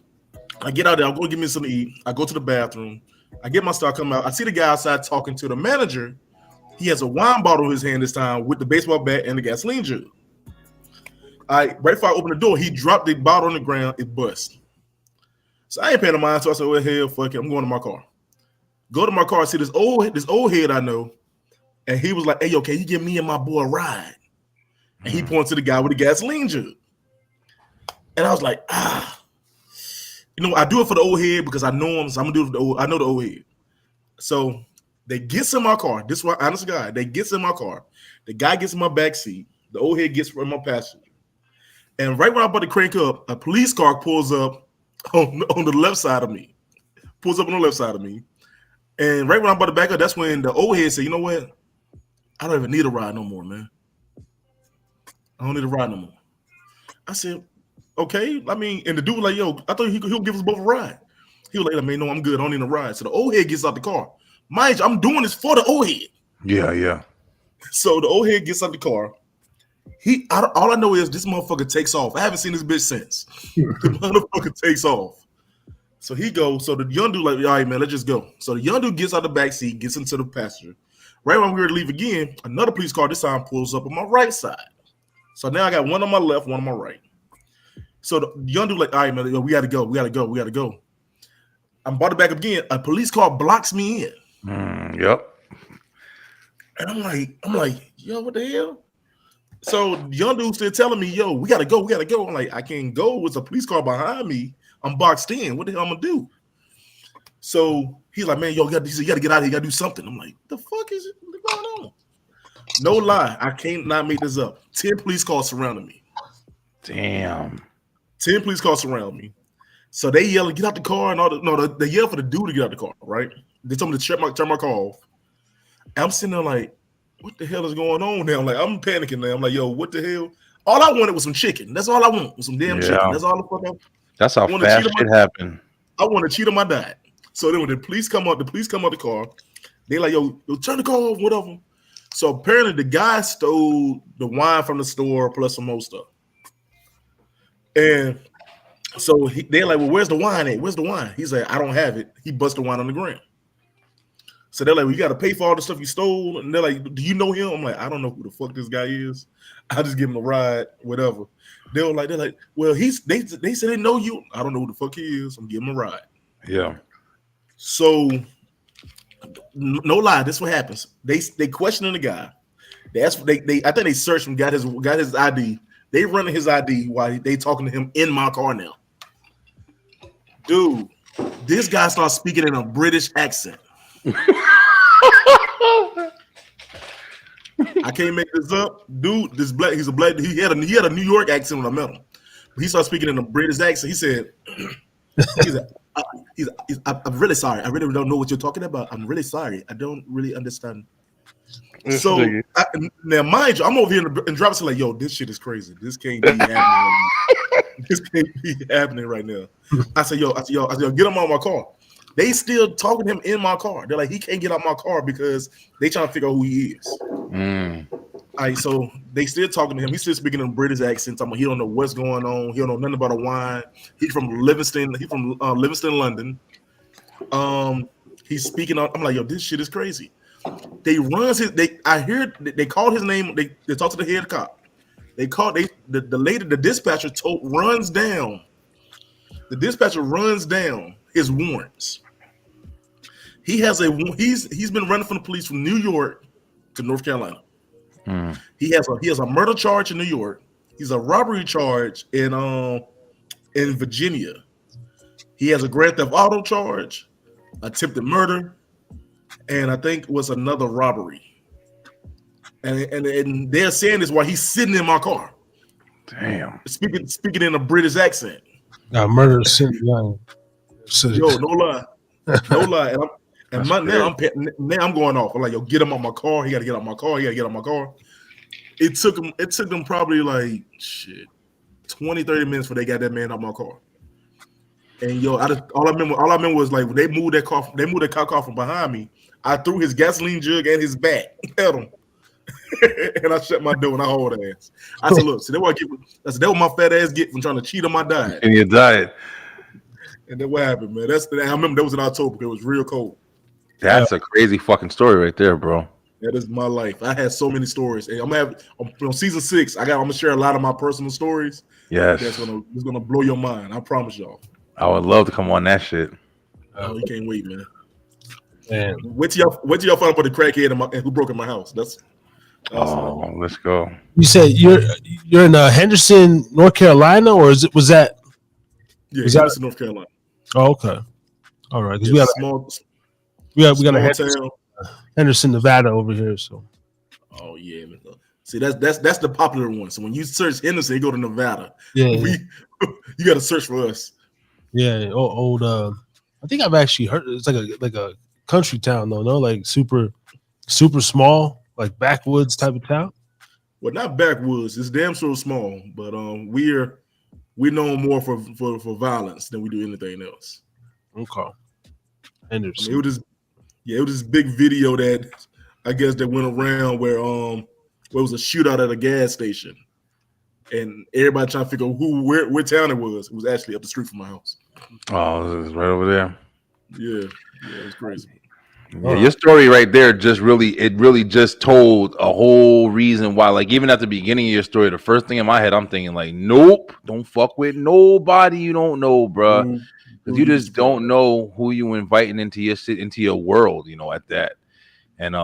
I get out there. I'm going to give me something to eat. I go to the bathroom. I get my stuff. Come out. I see the guy outside talking to the manager. He has a wine bottle in his hand this time with the baseball bat and the gasoline jug. Right before I open the door, he dropped the bottle on the ground. It bust. So I ain't paying no mind. So I said, well, hell, fuck it. I'm going to my car. Go to my car. See this old head I know. And he was like, hey, yo, can you give me and my boy a ride? And he pointed to the guy with the gasoline jug. And I was like, I do it for the old head because I know him. So I'm going to do it I know the old head. So they gets in my car. This is what, honest guy, they gets in my car. The guy gets in my back seat. The old head gets in my passenger. And right when I'm about to crank up, a police car pulls up on the left side of me. And right when I'm about to back up, that's when the old head said, you know what? I don't even need a ride no more, man. I don't need a ride no more. I said, okay. I mean, and the dude was like, yo, I thought he'll give us both a ride. He was like, man, no, I'm good. I don't need a ride. So the old head gets out the car. Mind you, I'm doing this for the old head. Yeah. So the old head gets out the car. All I know is this motherfucker takes off. I haven't seen this bitch since. The motherfucker takes off. So he goes. So the young dude like, all right, man, let's just go. So the young dude gets out the back seat, gets into the passenger. Right when we were to leave again, another police car this time pulls up on my right side. So now I got one on my left, one on my right. So the young dude like, all right, man, we got to go. I'm about to back up again. A police car blocks me in. Yep. And I'm like, yo, what the hell? So the young dude still telling me, yo, we got to go. I'm like, I can't go. There's a police car behind me. I'm boxed in. What the hell I'm going to do? So he's like, man, yo, you got to get out of here. You got to do something. I'm like, the fuck is it going on? No lie. I can't not make this up. 10 police cars surrounded me. Damn. 10 police cars surround me. So they yell, get out the car and all the, no, they yell for the dude to get out the car, right? They told me to turn my car off. And I'm sitting there like, what the hell is going on now? I'm panicking now. I'm like, yo, what the hell? All I wanted was some chicken. That's all I want, was some damn chicken. That's all the fuck I want. That's how fast shit happened. I want to cheat on my diet. So then when the police come out the car, they like, yo, turn the car off, whatever. So apparently the guy stole the wine from the store plus some more stuff. And so they're like, well, where's the wine at? Where's the wine? He's like, I don't have it. He busted the wine on the ground. So they're like, well, you got to pay for all the stuff you stole. And they're like, do you know him? I'm like, I don't know who the fuck this guy is. I just give him a ride, whatever. They're like, well, they said they know you. I don't know who the fuck he is. I'm giving him a ride. Yeah. So, no lie, this is what happens. They questioning the guy. They I think they searched him, got his ID. They running his ID while they talking to him in my car now. Dude, this guy starts speaking in a British accent. I can't make this up, dude. This black, he's a black. He had a New York accent when I met him. But he started speaking in a British accent. He said, "I'm really sorry. I really don't know what you're talking about. I'm really sorry. I don't really understand." So now, mind you, I'm over here in driver's like, "Yo, this shit is crazy. This can't be happening. Right now. This can't be happening right now." I said, "Yo, get him out of my car." They still talking to him in my car. They're like, he can't get out my car because they trying to figure out who he is. All right, so they still talking to him. He's still speaking in a British accent. He don't know what's going on. He don't know nothing about a wine. He's from Livingston. He's from Livingston, London. He's speaking on. I'm like, yo, this shit is crazy. They runs his. I hear they called his name. They talked to the head cop. The lady, the dispatcher runs down. The dispatcher runs down his warrants. He's been running from the police from New York to North Carolina. He has a murder charge in New York. He's a robbery charge in Virginia. He has a grand theft auto charge, attempted murder, and I think was another robbery. And they're saying this while he's sitting in my car. Damn. Speaking in a British accent. Murder city. Yo, no lie. No lie. Now I'm going off. I'm like, yo, get him out my car. He got to get out my car. He got to get out my car. It took them probably like 20, 30 minutes before they got that man out my car. And yo, all I remember was like when they moved that car from behind me. I threw his gasoline jug and his bat at him. And I shut my door and I hauled ass. I said, look, that what my fat ass get from trying to cheat on my diet. In your diet. And then what happened, man? I remember that was in October. It was real cold. That's a crazy fucking story right there, bro. That is my life. I had so many stories. And I'm gonna have on season 6. I'm gonna share a lot of my personal stories. Yes, it's gonna blow your mind. I promise y'all. I would love to come on that shit. Oh, you can't wait, man. Man, wait till y'all find out about the crackhead who broke in my house. Let's go. You said you're in Henderson, North Carolina, or was that? Yeah, Henderson, North Carolina. Oh, okay. All right, because we got a Henderson, Nevada over here. So. Oh yeah, man. See, that's the popular one. So when you search Henderson, you go to Nevada. Yeah, you got to search for us. Yeah, old. I think I've actually heard it's like a country town though. No, like super small, like backwoods type of town. Well, not backwoods. It's damn sure small, but we're known more for violence than we do anything else. Okay. Henderson. It was this big video that I guess that went around where it was a shootout at a gas station, and everybody trying to figure out where town it was. It was actually up the street from my house. Oh, it's right over there. Yeah, it was crazy. Yeah, your story right there really just told a whole reason why. Like even at the beginning of your story, the first thing in my head, I'm thinking like, nope, don't fuck with nobody you don't know, bro. Because you just don't know who you inviting into your world, at that. And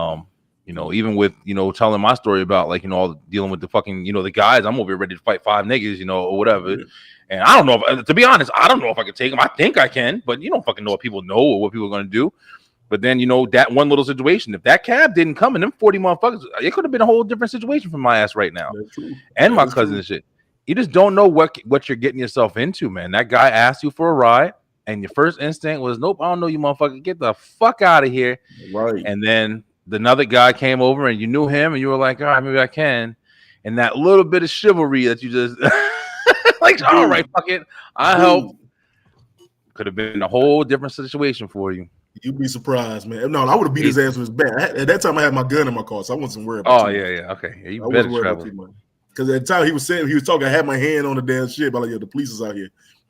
even with telling my story about like all dealing with the fucking the guys, I'm over here ready to fight 5 niggas, or whatever. Yeah. And I don't know to be honest, I don't know if I can take them. I think I can, but you don't fucking know what people know or what people are gonna do. But then that one little situation, if that cab didn't come and them 40 motherfuckers, it could have been a whole different situation for my ass right now. And my cousin and shit. You just don't know what you're getting yourself into, man. That guy asked you for a ride, and your first instinct was, nope, I don't know you, motherfucker. Get the fuck out of here. Right. And then another guy came over and you knew him and you were like, all right, maybe I can. And that little bit of chivalry that you just like, all right, fuck it. I help. Could have been a whole different situation for you. You'd be surprised, man. No, I would have beat his ass with his bat. At that time, I had my gun in my car, so I wasn't worried about it. Oh, yeah. Okay. Yeah, you better travel. Because at the time he was talking, I had my hand on the damn shit, but like, the police is out here.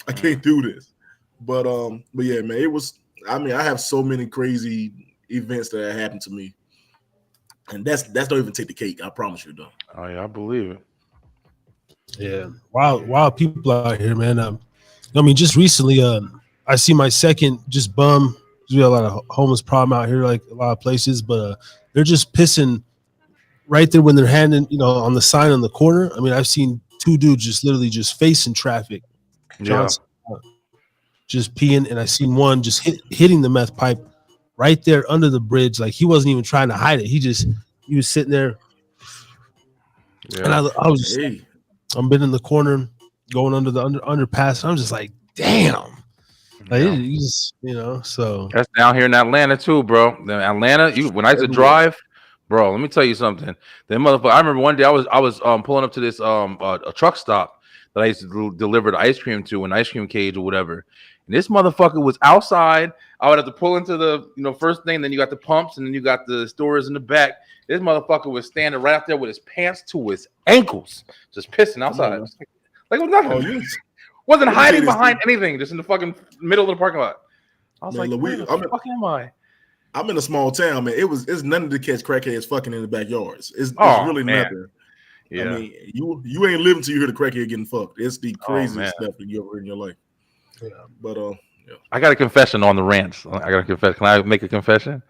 I can't do this. But yeah, man, it was. I mean, I have so many crazy events that happened to me, and that's don't even take the cake. I promise you, though. Oh yeah, I believe it. Yeah, wild people out here, man. I mean, just recently, I see my second just bum. We got a lot of homeless problem out here, like a lot of places, but they're just pissing right there when they're handing, on the sign on the corner. I mean, I've seen two dudes just literally just facing traffic, Yeah. just peeing, and I seen one just hitting the meth pipe right there under the bridge. Like he wasn't even trying to hide it. He was sitting there, and I was I'm been in the corner going under the underpass. And I'm just like, damn. Like, you just, so that's down here in Atlanta too, bro. Atlanta, when I used to drive, bro, let me tell you something. That motherfucker. I remember one day I was pulling up to this a truck stop that I used to deliver the ice cream to, an ice cream cage or whatever. And this motherfucker was outside. I would have to pull into the first thing, then you got the pumps, and then you got the stores in the back. This motherfucker was standing right out there with his pants to his ankles, just pissing outside. Like it was nothing. Wasn't hiding behind anything, just in the fucking middle of the parking lot. I was like, where the fuck am I? I'm in a small town, man. It's nothing to catch crackheads fucking in the backyards. It's really nothing. Yeah. I mean, you ain't living till you hear the crackhead getting fucked. It's the craziest stuff that you ever heard in your life. Yeah. But I got a confession on the rants. I got a confession. Can I make a confession?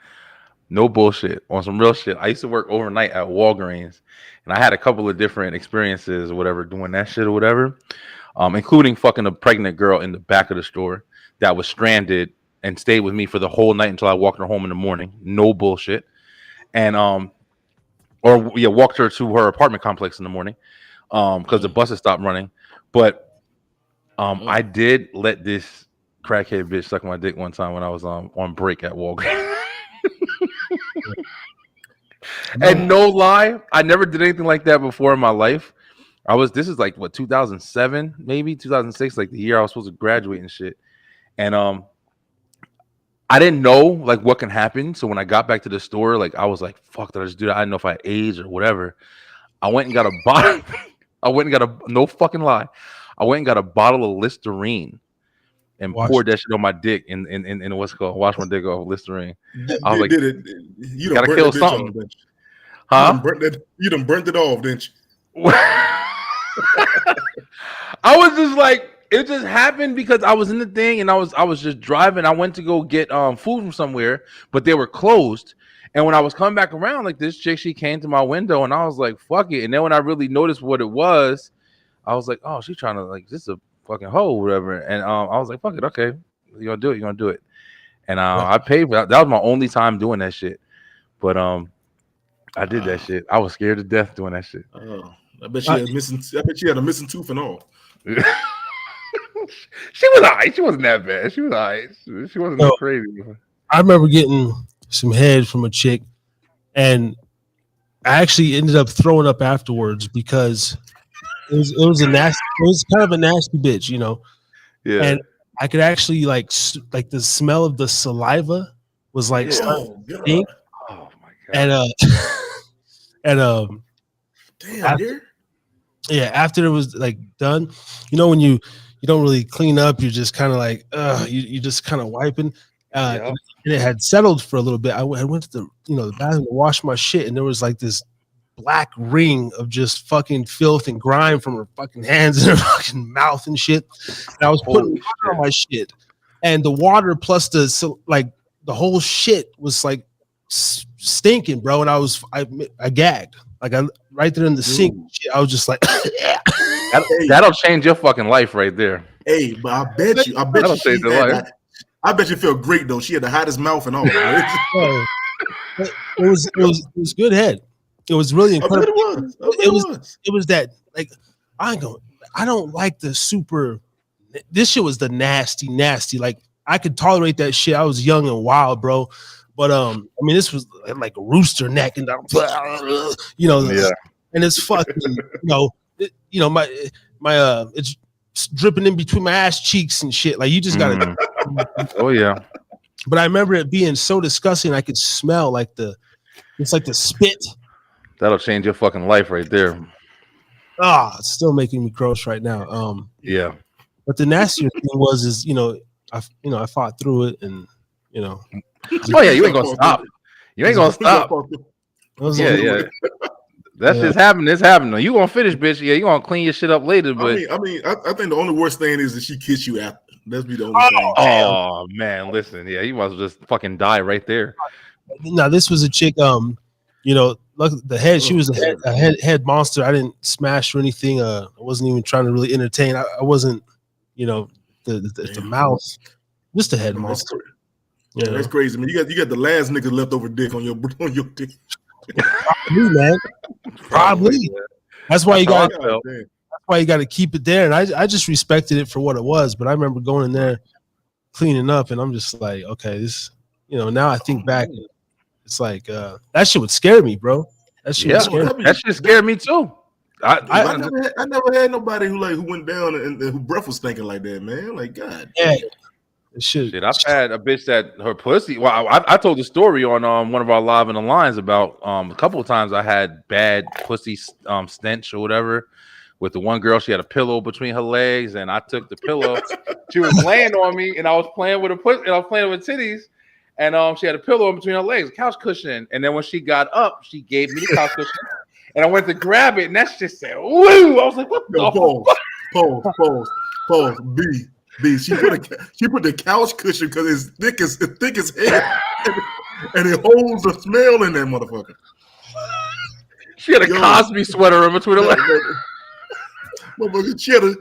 No bullshit, on some real shit. I used to work overnight at Walgreens, and I had a couple of different experiences or whatever doing that shit or whatever. Including fucking a pregnant girl in the back of the store that was stranded and stayed with me for the whole night until I walked her home in the morning. No bullshit. And walked her to her apartment complex in the morning because the buses stopped running. But I did let this crackhead bitch suck my dick one time when I was on break at Walgreens. And no lie, I never did anything like that before in my life. This is like 2007, maybe 2006, like the year I was supposed to graduate and shit. And I didn't know like what can happen. So when I got back to the store, like I was like, fuck, did I just do that? I didn't know if I had AIDS or whatever. I went and got a bottle. No fucking lie. I went and got a bottle of Listerine and poured that shit on my dick in what's called wash my dick off Listerine. I was like, you gotta kill something. Huh? You done burnt it off, didn't you? I was just like, it just happened because I was in the thing and I was just driving. I went to go get food from somewhere, but they were closed. And when I was coming back around, like this chick, she came to my window and I was like, fuck it. And then when I really noticed what it was, I was like, oh, she's trying to like, this is a fucking hoe or whatever. And I was like, fuck it, okay, you're gonna do it. And I paid for that. That was my only time doing that shit. But I did that shit. I was scared to death doing that shit. I bet she had a missing tooth and all. She was alright. She wasn't that bad. She was alright. She wasn't that crazy. I remember getting some head from a chick, and I actually ended up throwing up afterwards because it was kind of a nasty bitch, Yeah. And I could actually like the smell of the saliva was like stink. Oh my god. And damn, dear. Yeah, after it was like done, when you don't really clean up, you're just kind of like, you just kind of wiping. And it had settled for a little bit. I went to the bathroom to wash my shit, and there was like this black ring of just fucking filth and grime from her fucking hands and her fucking mouth and shit. And I was putting water on my shit, and the water plus the whole shit was like stinking, bro. And I gagged. Like right there in the sink, I was just like, that'll change your fucking life right there. Hey, but I bet you feel great though. She had the hottest mouth and all. It was good head. It was really incredible. It was that like I don't like the super. This shit was the nasty. Like I could tolerate that shit. I was young and wild, bro. But I mean, this was like a rooster neck and and it's fucking, my it's dripping in between my ass cheeks and shit. Like you just gotta. Oh yeah. But I remember it being so disgusting. I could smell it's like the spit. That'll change your fucking life right there. It's still making me gross right now. Yeah. But the nastier thing I fought through it and Oh yeah, you ain't gonna stop. You ain't gonna stop. Yeah. That shit's happening. It's happening. You gonna finish, bitch? Yeah, you gonna clean your shit up later. But I think the only worst thing is that she kiss you after. That's be the only thing. Oh man, listen, yeah, you must just fucking die right there. Now this was a chick. Look, the head. She was a head monster. I didn't smash or anything. I wasn't even trying to really entertain. I wasn't, the mouth. Just a head monster. Yeah, that's crazy, man. You got the last nigga leftover dick on your dick. Probably, man. Probably. That's why you got. That's why you got to keep it there. And I just respected it for what it was. But I remember going in there, cleaning up, and I'm just like, okay, this. Now I think back, it's like that shit would scare me, bro. That shit would scare me. That shit scared me too. I never had nobody who went down and who breath was stinking like that, man. Like, God. Yeah. Shit. I've had a bitch that her pussy. Well, I told the story on one of our live in the lines about a couple of times I had bad pussy stench or whatever. With the one girl, she had a pillow between her legs, and I took the pillow. She was laying on me, and I was playing with her pussy, and I was playing with titties, and she had a pillow in between her legs, a couch cushion. And then when she got up, she gave me the couch cushion, and I went to grab it, and that shit said, "Woo!" I was like, "What the fuck?" Pause. B. She put the couch cushion because it's thick as hell, and it holds the smell in that motherfucker. She had a Cosby sweater in between her legs. Motherfucker,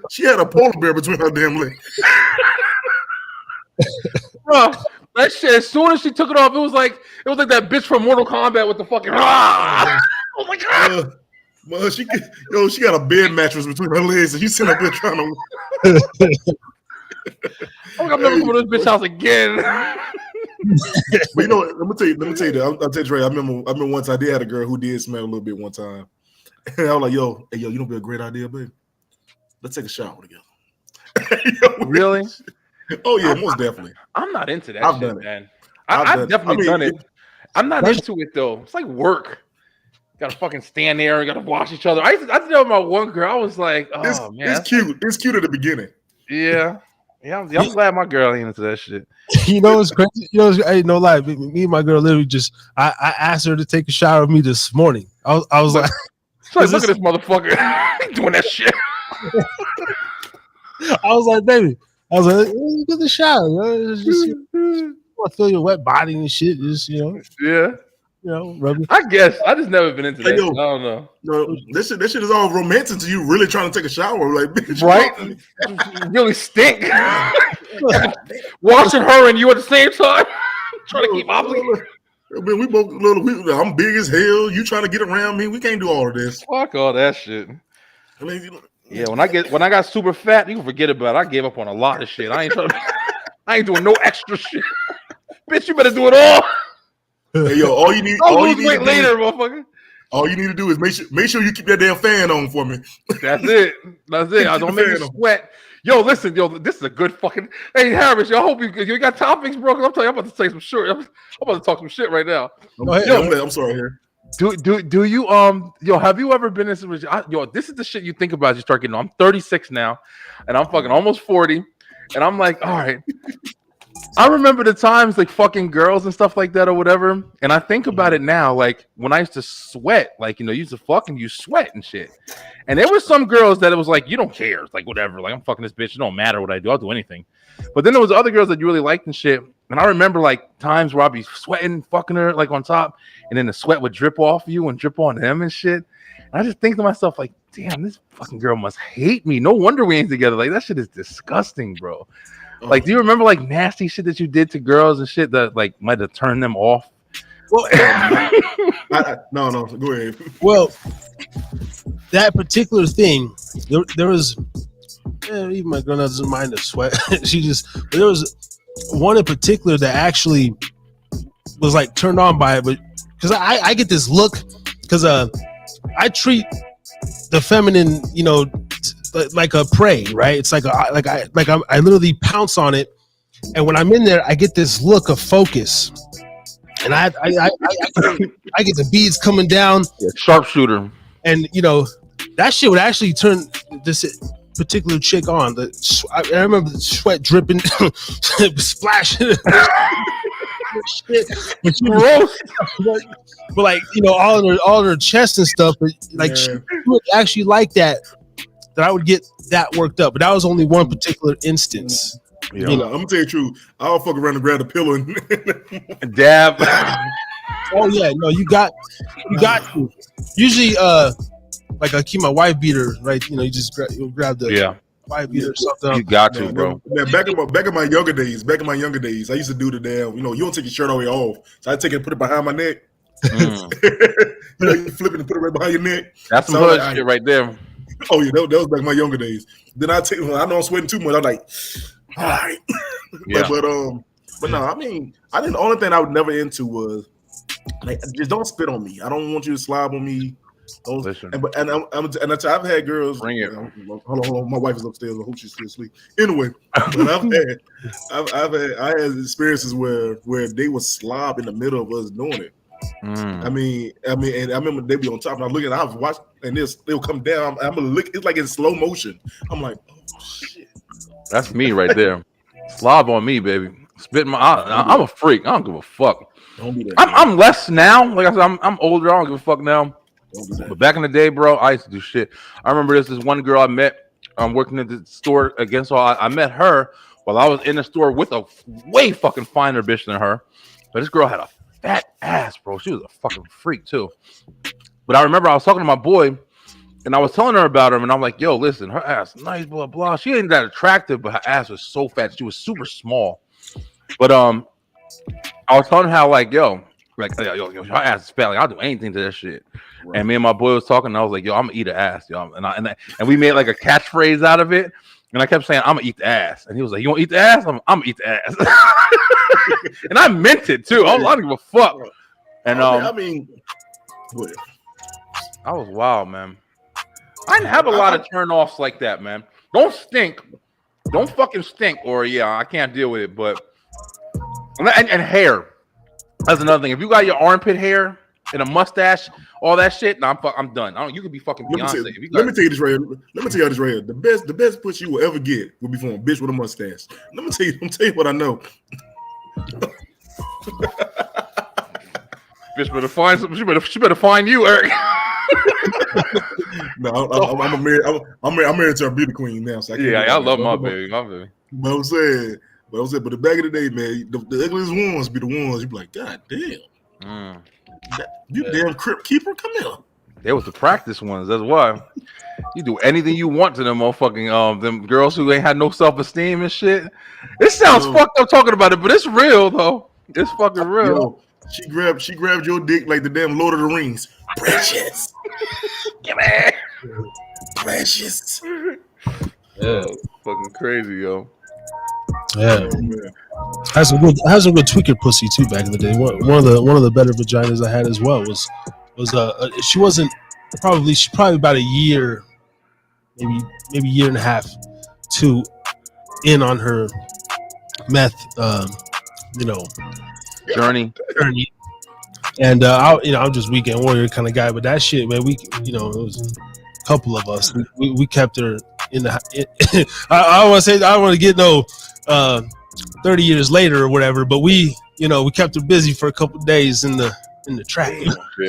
she had a polar bear between her damn legs. Bro, that shit. As soon as she took it off, it was like that bitch from Mortal Kombat with the fucking. Oh my god. Well, she got a bed mattress between her legs, and she's sitting up there trying to. I'm never coming to this bitch house again. But let me tell you. I'll tell you, Trey. I remember once I did have a girl who did smell a little bit one time, and I was like, "Yo, you know, be a great idea, babe. Let's take a shower together." Really? Oh yeah, most definitely. I'm not into that shit, man. I've definitely done it. I'm not into it though. It's like work. Gotta fucking stand there and gotta wash each other. I tell my one girl, I was like, "Oh man, it's cute. It's cute at the beginning." Yeah. I'm glad my girl ain't into that shit. It's crazy. Ain't no lie. Me and my girl literally I asked her to take a shower with me this morning. I was like, look at this motherfucker. He doing that shit. I was like, baby. You get the shower. Just feel your wet body and shit. Yeah. Rub it. I guess I just never been into that. I don't know. No, this shit is all romantic to you. Really trying to take a shower, like bitch, right? You really stink. Washing her and you at the same time, trying to keep obligated. We both I'm big as hell. You trying to get around me? We can't do all of this. Fuck all that shit. I mean, yeah. When I got super fat, you can forget about it. I gave up on a lot of shit. I ain't doing no extra shit. Bitch, you better do it all. Hey yo, all you need. Later, motherfucker. All you need to do is make sure you keep that damn fan on for me. That's it. I don't make you sweat. Yo, listen, this is a good fucking. Hey, Harris, I hope you got topics, bro. Cause I'm telling you, I'm about to say some shit. I'm about to talk some shit right now. I'm sorry here. Do you have you ever been in this? This is the shit you think about. You start getting. I'm 36 now, and I'm fucking almost 40, and I'm like, all right. I remember the times like fucking girls and stuff like that or whatever. And I think about it now, like when I used to sweat, like, you used to fucking you sweat and shit. And there were some girls that it was like, you don't care. It's like, whatever. Like, I'm fucking this bitch. It don't matter what I do. I'll do anything. But then there was other girls that you really liked and shit. And I remember like times where I'd be sweating, fucking her like on top. And then the sweat would drip off you and drip on them and shit. And I just think to myself, like, damn, this fucking girl must hate me. No wonder we ain't together. Like, that shit is disgusting, bro. Like, do you remember like nasty shit that you did to girls and shit that like might have turned them off? Well, no, go ahead. Well, that particular thing, there was even my girl doesn't mind the sweat. There was one in particular that actually was like turned on by it, but because I get this look because I treat the feminine, like a prey, right? It's like I literally pounce on it, and when I'm in there, I get this look of focus, and I get the beads coming down, sharpshooter, and that shit would actually turn this particular chick on. I remember the sweat dripping, splashing. shit. But, Gross. but like all in her chest and stuff. But like she would actually like that I would get that worked up. But that was only one particular instance. Yeah. I'm gonna tell you the truth. I'll fuck around and grab the pillow and dab. Oh yeah, no, you got to. Usually, like I keep my wife beater, right? You just grab the wife beater or something. You got to, bro. Man, back in my younger days, I used to do the damn. You don't take your shirt all the way off, so I take it and put it behind my neck. You flip it and put it right behind your neck. That's some hood shit right there. Oh yeah, that was back in my younger days. Then I know I'm sweating too much. I'm like, all right. Yeah. But no, I think the only thing I would never into was like, just don't spit on me. I don't want you to slob on me. Listen. I've had girls. Bring it. Hold on, my wife is upstairs. I hope she's still asleep. Anyway, but I had experiences where they would slob in the middle of us doing it. I mean, and I remember they be on top, and I was watching, and they'll come down. I'm gonna look. It's like in slow motion. I'm like, oh shit. That's me right there. Slob on me, baby. Spit my. I'm a freak. I don't give a fuck. Don't do that. I'm less now. Like I said, I'm older. I don't give a fuck now. But back in the day, bro, I used to do shit. I remember this one girl I met. I'm working at the store again, so I met her while I was in the store with a way fucking finer bitch than her. But this girl had a fat ass, bro. She was a fucking freak too. But I remember I was talking to my boy, and I was telling her about her, and I'm like, "Yo, listen, her ass nice, blah blah. She ain't that attractive, but her ass was so fat. She was super small." But I was telling her how yo, her ass is fat. Like I'll do anything to that shit. Right. And me and my boy was talking, and I was like, "Yo, I'm gonna eat her ass, yo." And we made like a catchphrase out of it. And I kept saying, "I'm gonna eat the ass," and he was like, "You want to eat the ass? I'm gonna eat the ass." And I meant it too. I don't give a fuck. And I was wild, man. I didn't have a lot of turn-offs like that, man. Don't fucking stink, or I can't deal with it. But and hair, that's another thing. If you got your armpit hair and a mustache, all that shit, I'm done. You could be fucking Beyonce. Let me tell you this right here. The best pussy you will ever get will be from a bitch with a mustache. Let me tell you what I know. Bitch better find something. She better find you, Eric. No, I'm married to a beauty queen now. So I love my baby. But I'm saying, but back in the day, man, the ugliest ones be the ones you be like, God damn. You damn crypt keeper, come here. They was the practice ones. That's why you do anything you want to them motherfucking them girls who ain't had no self-esteem and shit. It sounds fucked up talking about it, but it's real though. It's fucking real. Yo, she grabbed your dick like the damn Lord of the Rings. Precious. Come here. Precious. Yeah, fucking crazy, yo. Yeah, has some good tweaker pussy too back in the day. One of the better vaginas I had as well was she wasn't she's probably about a year, maybe year and a half, to in on her meth, journey. And I'm just weekend warrior kind of guy, but that shit, man, it was a couple of us. We kept her in the. I don't want to get no 30 years later or whatever, but we kept her busy for a couple of days in the track.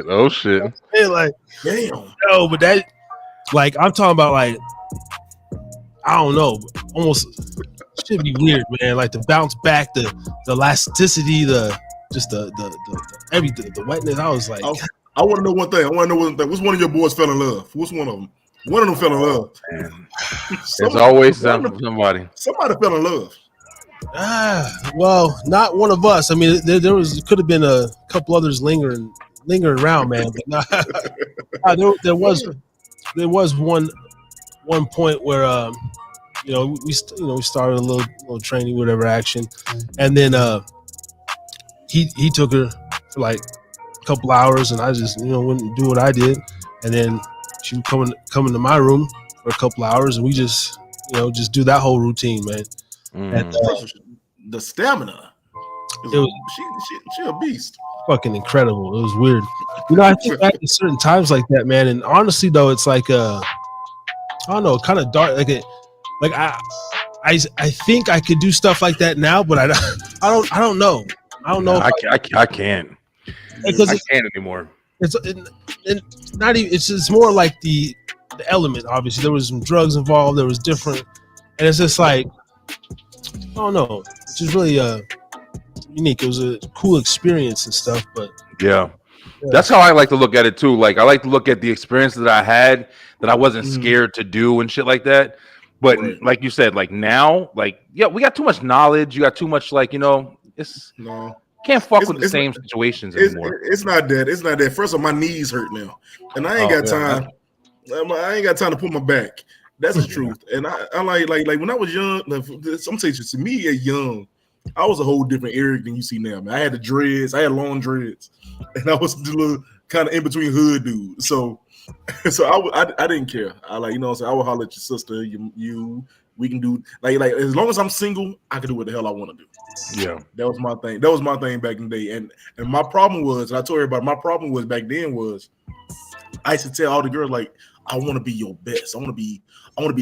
Oh shit! Hey, like, damn. No, but that, like, I'm talking about, like, I don't know, almost should be weird, man. Like the bounce back, the elasticity, the everything, the wetness. I was like, I want to know one thing. Which one of your boys fell in love? Which one of them? One of them fell in love. There's always somebody. Somebody fell in love. Well, not one of us. I mean, could have been a couple others lingering around, man. But there was one point where we started a little training, whatever action, and then he took her for like a couple hours, and I just went and do what I did, and then she would come into my room for a couple hours, and we just do that whole routine, man. And the stamina, she a beast. Fucking incredible. It was weird. I think back at certain times like that, man. And honestly, though, it's like I don't know, kind of dark. I think I could do stuff like that now, but I don't know. I don't know. I can't. Because I can't anymore. it's not even. It's more like the element. Obviously, there was some drugs involved. There was different, and it's just like I don't know. It's just really unique. It was a cool experience and stuff. But Yeah. That's how I like to look at it too. Like I like to look at the experience that I had that I wasn't scared to do and shit like that. But like you said, like now, like we got too much knowledge. You got too much, like it's can't fuck with the same situations anymore. It's not that. It's not that. First of all, my knees hurt now, and I ain't got time. I ain't got time to put my back. That's the truth. And I like when I was young. Some teachers to me at young, I was a whole different Eric than you see now. Man, I had the dreads. I had long dreads, and I was the little kind of in between hood dude. So I didn't care. I like so I would holler at your sister. We can do like as long as I'm single, I can do what the hell I want to do. Yeah, that was my thing. That was my thing back in the day. And my problem was, and I told everybody, my problem was back then was I used to tell all the girls like, I want to be your best. I want to be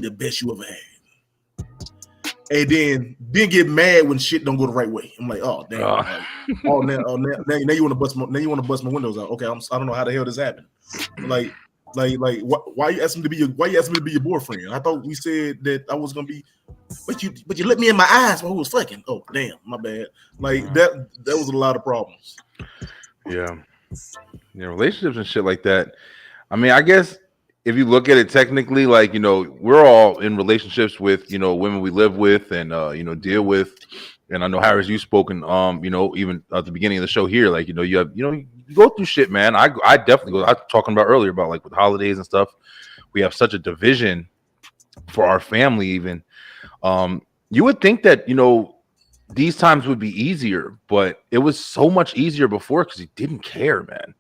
the best you ever had. And then get mad when shit don't go the right way. I'm like, oh damn. Now you want to bust my windows out. Okay, I don't know how the hell this happened. Like why you asked me to be your boyfriend? I thought we said that I was gonna be, but you looked me in my eyes while we was fucking. Oh damn, my bad. Like that was a lot of problems. Yeah, relationships and shit like that. I mean, I guess if you look at it technically, like we're all in relationships with women we live with and deal with. And I know Harris, you've spoken even at the beginning of the show here, like you have you go through shit, man. I definitely go. I was talking about earlier about like with holidays and stuff. We have such a division for our family. Even you would think that these times would be easier, but it was so much easier before because you didn't care, man.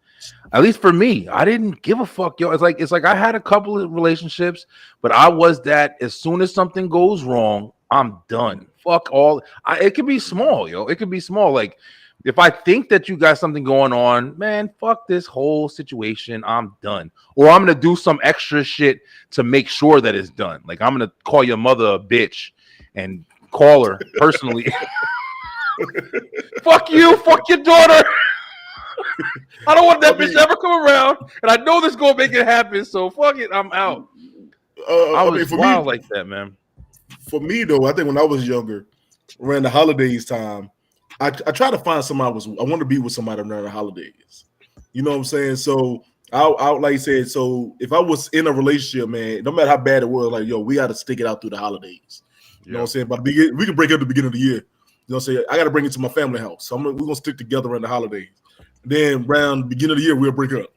At least for me, I didn't give a fuck, yo. It's like I had a couple of relationships, but I was that as soon as something goes wrong, I'm done. Fuck all. It could be small, yo. It could be small. Like if I think that you got something going on, man, fuck this whole situation. I'm done. Or I'm gonna do some extra shit to make sure that it's done. Like I'm gonna call your mother a bitch and call her personally. Fuck you. Fuck your daughter. I don't want that bitch to ever come around, and I know this gonna make it happen. So fuck it, I'm out. I was wild like that, man. For me though, I think when I was younger, around the holidays time, I try to find somebody I want to be with somebody around the holidays. You know what I'm saying? So I like you said. So if I was in a relationship, man, no matter how bad it was, like we got to stick it out through the holidays. You know what I'm saying? But we can break up at the beginning of the year. You know what I'm saying? I got to bring it to my family house. So we're gonna stick together around the holidays. Then around the beginning of the year, we'll break up.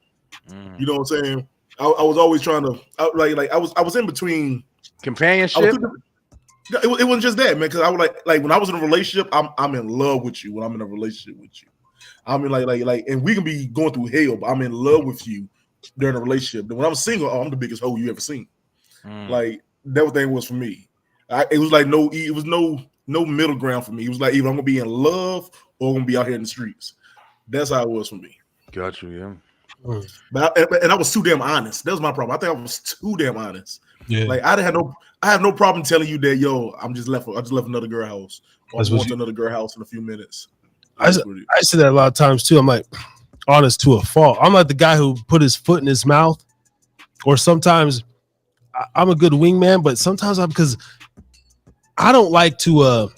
You know what I'm saying? I was always trying to I was in between companionship. It wasn't just that, man. Because I was like when I was in a relationship, I'm in love with you. When I'm in a relationship with you, I mean like, and we can be going through hell, but I'm in love with you during a relationship. Then when I'm single, I'm the biggest hoe you ever seen. Like that thing was for me. It was like it was no middle ground for me. It was like either I'm gonna be in love or I'm gonna be out here in the streets. That's how it was for me. Got you, yeah. But I was too damn honest. That was my problem. I think I was too damn honest. Yeah. Like I have no problem telling you that, yo, I just left another girl house. Or I'm going to another girl house in a few minutes. I say that a lot of times too. I'm like honest to a fault. I'm like the guy who put his foot in his mouth. Or sometimes I'm a good wingman, but sometimes because I don't like to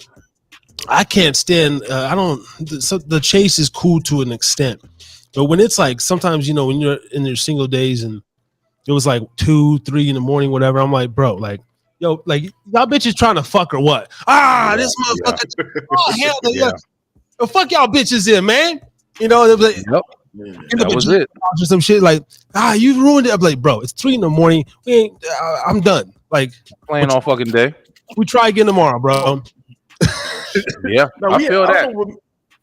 I can't stand. The chase is cool to an extent, but when it's like sometimes when you're in your single days and it was like 2, 3 in the morning, whatever. I'm like, bro, like, yo, like y'all bitches trying to fuck or what? This motherfucker. Yeah. Oh hell yeah. Well, fuck y'all bitches in, man. They're like, yep. That was it. Or some shit like, you ruined it. I'm like, bro, it's 3 in the morning. I'm done. Like playing all fucking day. We try again tomorrow, bro. Yeah, I feel that.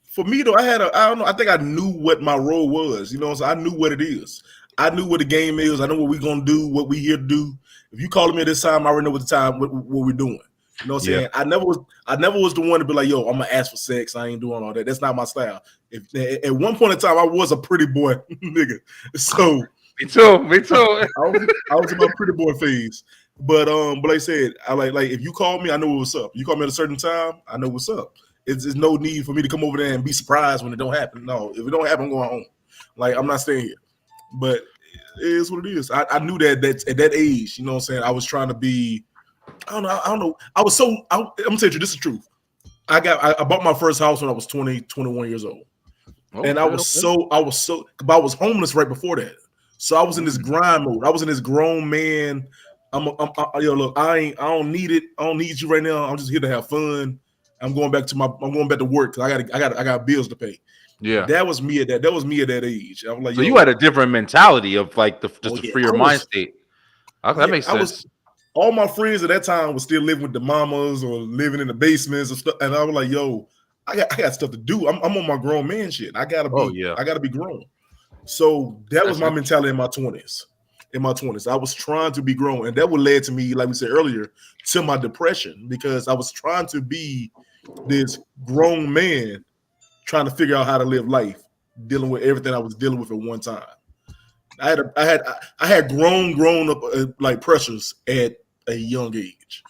For me though, I don't know. I think I knew what my role was. So I knew what it is. I knew what the game is. I know what we're gonna do, what we here to do. If you calling me at this time, I already know what the time what we're doing. You know what I'm saying? I never was the one to be like, yo, I'm gonna ask for sex. I ain't doing all that. That's not my style. If at one point in time I was a pretty boy nigga. So me too. I was in my pretty boy phase. But like I said, I like if you call me, I know what's up. You call me at a certain time, I know what's up. It's no need for me to come over there and be surprised when it don't happen. No, if it don't happen, I'm going home. Like, I'm not staying here. But it is what it is. I knew that at that age, you know what I'm saying, I was trying to be, I don't know. I'm gonna tell you, this is the truth. I bought my first house when I was 20, 21 years old. Okay, And I was homeless right before that. So I was in this grind mode. I was in this grown man. Look, I don't need it. I don't need you right now. I'm just here to have fun. I'm going back to work because I got bills to pay. Yeah, that was me at that age. I was like, so you had a different mentality of like the freer mind state. That makes sense. All my friends at that time was still living with the mamas or living in the basements and stuff, and I was like, yo, I got stuff to do. I'm on my grown man shit. I gotta be grown. So that was my mentality in my 20s. In my 20s, I was trying to be grown, and that would lead to me, like we said earlier, to my depression, because I was trying to be this grown man trying to figure out how to live life, dealing with everything I was dealing with at one time. I had grown up like pressures at a young age.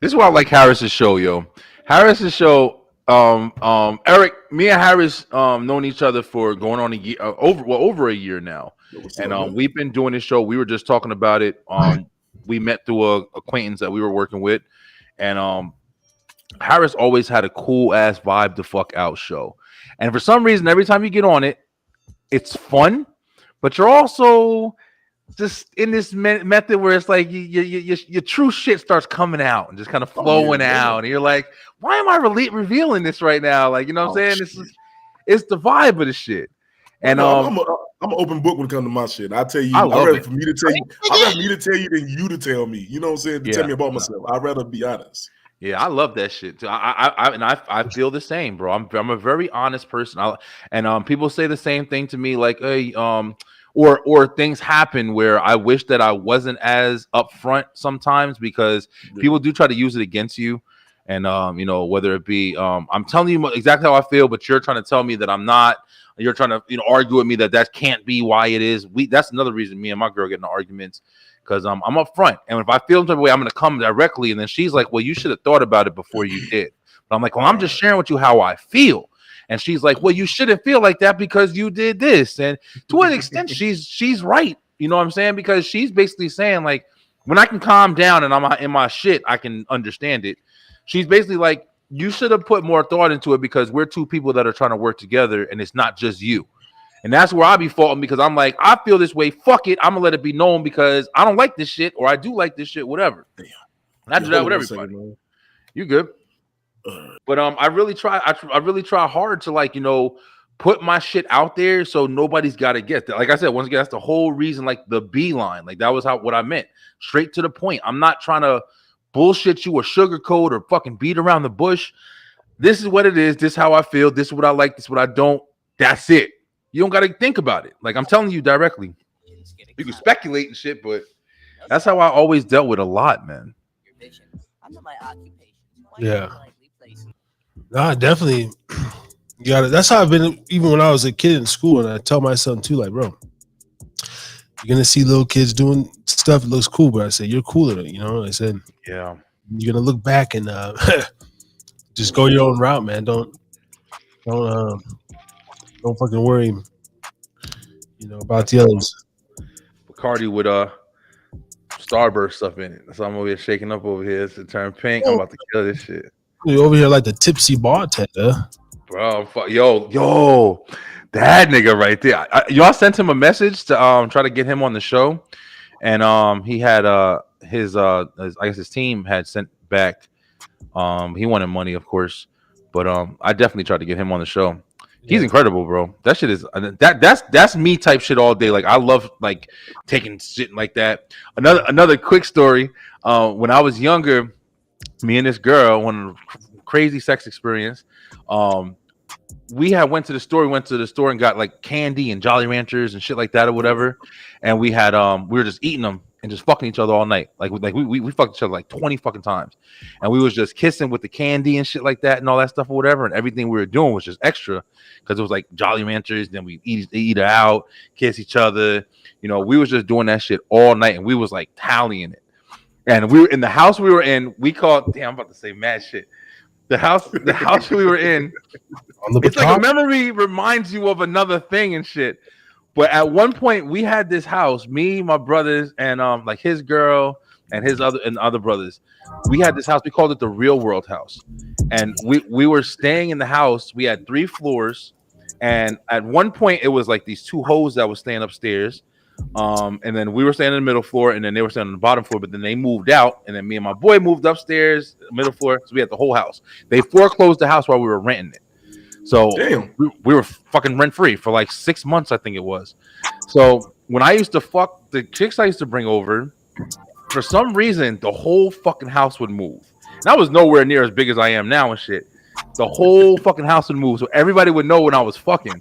This is why I like Harris's show, yo. Harris's show. Eric, me and Harris known each other for going on a year, over a year now, and we've been doing this show. We were just talking about it. We met through a acquaintance that we were working with, and Harris always had a cool ass vibe to fuck out show, and for some reason, every time you get on it, it's fun, but you're also just in this method where it's like your true shit starts coming out and just kind of flowing out, and you're like, why am I revealing this right now? Like, you know what I'm saying? It's the vibe of the shit. And I'm an open book when it comes to my shit. I tell you, I'd rather for me to tell you than you to tell me. You know what I'm saying? To tell me about myself. I'd rather be honest. Yeah, I love that shit too. I feel the same, bro. I'm a very honest person. And people say the same thing to me, like, hey, or things happen where I wish that I wasn't as upfront sometimes, because people do try to use it against you. And whether it be I'm telling you exactly how I feel, but you're trying to tell me that I'm not. You're trying to argue with me that can't be why it is. That's another reason me and my girl get into arguments, because I'm upfront. And if I feel some type of way, I'm going to come directly. And then she's like, well, you should have thought about it before you did. But I'm like, well, I'm just sharing with you how I feel. And she's like, well, you shouldn't feel like that because you did this. And to an extent, she's right. You know what I'm saying? Because she's basically saying, like, when I can calm down and I'm in my shit, I can understand it. She's basically like, you should have put more thought into it, because we're two people that are trying to work together, and it's not just you. And that's where I be faulting, because I'm like, I feel this way. Fuck it. I'm going to let it be known because I don't like this shit, or I do like this shit, whatever. And I do that with everybody. You good? But I really try hard to, like, put my shit out there so nobody's got to get that. Like I said, once again, that's the whole reason, like the beeline. Like, that was what I meant. Straight to the point. I'm not trying to bullshit you or sugarcoat or fucking beat around the bush. This is what it is. This is how I feel. This is what I like. This is what I don't. That's it. You don't got to think about it. Like, I'm telling you directly. You can speculate and shit, but that's how I always dealt with a lot, man. Yeah. Nah, definitely. You got it. That's how I've been even when I was a kid in school, and I tell my son too, like, bro, you're gonna see little kids doing stuff that looks cool, but I said, you're cooler, I said, yeah, you're gonna look back and just go your own route, man. Don't fucking worry, about the others. Bacardi with Starburst stuff in it. So I'm over here shaking up over here to turn pink. I'm about to kill this shit. You over here like the tipsy bartender, bro. Yo, that nigga right there. Y'all sent him a message to try to get him on the show, and he had his I guess his team had sent back. He wanted money, of course, but I definitely tried to get him on the show. He's incredible, bro. That shit is that's me type shit all day. Like, I love, like, taking shit like that. Another quick story. When I was younger, me and this girl, one crazy sex experience. We went to the store and got, like, candy and Jolly Ranchers and shit like that or whatever. And we had we were just eating them and just fucking each other all night. Like we fucked each other like 20 fucking times. And we was just kissing with the candy and shit like that and all that stuff or whatever. And everything we were doing was just extra, because it was like Jolly Ranchers. Then we eat it out, kiss each other. We was just doing that shit all night, and we was like tallying it. And we were in the house we were in. We called. Damn, I'm about to say mad shit. The house we were in. It's like a memory reminds you of another thing and shit. But at one point, we had this house. Me, my brothers, and like his girl and his other brothers. We had this house. We called it the Real World House. And we were staying in the house. We had 3 floors. And at one point, it was like these 2 hoes that were staying upstairs. And then we were staying in the middle floor, and then they were staying on the bottom floor. But then they moved out, and then me and my boy moved upstairs, middle floor. So we had the whole house. They foreclosed the house while we were renting it. So we were fucking rent free for like 6 months, I think it was. So when I used to fuck the chicks I used to bring over, for some reason the whole fucking house would move. And I was nowhere near as big as I am now and shit. The whole fucking house would move, so everybody would know when I was fucking.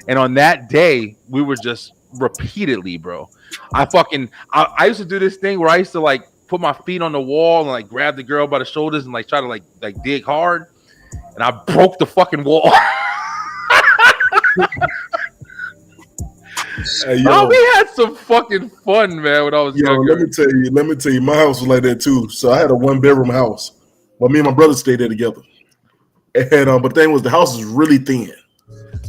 And on that day, we were just repeatedly, bro. I used to do this thing where I used to like put my feet on the wall and like grab the girl by the shoulders and like try to like dig hard. And I broke the fucking wall. Hey, we had some fucking fun, man, when I was younger. Let me tell you, my house was like that too. So I had a 1-bedroom house. But me and my brother stayed there together. And but the thing was, the house is really thin.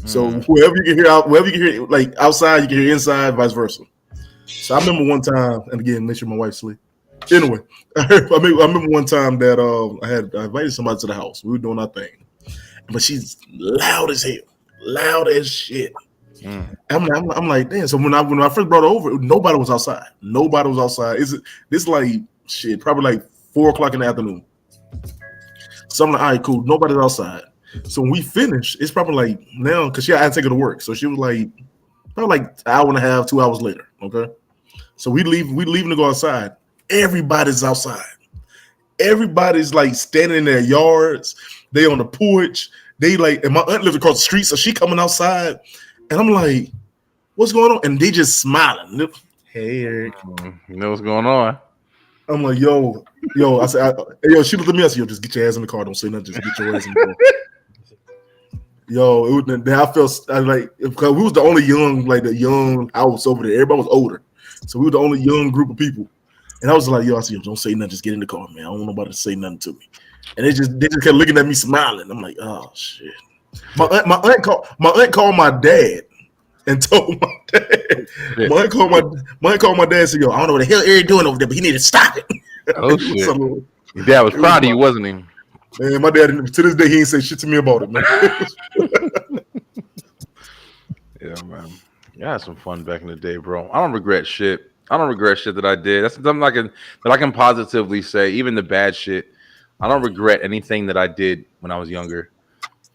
So wherever you can hear like outside, you can hear inside, vice versa. So I remember one time, and again, make sure my wife's asleep. Anyway, I remember one time that I invited somebody to the house. We were doing our thing, but she's loud as hell, loud as shit. I'm like, damn. So when I first brought her over, nobody was outside. Nobody was outside. This like shit? Probably like 4:00 in the afternoon. So I'm like, all right, cool. Nobody's outside. So when we finished, it's probably like now because I had to take her to work. So she was like probably like an hour and a half, 2 hours later. Okay. So we leaving to go outside. Everybody's outside. Everybody's like standing in their yards. They on the porch. They like, and my aunt lives across the street, so she coming outside. And I'm like, what's going on? And they just smiling. Hey, Eric. You know what's going on? I'm like, yo. I said, yo, she looked at me. I said, yo, just get your ass in the car. Don't say nothing. Just get your ass in the car. Yo, I felt like, because we was the only young house over there. Everybody was older. So we were the only young group of people. And I was like, yo, I said, don't say nothing. Just get in the car, man. I don't want nobody to say nothing to me. And they just kept looking at me smiling. I'm like, oh, shit. My aunt called my dad and told my dad. My aunt called my dad and said, yo, I don't know what the hell Eric doing over there, but he need to stop it. Oh, shit. So, your dad was proud of you, wasn't he? Man, my dad, to this day, he ain't say shit to me about it, man. Yeah, man. Yeah, I had some fun back in the day, bro. I don't regret shit. I don't regret shit that I did. That's something that I can positively say. Even the bad shit, I don't regret anything that I did when I was younger.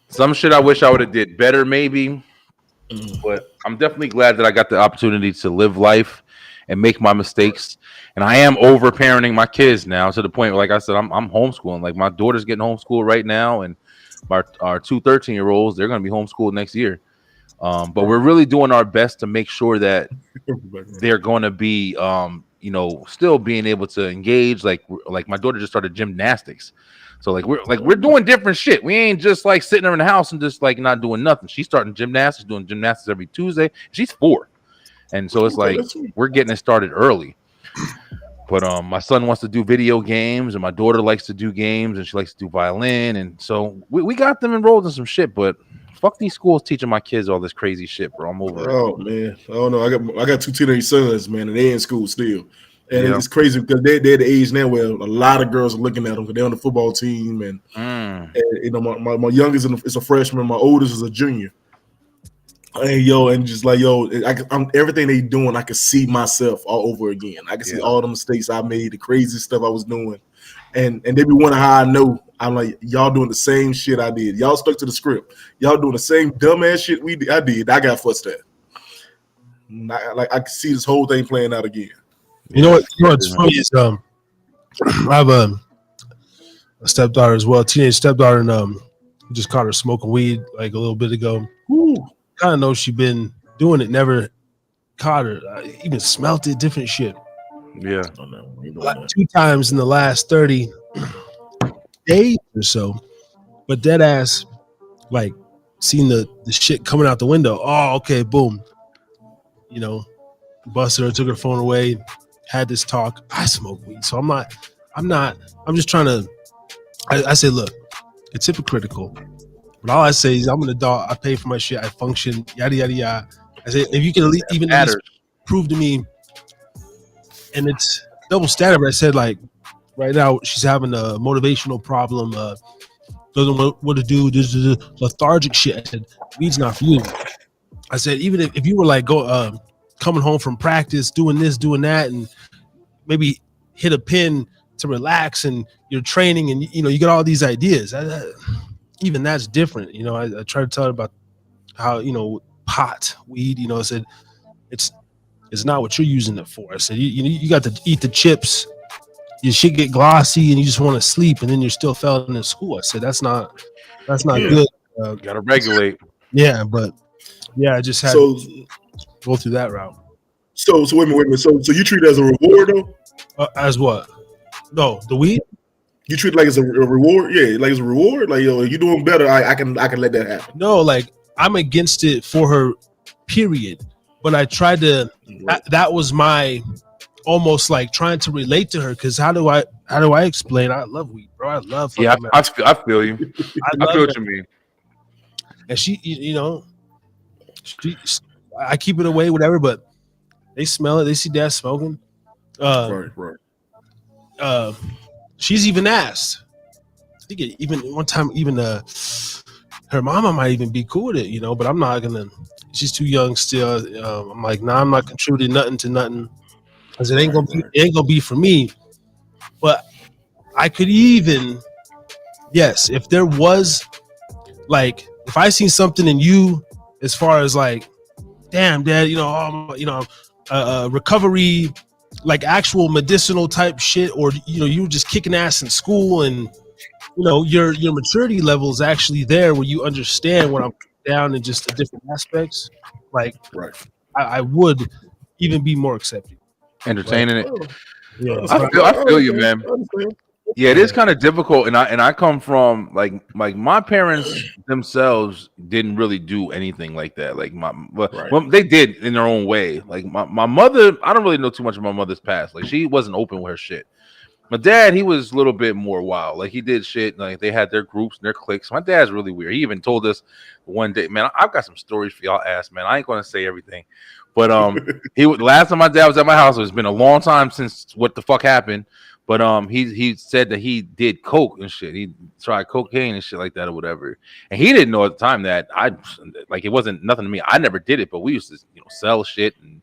Some shit I wish I would have did better, maybe. But I'm definitely glad that I got the opportunity to live life and make my mistakes. And I am over parenting my kids now to the point where, like I said, I'm homeschooling. Like my daughter's getting homeschooled right now, and our 2 13-year-olds, they're going to be homeschooled next year. But we're really doing our best to make sure that they're going to be, still being able to engage. Like my daughter just started gymnastics. So we're doing different shit. We ain't just like sitting in the house and just like not doing nothing. She's starting doing gymnastics every Tuesday. She's 4. And so it's like we're getting it started early. But my son wants to do video games, and my daughter likes to do games, and she likes to do violin. And so we got them enrolled in some shit, but fuck these schools teaching my kids all this crazy shit, bro. I'm over it. Oh man. Oh no, I got 2 teenage sons, man, and they're in school still. And it's crazy because they're at the age now where a lot of girls are looking at them because they're on the football team. And, my youngest is a freshman. My oldest is a junior. And just like, I'm everything they doing, I can see myself all over again. I can see all the mistakes I made, the crazy stuff I was doing. And they be wondering how I know. I'm like, y'all doing the same shit I did. Y'all stuck to the script. Y'all doing the same dumbass shit I did. I got fussed at. I can see this whole thing playing out again. You know what's funny is I have a stepdaughter as well, teenage stepdaughter, and just caught her smoking weed like a little bit ago. Kind of know she been doing it, never caught her. I even smelt it, different shit. Yeah. Like 2 times in the last 30 days or so, but dead ass, like seen the shit coming out the window. Oh, okay, boom. Busted her, took her phone away. had this talk. I smoke weed, so I'm just trying to. I said, look, it's hypocritical. But all I say is I'm an adult. I pay for my shit. I function. Yada yada yada. I said, if you can even at least prove to me, and it's double standard. But I said, like, right now she's having a motivational problem. Doesn't know what to do. This lethargic shit. I said, weed's not for you. I said, even if you were like coming home from practice, doing this, doing that, and maybe hit a pin to relax, and you're training, and you get all these ideas. Even that's different. I try to tell her about how pot, weed. I said it's not what you're using it for. I said you got to eat the chips. Your shit get glossy, and you just want to sleep, and then you're still failing in school. I said that's not good. You gotta regulate. Yeah, but I just had to go through that route. So wait a minute. So you treat it as a reward though? As what? No, the weed. You treat it like it's a reward? Yeah, like it's a reward. Like, yo, you're doing better. I can let that happen. No, like I'm against it for her, period. But I tried to. That was my almost like trying to relate to her, because how do I explain? I love weed, bro. I love. Yeah, I feel you. I feel what you mean. And she, I keep it away, whatever. But they smell it. They see dad smoking. Right. She's even asked. I think even one time, even her mama might even be cool with it, but I'm not gonna. She's too young still. I'm like, nah, I'm not contributing nothing to nothing, because it ain't gonna be for me. But I could even, yes, if there was, like, if I seen something in you, as far as like, damn, dad, recovery, like actual medicinal type shit, or you were just kicking ass in school, and your maturity level is actually there, where you understand what I'm down in just the different aspects. Like, right, I would even be more accepting, entertaining it. Yeah, I feel you, man. Yeah, it is kind of difficult, and I come from like my parents themselves didn't really do anything like that. Like well, they did in their own way. Like my mother, I don't really know too much of my mother's past. Like, she wasn't open with her shit. My dad, he was a little bit more wild. Like, he did shit. Like, they had their groups and their cliques. My dad's really weird. He even told us one day, man, I've got some stories for y'all ass, man. I ain't gonna say everything, but last time my dad was at my house, it's been a long time since what the fuck happened. But he said that he did coke and shit. He tried cocaine and shit like that or whatever. And he didn't know at the time that it wasn't nothing to me. I never did it, but we used to sell shit and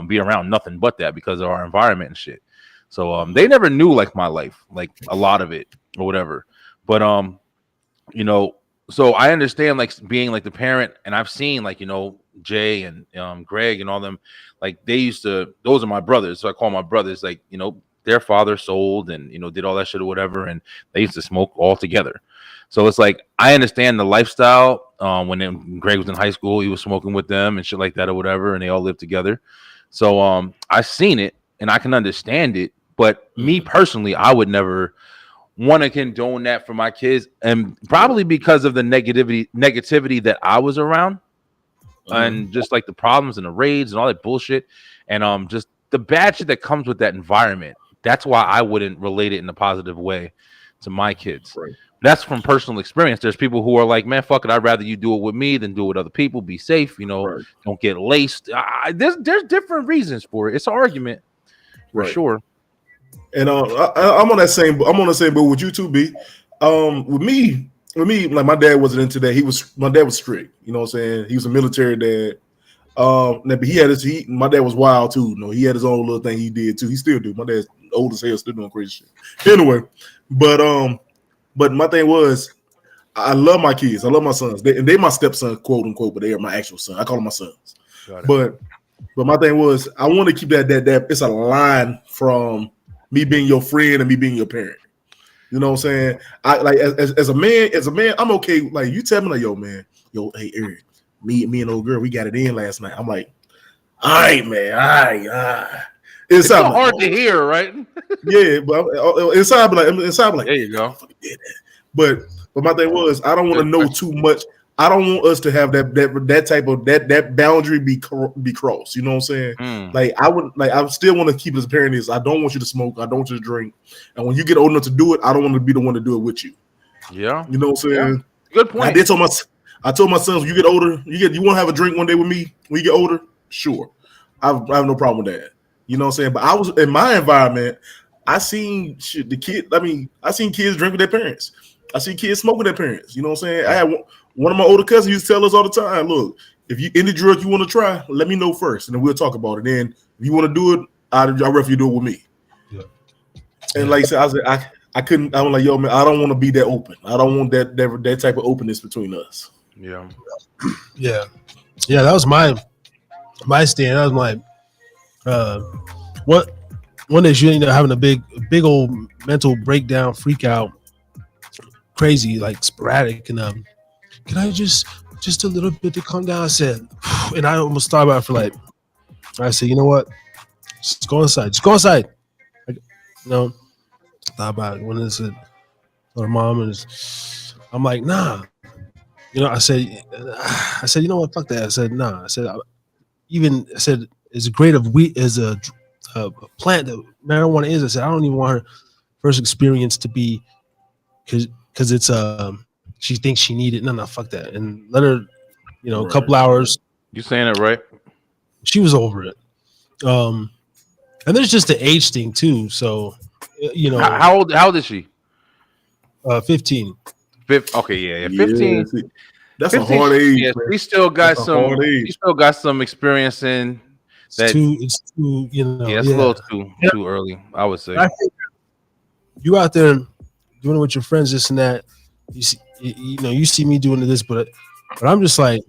be around nothing but that because of our environment and shit. So they never knew like my life, like a lot of it or whatever. But so I understand like being like the parent, and I've seen like Jay and Greg and all them, like they used to. Those are my brothers, so I call my brothers. Like their father sold and did all that shit or whatever, and they used to smoke all together. So it's like I understand the lifestyle. When Greg was in high school, he was smoking with them and shit like that or whatever, and they all lived together. So I've seen it and I can understand it. But me personally, I would never want to condone that for my kids, and probably because of the negativity that I was around, and just like the problems and the raids and all that bullshit, and just the bad shit that comes with that environment. That's why I wouldn't relate it in a positive way to my kids. Right. That's from personal experience. There's people who are like, man, fuck it. I'd rather you do it with me than do it with other people. Be safe, Don't get laced. There's different reasons for it. It's an argument for sure. And I'm on that same. I'm on the same boat with you too, B. With me, like my dad wasn't into that. My dad was strict. You know what I'm saying? He was a military dad. But he had my dad was wild too. He had his own little thing he did too. He still do. My dad's old as hell, still doing crazy shit. Anyway, but my thing was, I love my kids. I love my sons. They my stepson, quote unquote, but they are my actual son. I call them my sons. But my thing was, I want to keep that it's a line from me being your friend and me being your parent. You know what I'm saying? I like as a man, I'm okay. Like you tell me like, hey Eric, me and old girl, we got it in last night. I'm like, all right, man, all right. It's so hard to hear, right? Yeah, but inside, like, there you go. But my thing was, I don't want to know too much. I don't want us to have that type of that boundary be crossed. You know what I'm saying? Like I still want to keep it as a parent is. I don't want you to smoke. I don't want you to drink. And when you get old enough to do it, I don't want to be the one to do it with you. Yeah, you know what I'm saying. Yeah. Good point. I told my sons, when you get older, you want to have a drink one day with me when you get older. Sure, I have no problem with that. You know what I'm saying. But I was in my environment. I seen the kid. I mean, I seen kids drink with their parents. I see kids smoke with their parents. You know what I'm saying? I had one of my older cousins used to tell us all the time, look, if you any drug you want to try, let me know first, and then we'll talk about it. Then if you want to do it, I'd rather you do it with me. Yeah. And like I said, I couldn't. I was like, yo, man, I don't want to be that open. I don't want that type of openness between us. Yeah. Yeah. That was my stand. That was my what one is having a big old mental breakdown, freak out, crazy, like sporadic, and can I just a little bit to calm down? I said, and I almost thought about it for like, I said, you know what? Just go inside. Thought about it when it said, or mom, and I'm like, nah. I said, you know what? Fuck that. I said, nah. I said, as great of wheat as a plant that marijuana is, I said, I don't even want her first experience to be because it's she thinks she needed. No, fuck that. And let her, a couple hours. You saying it right? She was over it. And there's just the age thing too. So, how old is she? 15. Okay, yeah, 15. Yeah, that's 15, a hard age. Yeah, she still got some experience in that. It's too, Yeah, it's a little too early, I would say. I think you out there doing it with your friends, this and that. You see, you see me doing this, but I'm just like,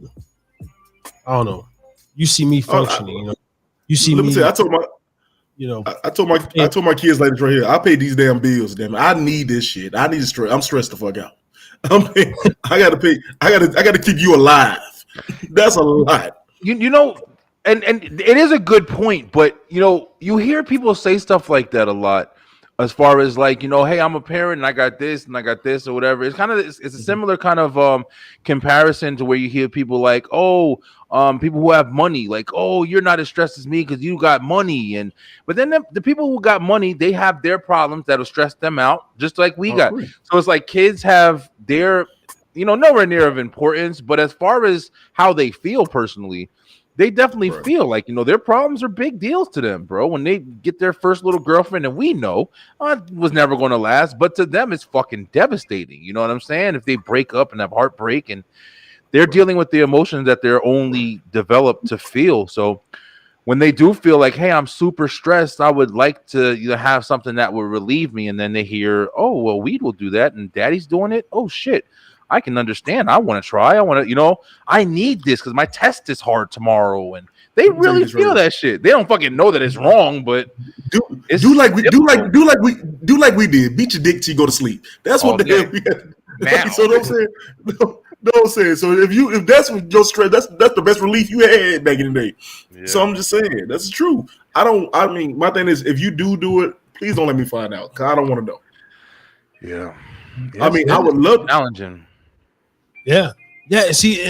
I don't know. You see me functioning, You see me. I told my. I told my kids like this right here. I pay these damn bills, damn it. I need this shit. I need to stress. I'm stressed the fuck out. I gotta pay. I gotta keep you alive. That's a lot. And it is a good point, but you hear people say stuff like that a lot. As far as like, hey, I'm a parent and I got this or whatever. It's kind of it's a similar kind of comparison to where you hear people like, people who have money, like, oh, you're not as stressed as me because you got money. But then the people who got money, they have their problems that'll stress them out, just like we got. Great. So it's like kids have their, nowhere near of importance, but as far as how they feel personally, they definitely feel like, their problems are big deals to them, bro. When they get their first little girlfriend, and we know it was never going to last, but to them, it's fucking devastating. You know what I'm saying? If they break up and have heartbreak, and they're dealing with the emotions that they're only developed to feel. So when they do feel like, hey, I'm super stressed, I would like to have something that will relieve me. And then they hear, oh, well, weed will do that. And daddy's doing it. Oh, shit. I can understand. I want to try. I want to, I need this because my test is hard tomorrow. And they really feel that shit. They don't fucking know that it's wrong, but do like we did. Beat your dick till you go to sleep. That's what the hell we had. So don't say. Don't say it. So if that's what your stress, that's the best relief you had back in the day. Yeah. So I'm just saying that's true. I mean, my thing is, if you do it, please don't let me find out because I don't want to know. Yeah. I mean, I would love challenging. Yeah. See,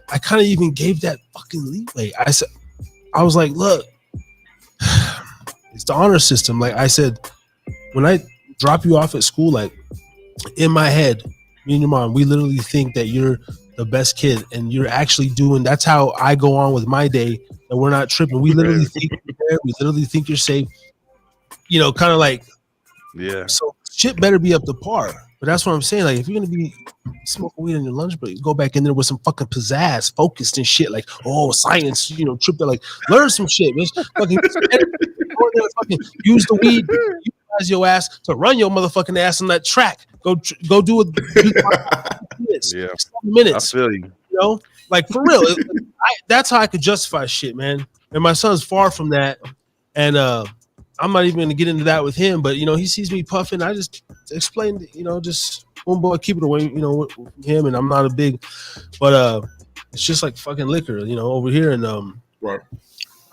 I kind of even gave that fucking leeway. I was like, look, it's the honor system. Like I said, when I drop you off at school, like in my head, me and your mom, we literally think that you're the best kid, and you're actually doing. That's how I go on with my day. And we're not tripping. We literally think you're there. We literally think you're safe. Kind of like, yeah. So shit better be up to par. But that's what I'm saying. Like, if you're gonna be smoking weed on your lunch break, go back in there with some fucking pizzazz, focused and shit. Like, science, trip that. Like, learn some shit, man. Fucking use the weed. Utilize your ass to run your motherfucking ass on that track. Go do it. Yeah, 7 minutes. I feel you. Like for real. That's how I could justify shit, man. And my son's far from that. And I'm not even gonna get into that with him. But he sees me puffing. I just explained, just one boy, keep it away, with him. And I'm not a big, but it's just like fucking liquor, over here. And right.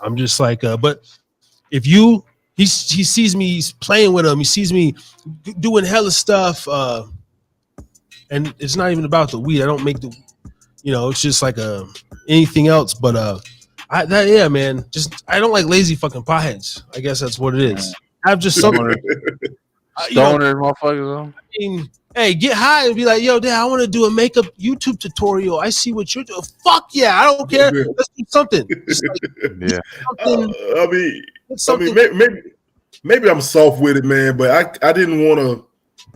I'm just like, but if he sees me, he's playing with him. He sees me doing hella stuff, and it's not even about the weed. I don't make it's just like anything else. But yeah, man, just I don't like lazy fucking potheads. I guess that's what it is. I have just something. Stoner motherfuckers. I mean, hey, get high and be like, yo, Dad, I want to do a makeup YouTube tutorial. I see what you're doing. Fuck yeah, I don't care. Let's do something. Maybe I'm soft with it, man. But I didn't want to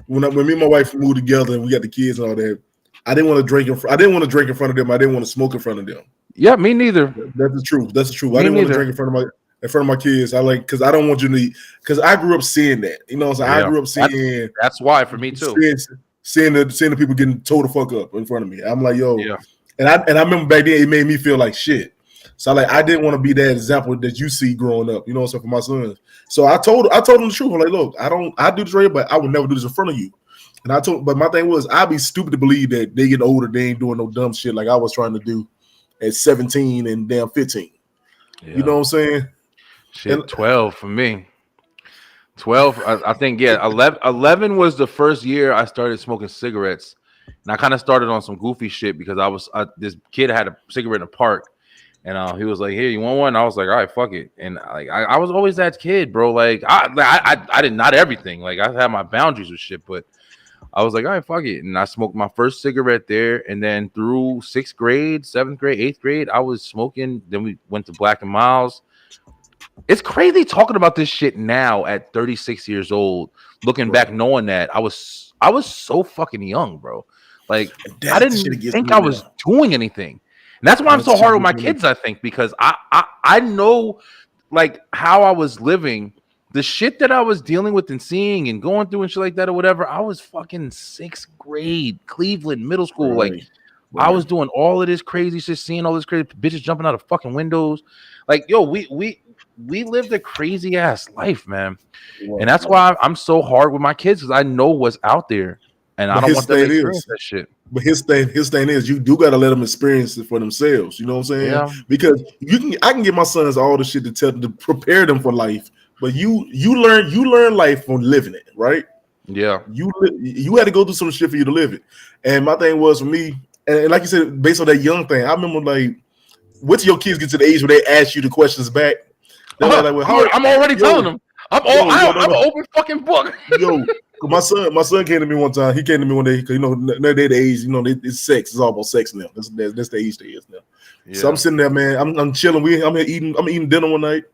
when me and my wife moved together and we got the kids and all that. I didn't want to drink in front of them. I didn't want to smoke in front of them. Yeah, me neither. That's the truth. I didn't want to drink in front of my kids. Because I don't want you to. Because I grew up seeing that. You know what I'm saying? I grew up seeing. That's why for me too. Seeing the people getting towed the fuck up in front of me. I'm like, yo. Yeah. And I remember back then it made me feel like shit. So I didn't want to be that example that you see growing up. You know what I'm saying, for my sons. So I told them the truth. I'm like, look, I do this right, but I would never do this in front of you. And but my thing was, I'd be stupid to believe that they get older, they ain't doing no dumb shit like I was trying to do at 17 and damn 15. Yeah. You know what I'm saying? Shit, 12 for me. 12, I think, yeah. 11 was the first year I started smoking cigarettes. And I kind of started on some goofy shit because this kid had a cigarette in the park. And he was like, "Here, you want one?" I was like, "All right, fuck it." And I was always that kid, bro. Like I did not everything. Like I had my boundaries with shit, but I was like, "All right, fuck it." And I smoked my first cigarette there, and then through 6th grade, 7th grade, 8th grade, I was smoking. Then we went to Black and Miles. It's crazy talking about this shit now at 36 years old. Looking back, knowing that I was so fucking young, bro. Like I didn't think I was doing anything. And that's why I'm so hard with my kids, I think, because I know like how I was living, the shit that I was dealing with and seeing and going through and shit like that or whatever. I was fucking 6th grade, Cleveland, middle school. Right. I was doing all of this crazy shit, seeing all this crazy bitches jumping out of fucking windows. Like, yo, we lived a crazy ass life, man. Right. And that's why I'm so hard with my kids, because I know what's out there. And I don't want them to experience that shit. But his thing is you do gotta let them experience it for themselves. You know what I'm saying? Yeah. Because I can give my sons all the shit to prepare them for life, but you learn life from living it, right? Yeah. You had to go through some shit for you to live it. And my thing was for me, and like you said, based on that young thing, I remember like, wait till your kids get to the age where they ask you the questions back. Like, well, I'm already telling them. I'm an open fucking book. Yo. My son came to me one time. He came to me one day because they're the age. It's sex. It's almost sex now. That's the age they is now. Yeah. So I'm sitting there, man. I'm chilling. I'm eating dinner one night.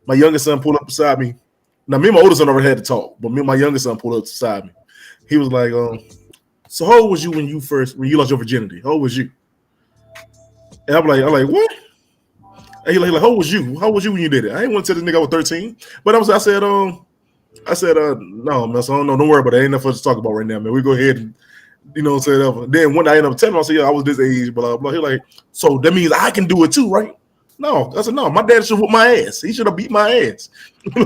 My youngest son pulled up beside me. Now me and my older son already had to talk, but me and my youngest son pulled up beside me. He was like, "So how old was you when you lost your virginity? How old was you?" And I'm like, "What?" And he like, "How old was you? How old was you when you did it?" I didn't want to tell this nigga I was 13, but I said, no, man, so don't worry about it. Ain't enough for us to talk about right now, man. We go ahead and, Then one day I ended up telling him, I said, yeah, I was this age, blah, blah. He like, so that means I can do it too, right? No. I said, no, my dad should whoop my ass. He should have beat my ass. Yeah.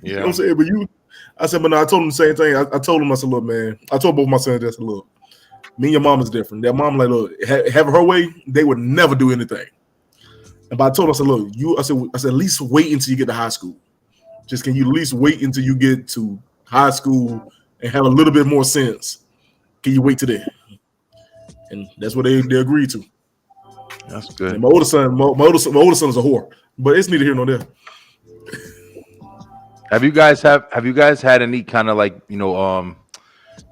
You know what I'm saying? But I said, but no, I told him the same thing. I told him, I said, look, man, I told both my sons, I said, look, me and your mom is different. Their mom, like, look, having her way, they would never do anything. But I told him, I said, look, I said, at least wait until you get to high school. Just can you at least wait until you get to high school and have a little bit more sense? Can you wait till then? And that's what they agreed to. That's good. And my older son is a whore, but it's neither here nor there. Have you guys had any kind of like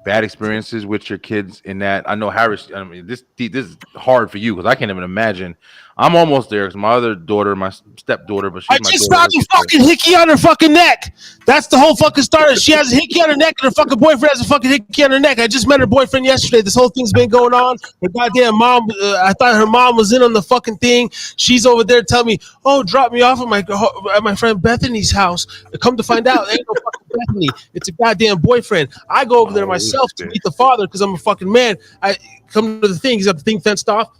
bad experiences with your kids in that? I know Harris. I mean, this is hard for you because I can't even imagine. I'm almost there because my other daughter, my stepdaughter, but she's I just found a fucking hickey on her fucking neck. That's the whole fucking start. She has a hickey on her neck, and her fucking boyfriend has a fucking hickey on her neck. I just met her boyfriend yesterday. This whole thing's been going on. Her goddamn mom. I thought her mom was in on the fucking thing. She's over there telling me, "Oh, drop me off at my friend Bethany's house." Come to find out, ain't no fucking Bethany. It's a goddamn boyfriend. I go over there myself to meet the father because I'm a fucking man. I come to the thing. He's got the thing fenced off.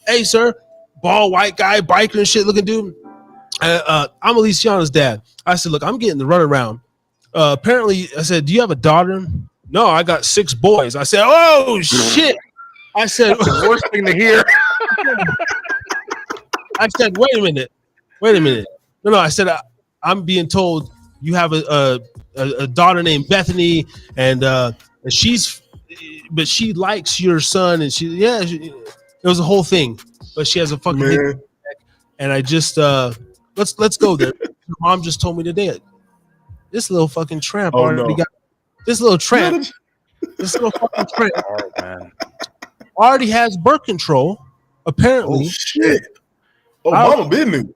Hey, sir. Bald white guy, biker and shit looking dude. I'm Aliciana's dad. I said, look, I'm getting the runaround. Apparently, I said, do you have a daughter? No, I got 6 boys. I said, oh, shit. I said, the worst thing to hear. I said, wait a minute. No, I said, I'm being told you have a daughter named Bethany, and she likes your son, and It was a whole thing, but she has a fucking Man. and I just let's go there. Her mom just told me today. This little fucking tramp already got this little tramp. This little fucking tramp already has birth control. Apparently, oh shit. Oh, mama been new.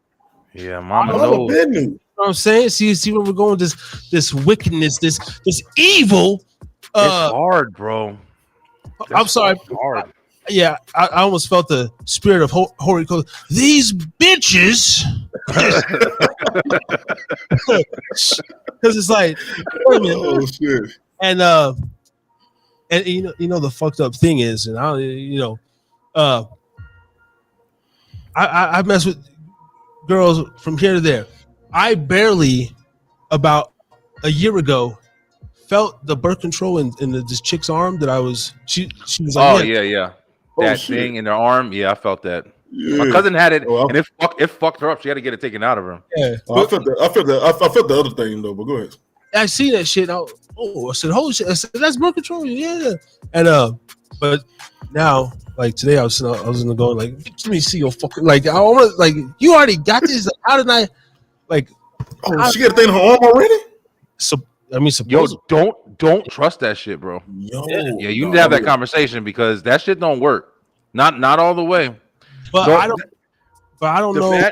Yeah, mama been new. You know what I'm saying? See where we're going. This wickedness, this evil. It's hard, bro. I'm sorry. Hard. Yeah, I almost felt the spirit of Hori. These bitches, because it's like, wait a minute. Oh shit. And you know the fucked up thing is, and I mess with girls from here to there. I barely, about a year ago, felt the birth control in this chick's arm that I was. She was like, yeah. That thing in her arm, yeah, I felt that. Yeah. My cousin had it, and it fucked her up. She had to get it taken out of her. Yeah, I felt the other thing though. But go ahead. I see that shit. I said, holy shit! I said, that's birth control. Yeah, and but now, like today, I was in the going like, let me see your fucking like. I want like you already got this. Like, how did I like? Oh, she got a thing in her arm already. So I mean, yo, don't trust that shit, bro. Yeah, you need to have that conversation because that shit don't work. Not all the way. But I don't know.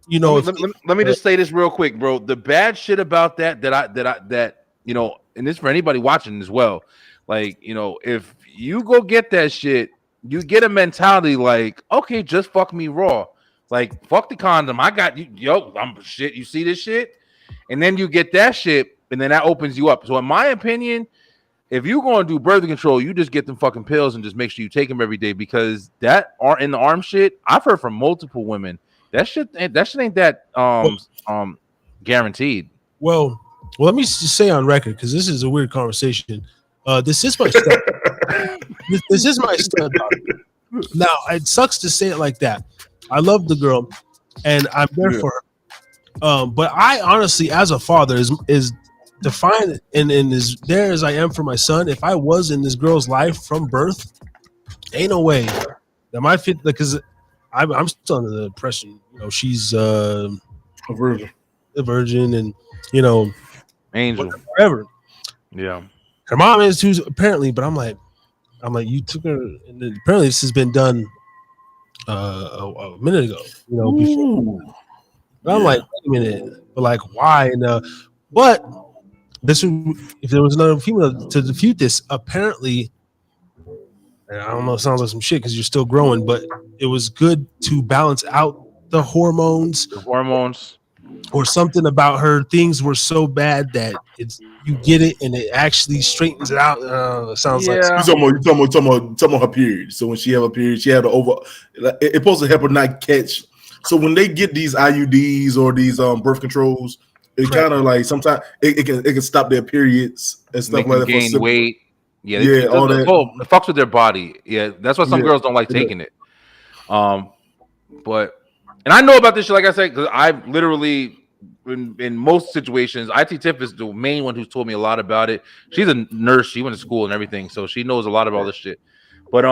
You know, let me just say this real quick, bro. The bad shit about that you know, and this for anybody watching as well. Like, you know, if you go get that shit, you get a mentality like, okay, just fuck me raw. Like, fuck the condom. I got you. Yo, I'm shit. You see this shit? And then you get that shit, and then that opens you up. So in my opinion, if you're going to do birth control, you just get them fucking pills and just make sure you take them every day because that are in the arm shit. I've heard from multiple women that shit ain't that guaranteed. Well, let me just say on record because this is a weird conversation. This is my step. this is my stepdaughter. Now it sucks to say it like that. I love the girl, and I'm there for her. But I honestly, as a father, is defined and as there as I am for my son. If I was in this girl's life from birth, ain't no way that my fit because I'm still under the impression, you know, she's a virgin, and you know, angel, forever. Yeah, her mom is too apparently, but I'm like, you took her, and apparently this has been done a minute ago, you know, before. But I'm like, wait a minute, but like, why? And but this would, if there was another female to defute this, apparently, and I don't know, it sounds like some shit because you're still growing, but it was good to balance out the hormones. Or something about her. Things were so bad that it's you get it and it actually straightens it out. It sounds like you talking about her period. So when she have a period, she had to it's supposed to help her not catch. So when they get these IUDs or these birth controls, it kind of like sometimes it can stop their periods and stuff like that. Gain weight. Yeah, all that. It fucks with their body. Yeah, that's why some girls don't like taking it. But and I know about this shit, like I said, because I've literally in most situations, IT Tiff is the main one who's told me a lot about it. She's a nurse, she went to school and everything, so she knows a lot about all this shit. But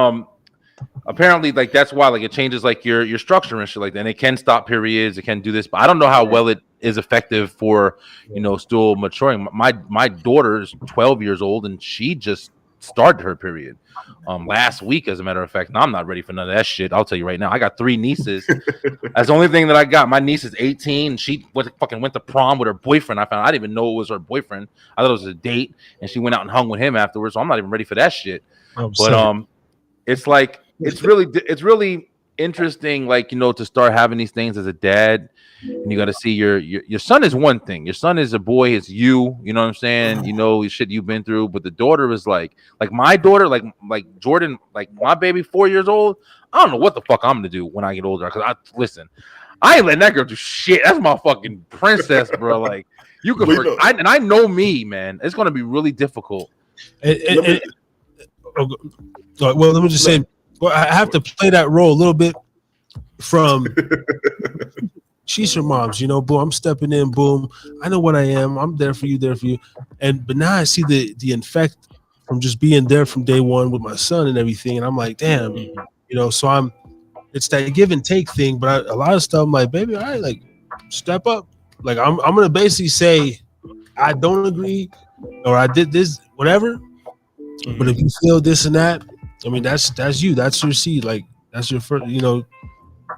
apparently, like that's why like it changes like your structure and shit like that. And it can stop periods, it can do this, but I don't know how well it is effective for still maturing. My daughter is 12 years old and she just started her period last week, as a matter of fact. And I'm not ready for none of that shit. I'll tell you right now. I got 3 nieces. That's the only thing that I got. My niece is 18. She went to prom with her boyfriend. I didn't even know it was her boyfriend. I thought it was a date, and she went out and hung with him afterwards. So I'm not even ready for that shit. It's like it's really interesting, like to start having these things as a dad. And you got to see your son is one thing. Your son is a boy. It's you. You know what I'm saying? Shit you've been through. But the daughter is like my daughter, like Jordan, like my baby, 4 years old. I don't know what the fuck I'm gonna do when I get older. Cause I ain't letting that girl do shit. That's my fucking princess, bro. Like you can. I know me, man. It's gonna be really difficult. Well, let me just say, I have to play that role a little bit from. She's her mom's, boom, I'm stepping in, boom. I know what I am. I'm there for you. But now I see the effect from just being there from day one with my son and everything. And I'm like, damn, So it's that give and take thing. But a lot of stuff, I'm like, baby, all right, like step up. Like I'm gonna basically say I don't agree or I did this, whatever. But if you feel this and that, I mean, that's you. That's your seed. Like that's your first,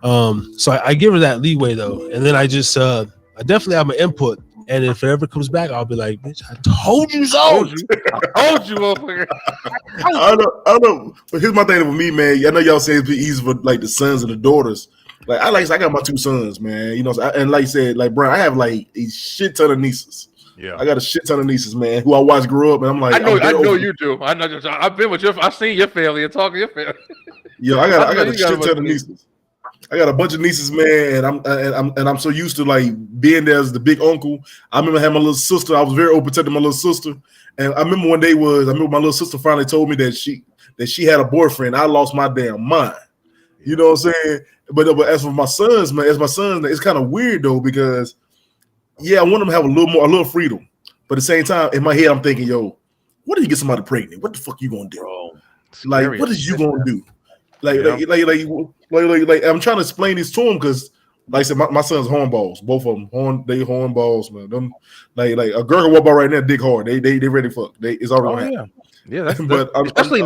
So I give her that leeway though, and then I definitely have my input. And if it ever comes back, I'll be like, bitch, I told you so. I told you, motherfucker. I don't know. But here's my thing with me, man. I know y'all say it's easy for like the sons and the daughters. Like I got my 2 sons, man. And like you said, like Brian, I have like a shit ton of nieces. Yeah, I got a shit ton of nieces, man, who I watched grow up, and I'm like, I know you do. I know. I've been with I've seen your family and talking to your family. Yeah, I got a shit ton of nieces. I got a bunch of nieces, man, and I'm so used to like being there as the big uncle. I remember having my little sister. I was very overprotective of my little sister, and I remember one day my little sister finally told me that she had a boyfriend. I lost my damn mind. You know what I'm saying? But as for my sons, man, it's kind of weird though because I want them to have a little freedom, but at the same time, in my head, I'm thinking, yo, what if you get somebody pregnant? What the fuck you gonna do? Bro, like, what is you gonna do? Like, I'm trying to explain this to them because, like I said, my son's hornballs, both of them, hornballs, man. Them, like a girl can walk by right now, dick hard. They ready to fuck. It's already happening. Yeah, that's but especially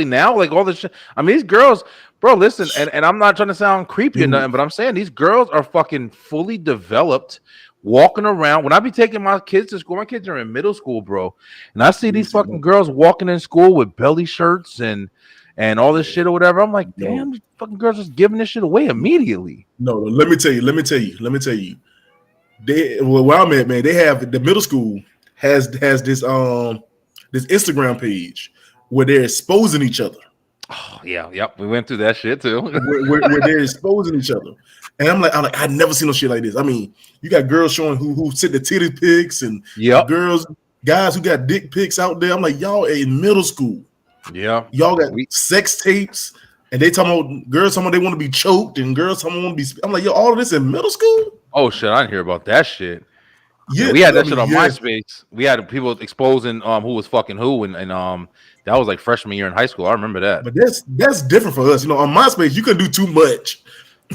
now, like all this shit. I mean, these girls, bro. Listen, and I'm not trying to sound creepy or nothing, but I'm saying these girls are fucking fully developed, walking around. When I be taking my kids to school, my kids are in middle school, bro, and I see these fucking girls walking in school with belly shirts and all this shit or whatever. I'm like, damn, these fucking girls just giving this shit away immediately. No, let me tell you. Where I'm at, man, they have the middle school has this Instagram page where they're exposing each other. Oh yeah, yep. We went through that shit too. where they're exposing each other, and I'm like, I never seen no shit like this. I mean, you got girls showing who sent the titty pics, and guys who got dick pics out there. I'm like, y'all in middle school. Yeah, y'all got sex tapes, and they talking about girls talking about they want to be choked, and girls talking want to be. I'm like, yo, all of this in middle school? Oh shit, I didn't hear about that shit. Yeah, we had that shit on MySpace. We had people exposing who was fucking who, and that was like freshman year in high school. I remember that. But that's different for us. On MySpace, you can do too much.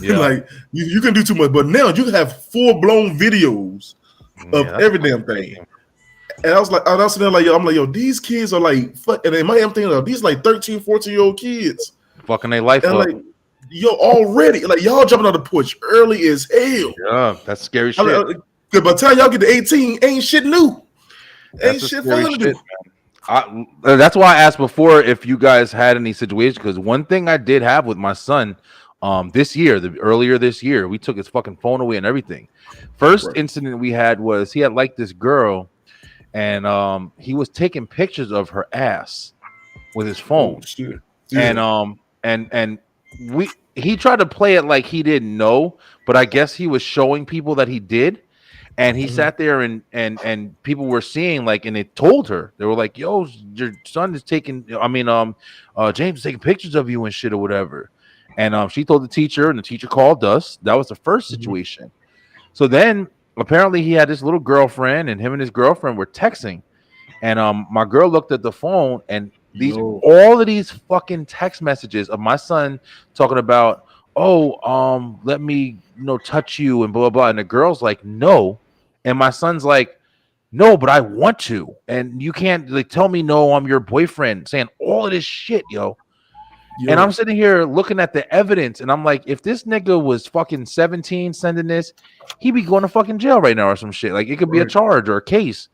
Yeah. Like you can do too much, but now you can have full-blown videos of every damn thing. And I was sitting there like, I'm like, yo, these kids are like, fuck. And in my head, I'm thinking, these like 13, 14-year-old kids. Fucking their life and up. Like, yo, already, like, y'all jumping on the porch early as hell. Yeah, that's scary shit. Like, by the time y'all get to 18, ain't shit new. Ain't shit fun to do. That's why I asked before if you guys had any situations, because one thing I did have with my son earlier this year, we took his fucking phone away and everything. First incident we had was he had liked this girl, and he was taking pictures of her ass with his phone. Oh, yeah. And he tried to play it like he didn't know, but I guess he was showing people that he did. And he sat there and people were seeing, like, and they told her, they were like, yo, your son is taking, James is taking pictures of you and shit or whatever. And she told the teacher, and the teacher called us. That was the first situation. So then apparently he had this little girlfriend, and him and his girlfriend were texting. And my girl looked at the phone, and all of these fucking text messages of my son talking about, let me touch you and blah blah blah. And the girl's like, no. And my son's like, no, but I want to. And you can't like tell me no, I'm your boyfriend, saying all of this shit, yo. And I'm sitting here looking at the evidence, and I'm like, if this nigga was fucking 17 sending this, he'd be going to fucking jail right now or some shit. Like, it could be a charge or a case.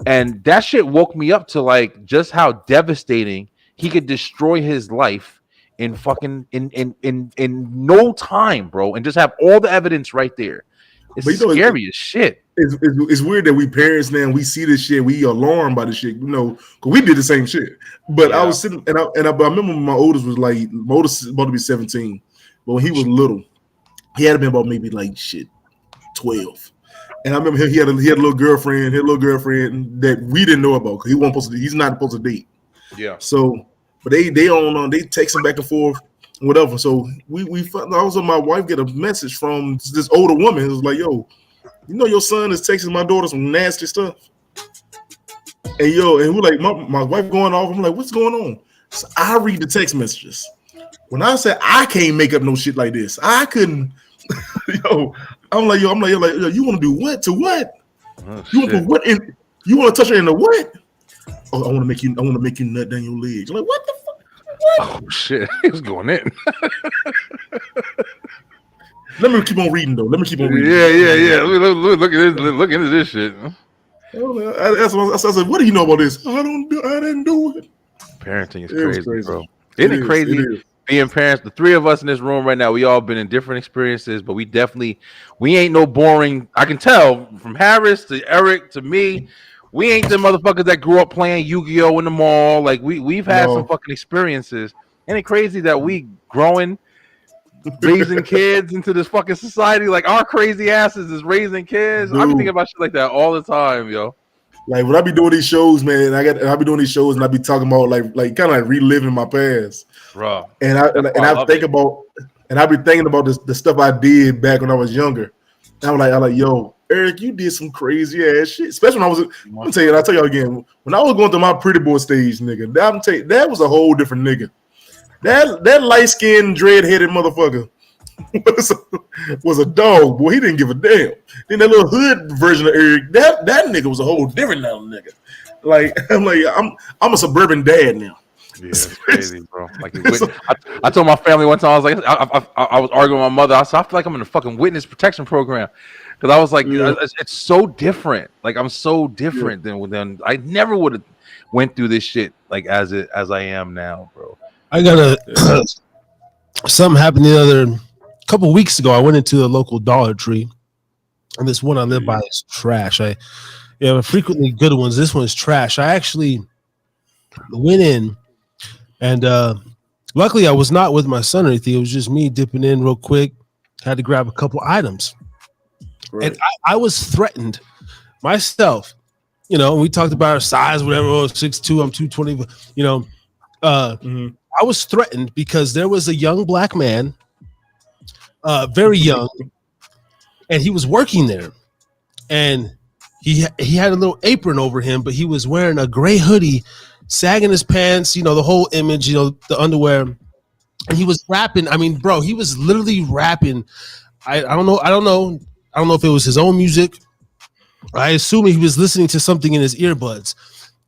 And that shit woke me up to like just how devastating he could destroy his life in fucking in no time, bro, and just have all the evidence right there. It's scary as shit. It's weird that we parents now, we see this shit, we alarmed by this shit, because we did the same shit. But I was sitting, and I remember when my oldest was like, my oldest is about to be 17, but when he was little, he had been about maybe like 12. And I remember he had a little girlfriend, that we didn't know about because he wasn't supposed to. He's not supposed to date. Yeah. So, but they texting back and forth, whatever. So I was with my wife, get a message from this older woman. It was like, yo, your son is texting my daughter some nasty stuff. And we're like, my wife going off. I'm like, what's going on? So I read the text messages. When I said I can't make up no shit like this, I couldn't. yo, I'm like, yo, you want to do what to what? Oh, You want to put what in? You want to touch her in the what? Oh, I want to make you nut down your legs. I'm like, what the fuck? What? Oh shit, he was going in. Let me keep on reading though. Let me keep on reading. Yeah. Look at this. Look into this shit. I said, what do you know about this? I didn't do it. Parenting is It was crazy, bro. Isn't it crazy? It is. Being parents, the three of us in this room right now, we all been in different experiences, but we ain't no boring. I can tell from Harris to Eric to me, we ain't the motherfuckers that grew up playing Yu-Gi-Oh in the mall. Like we've had some fucking experiences. Ain't it crazy that we growing, raising kids into this fucking society? Like our crazy asses is raising kids. I be thinking about shit like that all the time, yo. Like when I be doing these shows, man, I be doing these shows and I be talking about like kind of like reliving my past. Bro. And I be thinking about the stuff I did back when I was younger. And I'm like, yo, Eric, you did some crazy ass shit. Especially when I'll tell y'all again, when I was going through my pretty boy stage, nigga, that was a whole different nigga. That light-skinned, dread-headed motherfucker was a dog, boy. He didn't give a damn. Then that little hood version of Eric, that nigga was a whole different now nigga. Like I'm a suburban dad now. Yeah, it's crazy, bro. Like I told my family one time, I was like, I was arguing with my mother. I said, I feel like I'm in a fucking witness protection program because I was like, it's so different. Like I'm so different than I never would have went through this shit like as I am now, bro. I got something happened the other couple weeks ago. I went into the local Dollar Tree, and this one I live by is trash. Frequently good ones. This one is trash. I actually went in. And luckily, I was not with my son or anything. It was just me dipping in real quick. Had to grab a couple items. Right. And I was threatened myself. You know, we talked about our size, whatever. 6'2", I'm 220. You know, I was threatened because there was a young black man, very young, and he was working there. And he had a little apron over him, but he was wearing a gray hoodie, sagging his pants, you know, the whole image, you know, the underwear. And he was rapping. I mean, bro, he was literally rapping. I don't know if it was his own music. I assume he was listening to something in his earbuds.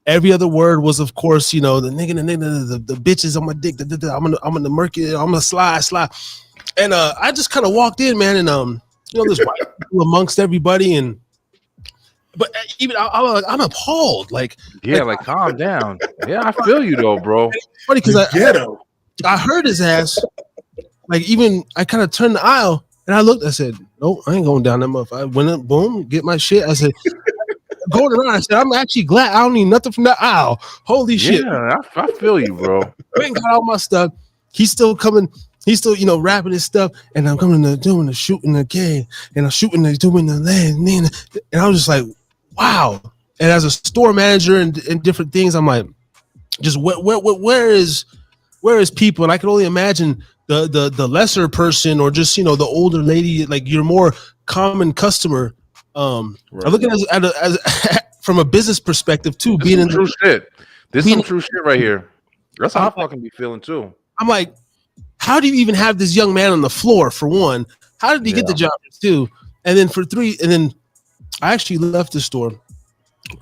Every other word was, of course, you know, the bitches on my dick. I'm gonna murk it. I'm gonna slide. And I just kind of walked in, man, and you know, there's white people amongst everybody, but even I'm appalled. Like calm down. Yeah, I feel you though, bro. It's funny because I heard his ass. Like even I kind of turned the aisle and I looked. I said, "No, I ain't going down that motherfucker." I went up, boom, get my shit. I said, going around. I said, "I'm actually glad I don't need nothing from that aisle." Holy shit! Yeah, I feel you, bro. I ain't got all my stuff. He's still coming. He's still, you know, rapping his stuff, and I'm coming to doing the shooting again, and I'm shooting the doing the land, and I was just like, wow. And as a store manager and different things, I'm like, just where is people? And I can only imagine the lesser person or just, you know, the older lady, like your more common customer. Right. I look at it as from a business perspective too. This being in true shit. This is some true shit right here. That's how I fucking be feeling too. I'm like, how do you even have this young man on the floor, for one? How did he get the job, for two? And then for three, and then I actually left the store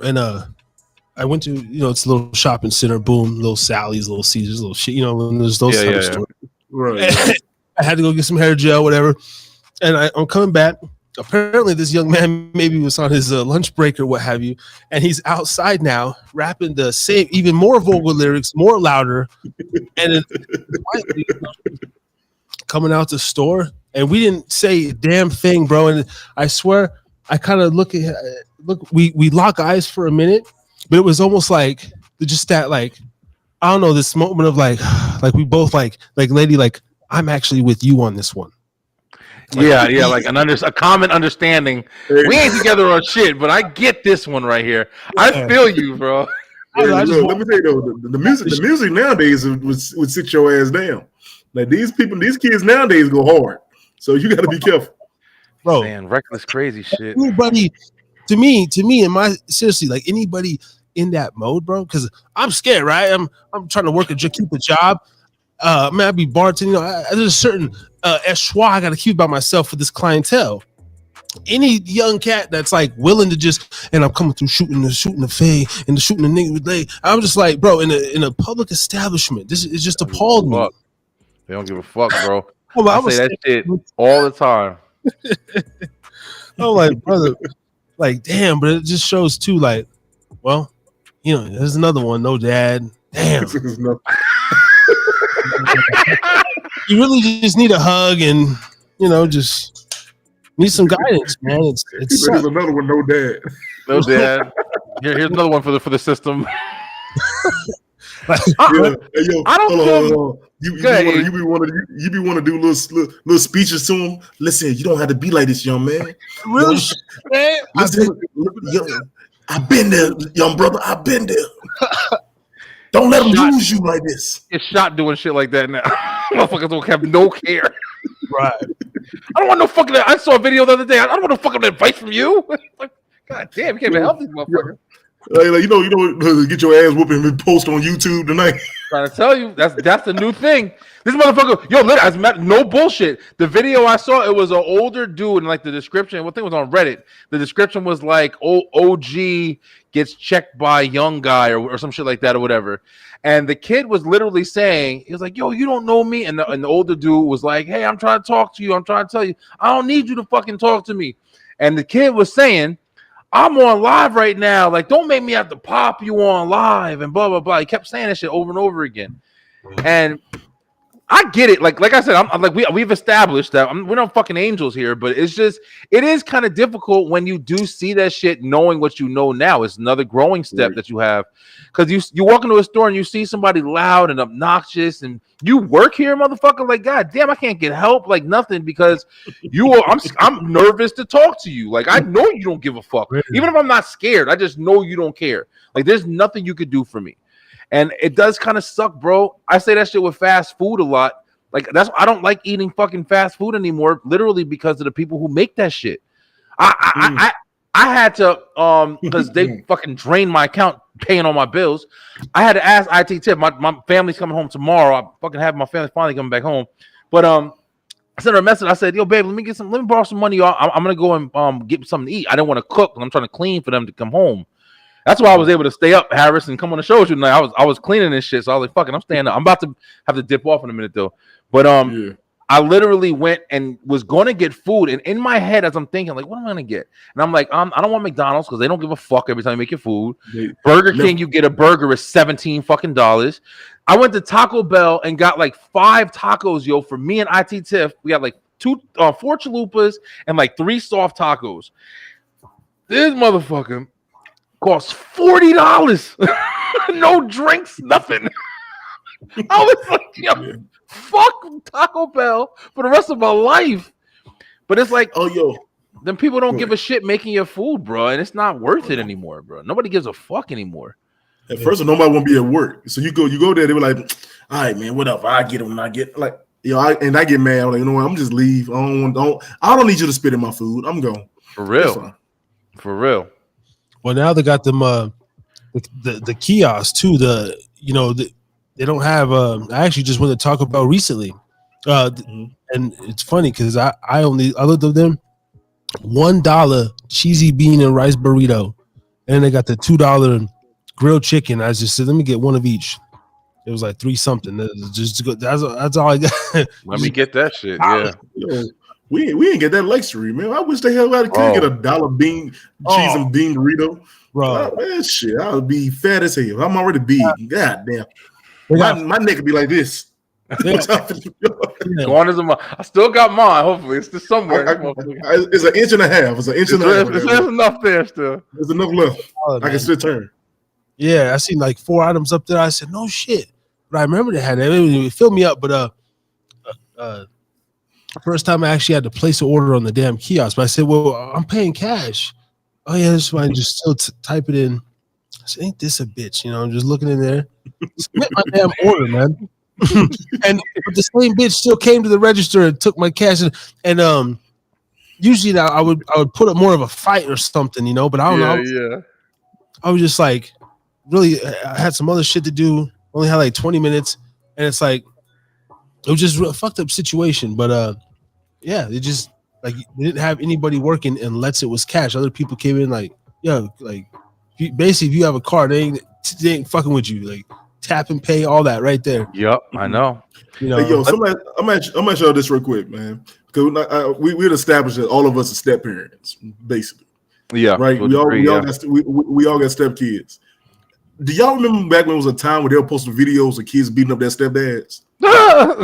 and I went to, you know, it's a little shopping center, boom, little Sally's, little Caesars, little shit, you know, when there's those type of stores. Right. I had to go get some hair gel, whatever. And I'm coming back. Apparently this young man maybe was on his lunch break or what have you, and he's outside now rapping the same, even more vocal lyrics, more louder, and coming out the store, and we didn't say a damn thing, bro. And I swear, I kind of look, we lock eyes for a minute, but it was almost like just that, like, I don't know, this moment of like we both like lady, like, I'm actually with you on this one. Like, like a common understanding. We ain't together on shit, but I get this one right here. I feel you, bro. Let me tell you though, the music nowadays would sit your ass down. Like these kids nowadays go hard, so you got to be careful, bro. Man, reckless, crazy shit. Anybody, to me, and my seriously, like anybody in that mode, bro, because I'm scared, right? I'm trying to keep a job. Man, I be bartending. You know, there's a certain echelon I got to keep by myself for this clientele. Any young cat that's like willing to just, and I'm coming through shooting the fade and shooting the nigga with leg. I'm just like, bro, in a public establishment, this is just appalled me. They don't give a fuck, bro. Well, I say that shit all the time. I'm like, brother, like, damn, but it just shows too, like, well, you know, there's another one, no dad. Damn. You really just need a hug and, you know, just need some guidance, man. It's there's another one, no dad. No dad. Here's another one for the system. Hey, yo, I don't know. You be want to do little speeches to him. Listen, you don't have to be like this, young man. Really, man? I've been there, young brother. I've been there. Don't let them use you like this. Get shot doing shit like that now. Motherfuckers don't have no care. Right. I don't want no fucking. I saw a video the other day. I don't want no fucking advice from you. Like, God damn, you can't even help these motherfuckers. Like, you know, get your ass whooping and post on YouTube tonight. Trying to tell you, that's the new thing. This motherfucker, yo, no bullshit. The video I saw, it was an older dude, and like the description, I think it was on Reddit. The description was like, OG gets checked by a young guy or some shit like that or whatever. And the kid was literally saying, he was like, yo, you don't know me. And the older dude was like, hey, I'm trying to talk to you. I'm trying to tell you, I don't need you to fucking talk to me. And the kid was saying, I'm on live right now. Like, don't make me have to pop you on live and blah, blah, blah. He kept saying that shit over and over again. And I get it. Like I said, I'm like, we've established that we're not fucking angels here, but it is kind of difficult when you do see that shit, knowing what you know now. It's another growing step that you have. Because you walk into a store and you see somebody loud and obnoxious, and you work here, motherfucker. Like, God damn, I can't get help, like nothing, because I'm nervous to talk to you. Like, I know you don't give a fuck. Really? Even if I'm not scared, I just know you don't care. Like, there's nothing you could do for me. And it does kind of suck, bro. I say that shit with fast food a lot. Like, I don't like eating fucking fast food anymore, literally because of the people who make that shit. I had to, because they fucking drained my account paying all my bills. I had to ask IT Tip. My family's coming home tomorrow. I fucking have my family finally coming back home. But I sent her a message. I said, yo, babe, let me borrow some money. I'm gonna go and get something to eat. I didn't want to cook. I'm trying to clean for them to come home. That's why I was able to stay up, Harris, and come on the show with you tonight. I was cleaning this shit, so I was like, fucking, I'm staying up. I'm about to have to dip off in a minute though. But I literally went and was going to get food, and in my head, as I'm thinking, like, what am I gonna get? And I'm like, I don't want McDonald's because they don't give a fuck every time you make your food. Burger King, you get a burger is $17 fucking dollars. I went to Taco Bell and got like 5 tacos, yo, for me and IT Tiff. We got like 4 chalupas and like 3 soft tacos. This motherfucker costs $40. No drinks, nothing. I was like, yo, fuck Taco Bell for the rest of my life. But it's like, then people don't give a shit making your food, bro, and it's not worth it anymore, bro. Nobody gives a fuck anymore. At first, nobody want to be at work, so you go there. They were like, all right, man, whatever. I get them, and I get like, I get mad. I'm like, you know what? I'm just leave. I don't need you to spit in my food. I'm going for real, for real. Well, now they got them the kiosks too. They don't have. I actually just went to Taco Bell recently, and it's funny because I looked at them, $1 cheesy bean and rice burrito, and they got the $2 grilled chicken. I just said, let me get one of each. It was like 3 something. That's all I got. Let me get that shit. Yeah. We ain't get that luxury, man. I wish the hell I could get a $1 bean cheese and bean burrito. Bro, man, shit, I would be fat as hell. I'm already big. God damn. My neck would be like this. I still got mine. Hopefully, it's still somewhere. It's an inch and a half. It's an inch and a half. There's enough there still. There's enough left. I can still turn. Yeah, I seen like 4 items up there. I said, no shit. But I remember they had that. It filled me up. But first time I actually had to place an order on the damn kiosk. But I said, well, I'm paying cash. Oh, yeah, that's fine. Just still type it in. I said, ain't this a bitch? I'm just looking in there. Submit my damn order, man. And the same bitch still came to the register and took my cash. And usually now I would put up more of a fight or something, but I don't know. I was just like, really, I had some other shit to do. Only had like 20 minutes. And it's like, it was just a fucked up situation. But yeah, they just like they didn't have anybody working unless it was cash. Other people came in like, yo, like basically if you have a car, they ain't fucking with you. Like tap and pay, all that right there. Yep, I know. You Hey, yo, know, somebody, I'm gonna show this real quick, man. Because we'd established that all of us are step parents, basically, Yeah, right? to a degree, We all we all got step kids. Do y'all remember back when it was a time where they were posting videos of kids beating up their stepdads? I'm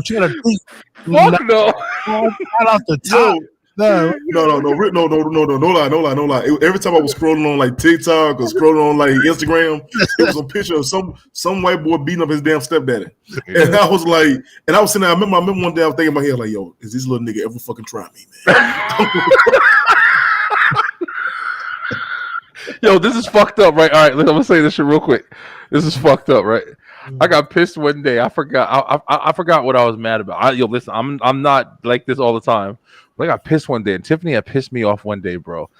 trying to think. Fuck no. Not off the top. No, No lie. Every time I was scrolling on like TikTok or scrolling on like Instagram, it was a picture of some white boy beating up his damn stepdaddy. And I was like, and I was sitting there, I remember one day I was thinking in my head, like, yo, is this little nigga ever fucking try me, man? Yo, this is fucked up, right? All right, I'm gonna say this shit real quick. This is fucked up, right? I got pissed one day. I forgot. I forgot what I was mad about. Yo, listen, I'm not like this all the time. But I got pissed one day, and Tiffany had pissed me off one day, bro.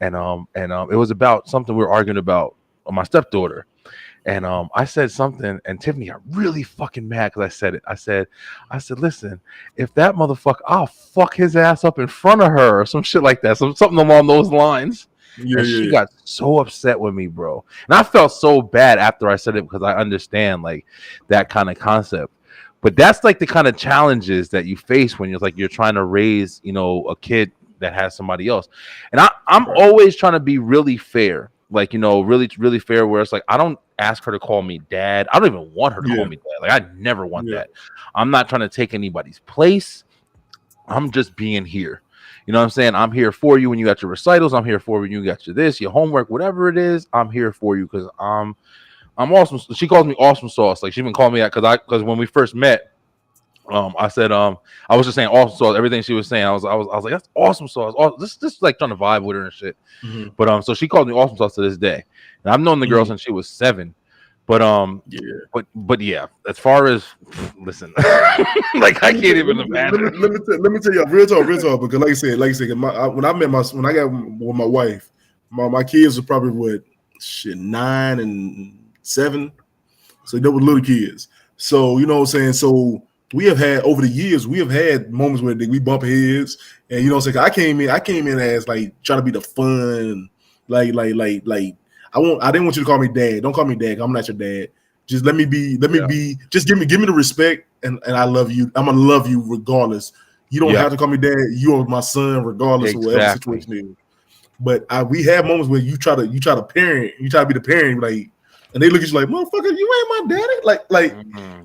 And it was about something we were arguing about my stepdaughter. And I said something, and Tiffany got really fucking mad because I said it. I said, listen, if that motherfucker, I'll fuck his ass up in front of her or some shit like that. Something along those lines. And she got so upset with me, bro. And I felt so bad after I said it because I understand like that kind of concept. But that's like the kind of challenges that you face when you're trying to raise, a kid that has somebody else. And I'm always trying to be really fair, like, really, really fair, where it's like, I don't ask her to call me dad. I don't even want her to call me dad. Like, I never want that. I'm not trying to take anybody's place. I'm just being here. You know what I'm saying? I'm here for you when you got your recitals. I'm here for you when you got your homework, whatever it is. I'm here for you because I'm awesome. She calls me awesome sauce. Like, she been calling me that because when we first met, I said I was just saying awesome sauce. Everything she was saying, I was like, that's awesome sauce. This like trying to vibe with her and shit. Mm-hmm. But so she called me awesome sauce to this day. And I've known the girl since she was 7. But but yeah, as far as listen, like I can't even imagine. Let me tell you, real talk, because like I said, when I got with my wife, my kids were probably 9 and 7, so they were little kids. So you know what I'm saying. So we have had over the years, we have had moments where we bump heads, and you know what I'm saying. I came in as like trying to be the fun, like. I didn't want you to call me dad. Don't call me dad. I'm not your dad. Just let me be. Just give me the respect, and I love you. I'm gonna love you regardless. You don't have to call me dad. You are my son, regardless of whatever situation is. But we have moments where you try to parent. You try to be the parent, like, and they look at you like, motherfucker, you ain't my daddy. Like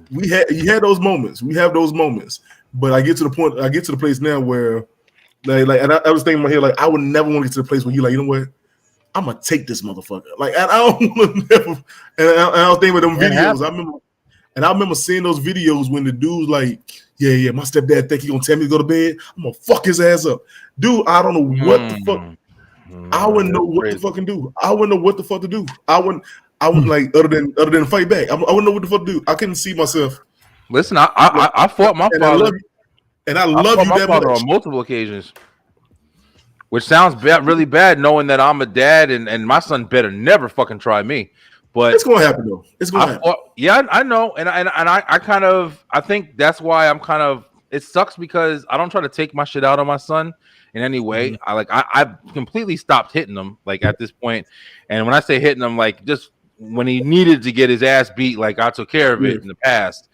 you had those moments. We have those moments. But I get to the point. I get to the place now where, like, and I was thinking in my head, like, I would never want to get to the place where you like, you know what? I'm gonna take this motherfucker. Like, I don't want to never. And I was thinking about them videos. I remember seeing those videos when the dude's like, yeah, my stepdad think he gonna tell me to go to bed. I'm gonna fuck his ass up, dude. I don't know what the fuck. I wouldn't know what to fucking do. I wouldn't know what the fuck to do. I wouldn't like other than fight back. I wouldn't know what the fuck to do. I couldn't see myself. Listen, I fought my father, and I love you that much on multiple occasions. Which sounds really bad, knowing that I'm a dad and my son better never fucking try me. But it's gonna happen though. It's gonna happen. Yeah, I know, and I think that's why I'm kind of. It sucks because I don't try to take my shit out on my son in any way. I completely stopped hitting him like at this point. And when I say hitting him, like just when he needed to get his ass beat, like I took care of it in the past.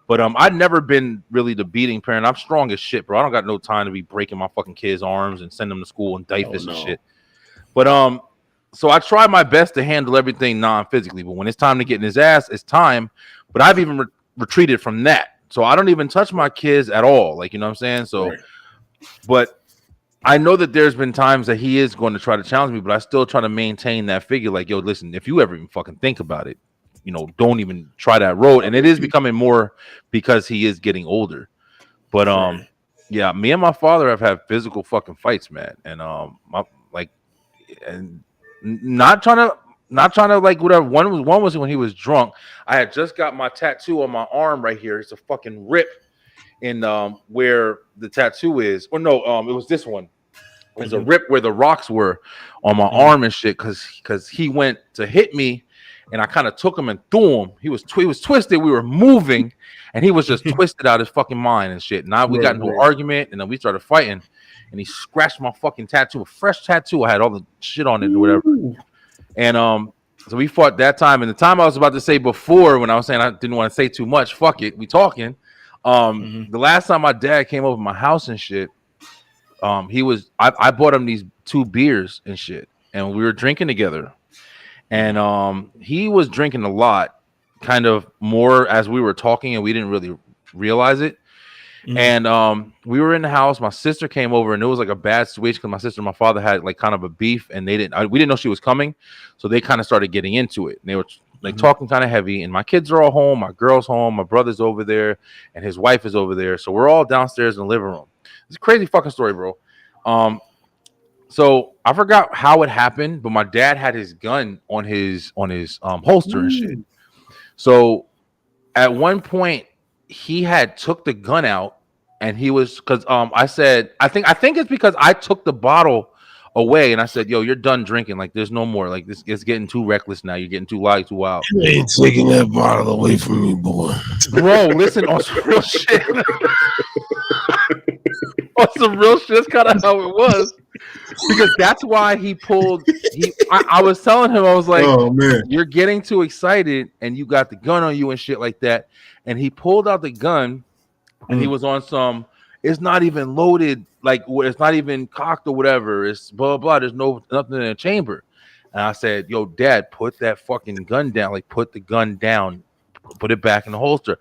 But I've never been really the beating parent. I'm strong as shit, bro. I don't got no time to be breaking my fucking kids' arms and send them to school and diapers and shit. But so I try my best to handle everything non-physically. But when it's time to get in his ass, it's time. But I've even retreated from that. So I don't even touch my kids at all. Like, you know what I'm saying? So, but I know that there's been times that he is going to try to challenge me, but I still try to maintain that figure. Like, yo, listen, if you ever even fucking think about it, don't even try that road. And it is becoming more because he is getting older. But yeah, me and my father have had physical fucking fights, man. And not trying to like whatever. One was when he was drunk. I had just got my tattoo on my arm right here. It's a fucking rip in where the tattoo is. Or no, it was this one. There's a rip where the rocks were on my arm and shit, because he went to hit me, and I kind of took him and threw him. He was twisted. We were moving, and he was just twisted out his fucking mind and shit. Now we got into an argument, and then we started fighting, and he scratched my fucking tattoo, a fresh tattoo. I had all the shit on it or whatever. And so we fought that time. And the time I was about to say before, when I was saying I didn't want to say too much, fuck it, we talking. The last time my dad came over to my house and shit, I bought him these 2 beers and shit, and we were drinking together. And he was drinking a lot, kind of more as we were talking, and we didn't really realize it. And we were in the house. My sister came over, and it was like a bad situation because my sister and my father had like kind of a beef, and we didn't know she was coming, so they kind of started getting into it. And they were like talking kind of heavy, and my kids are all home, my girl's home, my brother's over there, and his wife is over there. So we're all downstairs in the living room. It's a crazy fucking story, bro. So I forgot how it happened, but my dad had his gun on his holster and shit. So at one point he had took the gun out, and he was, because I said, I think it's because I took the bottle away, and I said, yo, you're done drinking, like there's no more, like this, it's getting too reckless now, you're getting too loud, too wild. You ain't taking that bottle away from me, boy. Bro, listen, on some real shit. On some real shit, that's kind of how it was. Because that's why he pulled. I was telling him, I was like, "Oh man, you're getting too excited, and you got the gun on you and shit like that." And he pulled out the gun, and he was on some. It's not even loaded, like it's not even cocked or whatever. It's blah blah. There's nothing in the chamber. And I said, "Yo, Dad, put that fucking gun down. Like, put the gun down, put it back in the holster."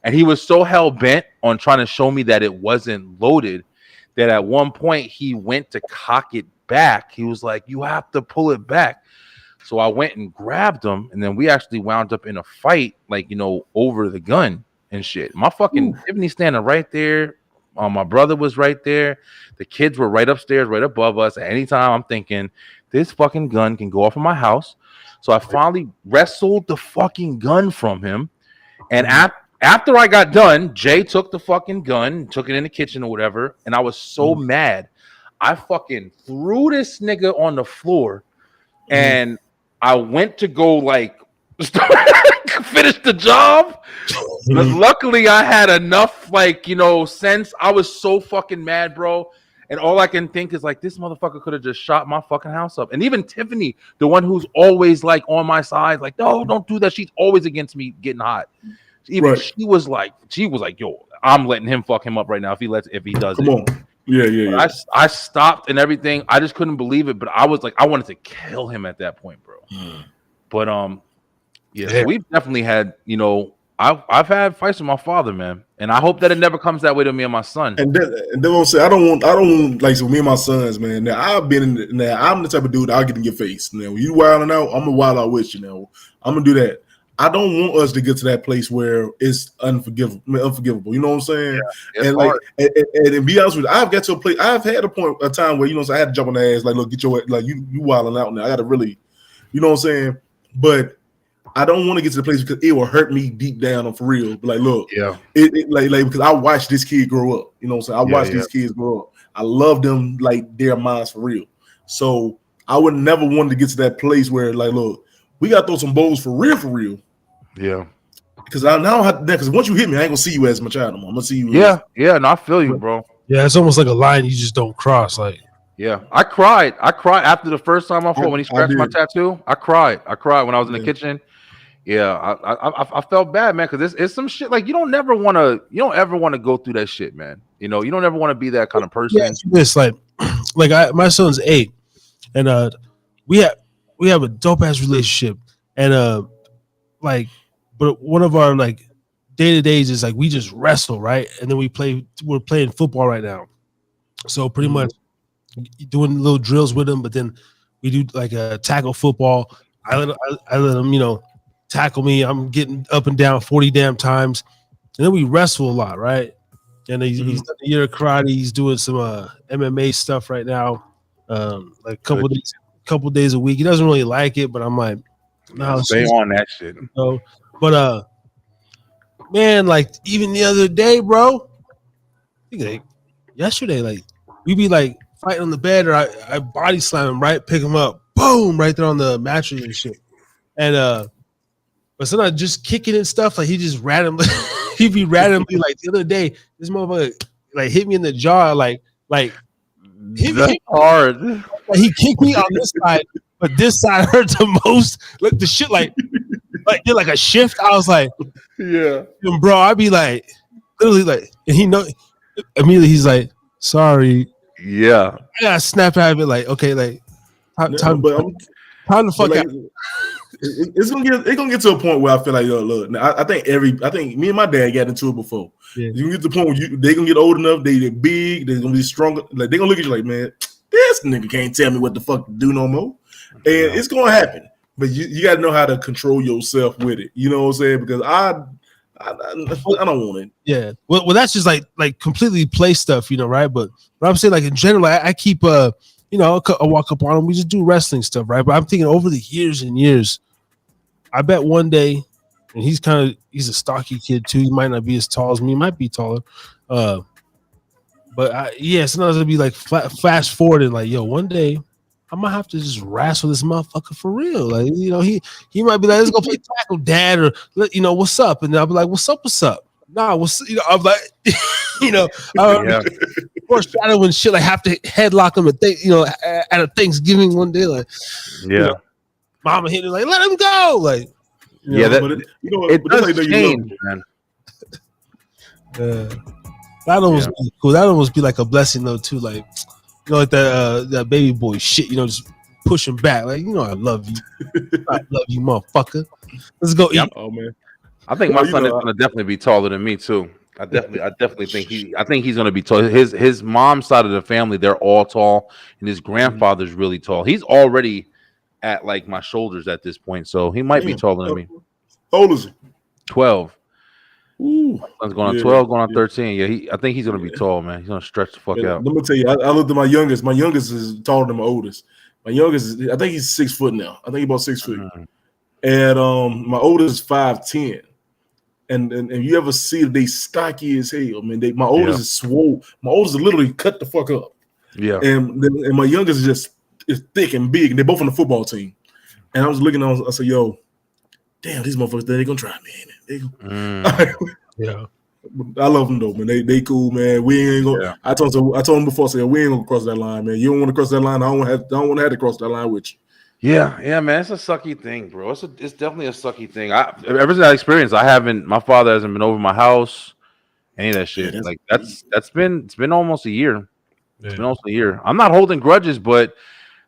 And he was so hell bent on trying to show me that it wasn't loaded, that at one point he went to cock it back. He was like, you have to pull it back. So I went and grabbed him, and then we actually wound up in a fight, like, you know, over the gun and shit. My fucking Tiffany standing right there. My brother was right there. The kids were right upstairs, right above us. At any time, I'm thinking, this fucking gun can go off in my house. So I finally wrestled the fucking gun from him. And after I got done, Jay took the fucking gun, took it in the kitchen or whatever, and I was so mad. I fucking threw this nigga on the floor, and I went to go like finish the job. But luckily I had enough, like, you know, sense. I was so fucking mad, bro. And all I can think is like, this motherfucker could have just shot my fucking house up. And even Tiffany, the one who's always like on my side, like, no, don't do that. She's always against me getting hot. Even she was like, yo, I'm letting him fuck him up right now if he does Come on. Yeah. I stopped and everything. I just couldn't believe it, but I was like, I wanted to kill him at that point, bro. But so we've definitely had, you know, I've had fights with my father, man, and I hope that it never comes that way to me and my son. And then I'll say, I don't want like, so me and my sons, man. Now I've been in. Now I'm the type of dude I'll get in your face. Now when you wilding out, I'm gonna wild out with you. Now I'm gonna do that. I don't want us to get to that place where it's unforgivable. You know what I'm saying? Yeah, and like, and to be honest with you, I've got to a place. I've had a time where, you know, so I had to jump on the ass, like, look, get your, like, you wilding out now. I got to really, you know what I'm saying? But I don't want to get to the place because it will hurt me deep down for real. But like, look, like because I watched this kid grow up. You know what I'm saying? I watched these kids grow up. I love them like their minds for real. So I would never want to get to that place where, like, look, we got to throw some bowls for real. Yeah. Because I now have, because once you hit me, I ain't gonna see you as my child anymore. I'm gonna see you. Yeah. No, I feel you, bro. Yeah, it's almost like a line you just don't cross. Like, yeah, I cried after the first time I fought when he scratched my tattoo. I cried when I was in the kitchen. Yeah, I felt bad, man, because it's some shit like you don't ever want to go through that shit, man. You know, you don't ever want to be that kind of person. Yeah, it's like my son's 8, and we have a dope ass relationship, and like, but one of our like day-to-days is like we just wrestle, right? And then we're playing football right now, so pretty much doing little drills with him. But then we do like a tackle football. I let him, you know, tackle me. I'm getting up and down 40 damn times, and then we wrestle a lot, right? And he's done a year of karate. He's doing some MMA stuff right now, like a couple days a week. He doesn't really like it, but I'm like, no, stay on that shit. So, but man, like even the other day, bro, I think like yesterday, like we be like fighting on the bed, or I body slam him, right, pick him up, boom, right there on the mattress and shit. And but sometimes just kicking and stuff, like he just randomly, he'd be randomly like the other day, this motherfucker like hit me in the jaw, like That's hard. like he kicked me on this side, but this side hurt the most. Look, the shit like did like a shift. I was like, Yeah. bro, I'd be like, literally like, and he know immediately he's like, sorry. Yeah. I gotta snap out of it, like, okay, like time But to fuck like, out. it's gonna get to a point where I feel like, yo, look, I think me and my dad got into it before. Yeah. You can get to the point where they gonna get old enough, they're big, they're gonna be stronger. Like they gonna look at you like, man, this nigga can't tell me what the fuck to do no more. And it's gonna happen. But you gotta know how to control yourself with it. You know what I'm saying? Because I don't want it. Yeah. Well, that's just like completely play stuff, you know, right? But I'm saying, like, in general, I keep you know, I walk up on him. We just do wrestling stuff, right? But I'm thinking over the years and years, I bet one day, and he's a stocky kid too. He might not be as tall as me. He might be taller. But sometimes it'll be like fast forward and like, yo, one day I might have to just wrestle this motherfucker for real. Like, you know, he might be like, let's go play tackle, dad, or you know, what's up? And I'll be like, what's up? Nah, you know, I'm like, you know, foreshadowing shit, like have to headlock him at a Thanksgiving one day, like, you know, mama hit him like, let him go, like, it does change, man. That almost be cool. That almost be like a blessing though too, like, you know, like that baby boy shit, you know, just push him back, like, you know, I love you, motherfucker. Let's go eat. Oh man. I think my son is going to definitely be taller than me too. I definitely think he's going to be tall. His mom's side of the family, they're all tall, and his grandfather's really tall. He's already at like my shoulders at this point, so he might be taller than me. How old is he? 12. Ooh. My son's going on 12, going on 13. Yeah, I think he's going to be tall, man. He's going to stretch the fuck out. Let me tell you, I looked at my youngest. My youngest is taller than my oldest. My youngest, I think he's 6 foot now. I think he's about 6 foot. And my oldest is 5'10". And you ever see they stocky as hell, man. My oldest is swole. My oldest is literally cut the fuck up. Yeah. And my youngest is thick and big, and they're both on the football team. And I was looking I said, yo, damn, these motherfuckers, they're gonna try me. Yeah. I love them though, man. They cool, man. We ain't gonna. Yeah. I told them before, I said, we ain't gonna cross that line, man. You don't want to cross that line. I don't want to have to cross that line with you. Yeah, man. It's a sucky thing, bro. It's definitely a sucky thing. Ever since that experience, my father hasn't been over my house, any of that shit. Yeah, like it's been almost a year. Yeah. It's been almost a year. I'm not holding grudges, but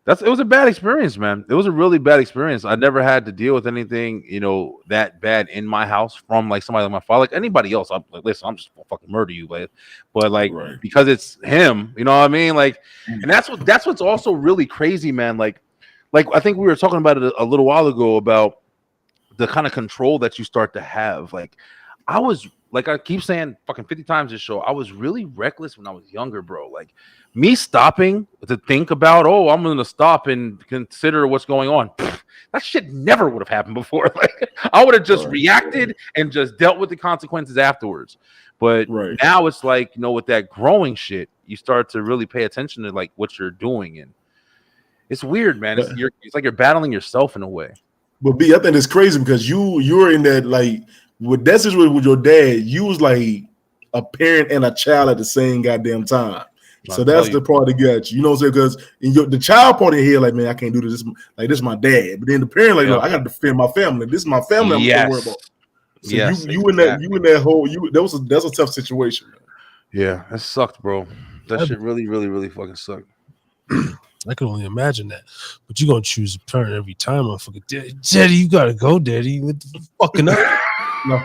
it was a bad experience, man. It was a really bad experience. I never had to deal with anything, you know, that bad in my house from like somebody like my father, like anybody else. I'm like, listen, I'm just gonna fucking murder you, but like because it's him, you know what I mean? Like, and that's what's also really crazy, man. Like I think we were talking about it a little while ago about the kind of control that you start to have. Like I was, like I keep saying fucking 50 times this show, I was really reckless when I was younger, bro. Like me stopping to think about, I'm going to stop and consider what's going on. That shit never would have happened before. Like I would have just reacted and just dealt with the consequences afterwards. But now it's like, you know, with that growing shit, you start to really pay attention to like what you're doing. And it's weird, man. It's like you're battling yourself in a way. But B, I think it's crazy because you're in that, like, with that situation with your dad, you was like a parent and a child at the same goddamn time. So that's the part that got you. You know what I'm saying? Because in the child part of your head, like, man, I can't do this. Like, this is my dad. But then the parent, like, no, I got to defend my family. This is my family. I'm gonna worry about. So you in that whole that's a tough situation. Yeah, that sucked, bro. That shit really, really, really fucking sucked. I can only imagine that. But you're gonna choose a parent every time, motherfucker. Daddy, you gotta go, Daddy. What the fucking up? No.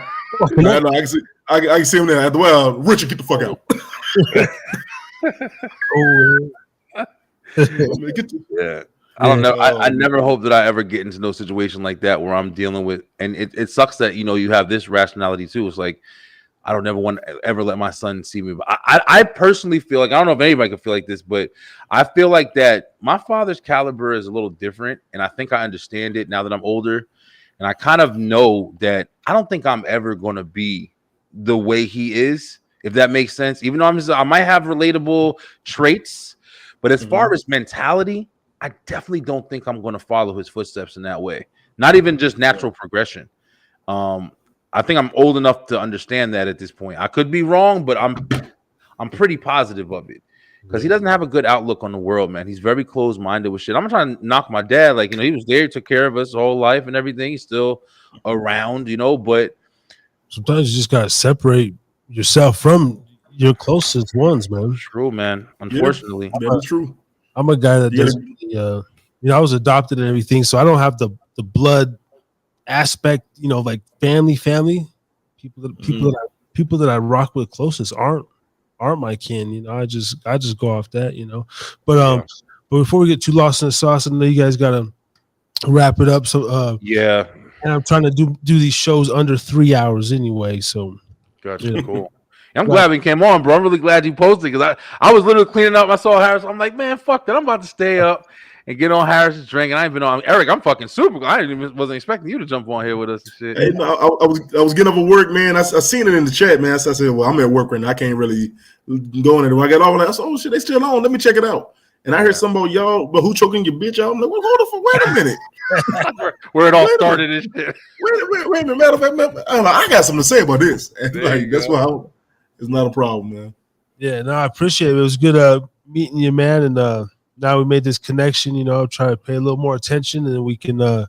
I can see him there. Well, Richard, get the fuck out. Yeah. I don't know. I never hope that I ever get into no situation like that where I'm dealing with, and it sucks that, you know, you have this rationality too. It's like, I don't ever want to ever let my son see me. But I personally feel like, I don't know if anybody can feel like this, but I feel like that my father's caliber is a little different. And I think I understand it now that I'm older. And I kind of know that I don't think I'm ever going to be the way he is, if that makes sense. Even though I might have relatable traits, But as far as mentality, I definitely don't think I'm going to follow his footsteps in that way. Not even just natural progression. I think I'm old enough to understand that at this point. I could be wrong, but I'm pretty positive of it because he doesn't have a good outlook on the world, man. He's very closed-minded with shit. I'm trying to knock my dad. Like, he was there, took care of us his whole life and everything. He's still around, but sometimes you just gotta separate yourself from your closest ones, man. True, man. Unfortunately, that is true. I'm a guy that doesn't. I was adopted and everything, so I don't have the blood aspect. Like family. People that I rock with closest aren't my kin. I just go off that. But before we get too lost in the sauce, I know you guys gotta wrap it up. So yeah. And I'm trying to do these shows under 3 hours anyway. So gotcha, cool. I'm glad we came on, bro. I'm really glad you posted because I was literally cleaning up. I saw Harris. I'm like, man, fuck that. I'm about to stay up and get on Harris's drink. And I ain't been on Eric. I'm fucking super. Wasn't expecting you to jump on here with us and shit. Hey, no, I was getting up at work, man. I seen it in the chat, man. So I said, well, I'm at work right now. I can't really go in there. When I got off, I said, oh shit, they still on. Let me check it out. And I heard some about y'all, but who choking your bitch out? I'm like, well, hold on, wait a minute. Where it all started and shit. Wait a minute. Matter of fact, I got something to say about this. And that's why it's not a problem, man. Yeah, no, I appreciate it. It was good meeting you, man. And now we made this connection. I'm trying to pay a little more attention, and then we can